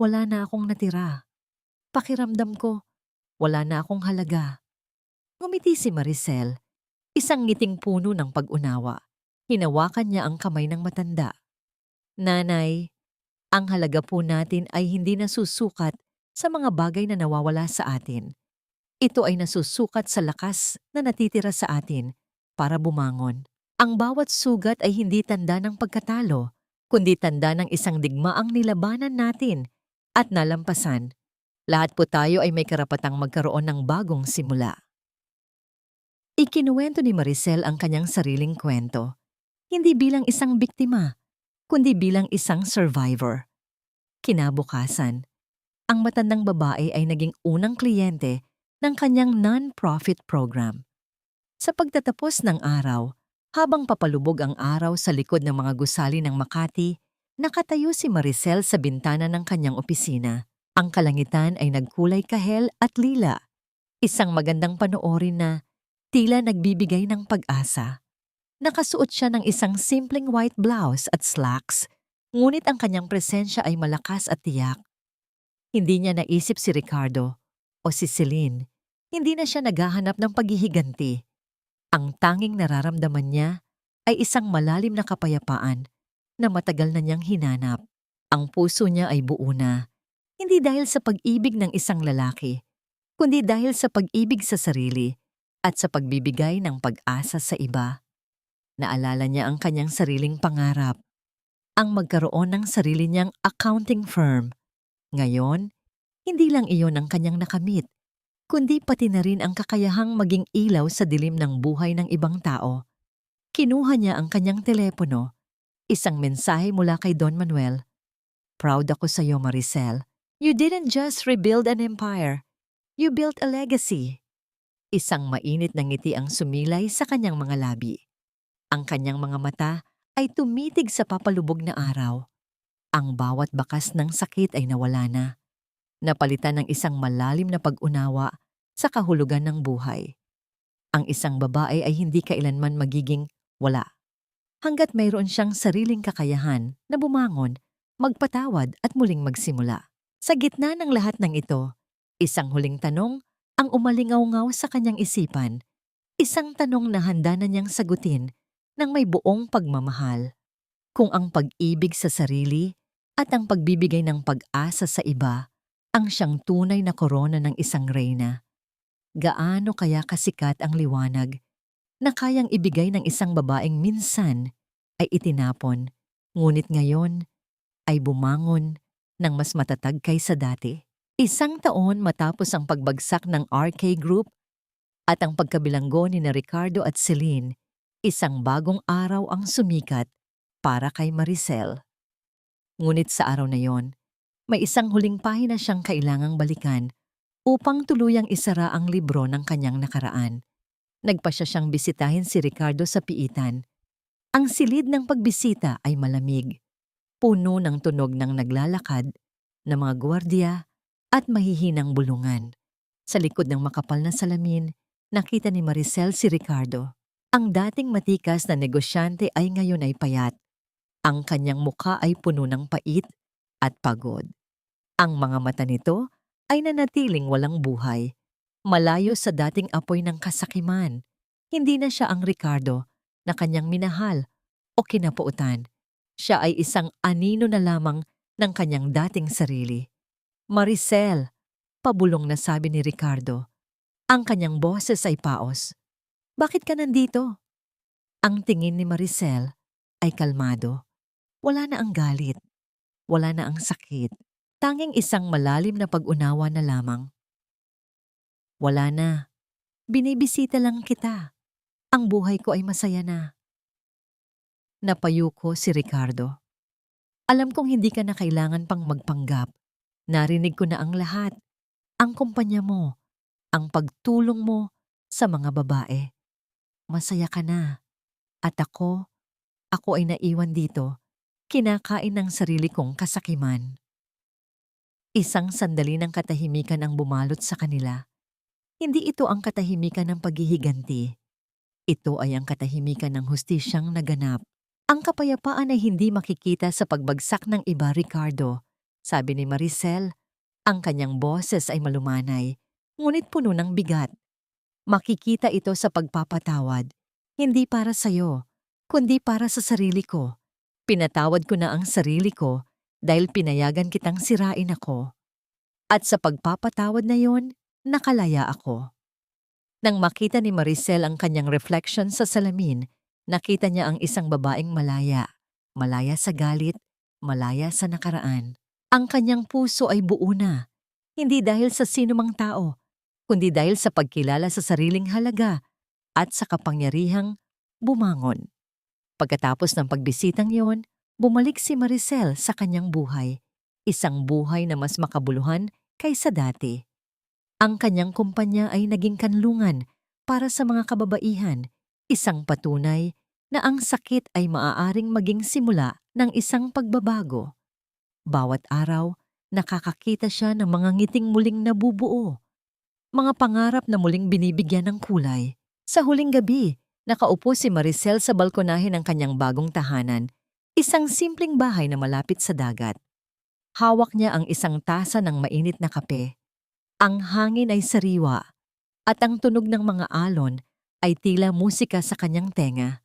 Wala na akong natira. Pakiramdam ko, wala na akong halaga." Ngumiti si Maricel, isang ngiting puno ng pag-unawa. Hinawakan niya ang kamay ng matanda. "Nanay, ang halaga po natin ay hindi nasusukat sa mga bagay na nawawala sa atin. Ito ay nasusukat sa lakas na natitira sa atin para bumangon. Ang bawat sugat ay hindi tanda ng pagkatalo, kundi tanda ng isang digmaang nilabanan natin at nalampasan. Lahat po tayo ay may karapatang magkaroon ng bagong simula." Ikinuwento ni Maricel ang kanyang sariling kwento, hindi bilang isang biktima, kundi bilang isang survivor. Kinabukasan, ang matandang babae ay naging unang kliyente ng kanyang non-profit program. Sa pagtatapos ng araw, habang papalubog ang araw sa likod ng mga gusali ng Makati, nakatayo si Maricel sa bintana ng kanyang opisina. Ang kalangitan ay nagkulay kahel at lila, isang magandang panoorin na tila nagbibigay ng pag-asa. Nakasuot siya ng isang simpleng white blouse at slacks, ngunit ang kanyang presensya ay malakas at tiyak. Hindi niya naisip si Ricardo o si Celine. Hindi na siya naghahanap ng paghihiganti. Ang tanging nararamdaman niya ay isang malalim na kapayapaan na matagal na niyang hinanap. Ang puso niya ay buo na, hindi dahil sa pag-ibig ng isang lalaki, kundi dahil sa pag-ibig sa sarili at sa pagbibigay ng pag-asa sa iba. Naalala niya ang kanyang sariling pangarap, ang magkaroon ng sarili niyang accounting firm. Ngayon, hindi lang iyon ang kanyang nakamit, kundi pati na rin ang kakayahang maging ilaw sa dilim ng buhay ng ibang tao. Kinuha niya ang kanyang telepono, isang mensahe mula kay Don Manuel. "Proud ako sa iyo, Maricel. You didn't just rebuild an empire, you built a legacy." Isang mainit na ngiti ang sumilay sa kanyang mga labi. Ang kanyang mga mata ay tumitig sa papalubog na araw. Ang bawat bakas ng sakit ay nawala na, napalitan ng isang malalim na pag-unawa sa kahulugan ng buhay. Ang isang babae ay hindi kailanman magiging wala, hanggat mayroon siyang sariling kakayahan na bumangon, magpatawad at muling magsimula. Sa gitna ng lahat ng ito, isang huling tanong ang umalingaw-ngaw sa kanyang isipan, isang tanong na handa na niyang sagutin ng may buong pagmamahal. Kung ang pag-ibig sa sarili at ang pagbibigay ng pag-asa sa iba ang siyang tunay na korona ng isang reyna, gaano kaya kasikat ang liwanag na kayang ibigay ng isang babaeng minsan ay itinapon, ngunit ngayon ay bumangon ng mas matatag kaysa dati? Isang taon matapos ang pagbagsak ng RK Group at ang pagkabilanggo ni Ricardo at Celine, isang bagong araw ang sumikat para kay Maricel. Ngunit sa araw na yon, may isang huling pahina siyang kailangang balikan upang tuluyang isara ang libro ng kanyang nakaraan. Nagpasya siyang bisitahin si Ricardo sa piitan. Ang silid ng pagbisita ay malamig, puno ng tunog ng naglalakad, ng mga gwardiya at mahihinang bulungan. Sa likod ng makapal na salamin, nakita ni Maricel si Ricardo. Ang dating matikas na negosyante ay ngayon ay payat. Ang kanyang mukha ay puno ng pait at pagod. Ang mga mata nito ay nanatiling walang buhay, malayo sa dating apoy ng kasakiman. Hindi na siya ang Ricardo na kanyang minahal o kinapuutan. Siya ay isang anino na lamang ng kanyang dating sarili. Maricel, pabulong na sabi ni Ricardo. Ang kanyang boses ay paos. Bakit ka nandito? Ang tingin ni Maricel ay kalmado. Wala na ang galit. Wala na ang sakit. Tanging isang malalim na pag-unawa na lamang. Wala na. Binibisita lang kita. Ang buhay ko ay masaya na. Napayuko si Ricardo. Alam kong hindi ka na kailangan pang magpanggap. Narinig ko na ang lahat. Ang kumpanya mo, ang pagtulong mo sa mga babae. Masaya ka na. At ako ay naiwan dito, kinakain ng sarili kong kasakiman. Isang sandali ng katahimikan ang bumalot sa kanila. Hindi ito ang katahimikan ng paghihiganti. Ito ay ang katahimikan ng hustisyang naganap. Ang kapayapaan ay hindi makikita sa pagbagsak ng iba, Ricardo. Sabi ni Maricel, ang kanyang boses ay malumanay, ngunit puno ng bigat. Makikita ito sa pagpapatawad, hindi para sa'yo, kundi para sa sarili ko. Pinatawad ko na ang sarili ko dahil pinayagan kitang sirain ako. At sa pagpapatawad na yon, nakalaya ako. Nang makita ni Maricel ang kanyang reflection sa salamin, nakita niya ang isang babaeng malaya. Malaya sa galit, malaya sa nakaraan. Ang kanyang puso ay buo na, hindi dahil sa sinumang tao, kundi dahil sa pagkilala sa sariling halaga at sa kapangyarihang bumangon. Pagkatapos ng pagbisitang yon, bumalik si Maricel sa kanyang buhay, isang buhay na mas makabuluhan kaysa dati. Ang kanyang kumpanya ay naging kanlungan para sa mga kababaihan, isang patunay na ang sakit ay maaaring maging simula ng isang pagbabago. Bawat araw, nakakakita siya ng mga ngiting muling nabubuo, mga pangarap na muling binibigyan ng kulay. Sa huling gabi, nakaupo si Maricel sa balkonahe ng kanyang bagong tahanan, isang simpleng bahay na malapit sa dagat. Hawak niya ang isang tasa ng mainit na kape. Ang hangin ay sariwa at ang tunog ng mga alon ay tila musika sa kanyang tenga.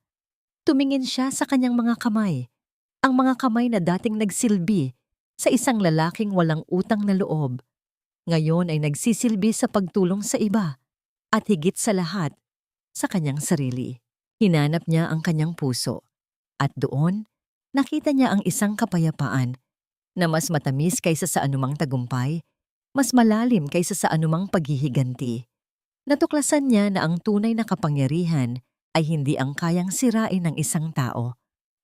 Tumingin siya sa kanyang mga kamay, ang mga kamay na dating nagsilbi sa isang lalaking walang utang na loob. Ngayon ay nagsisilbi sa pagtulong sa iba at higit sa lahat, sa kanyang sarili. Hinanap niya ang kanyang puso at doon nakita niya ang isang kapayapaan na mas matamis kaysa sa anumang tagumpay, mas malalim kaysa sa anumang paghihiganti. Natuklasan niya na ang tunay na kapangyarihan ay hindi ang kayang sirain ng isang tao,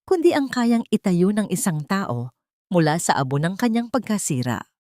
kundi ang kayang itayo ng isang tao mula sa abo ng kanyang pagkasira.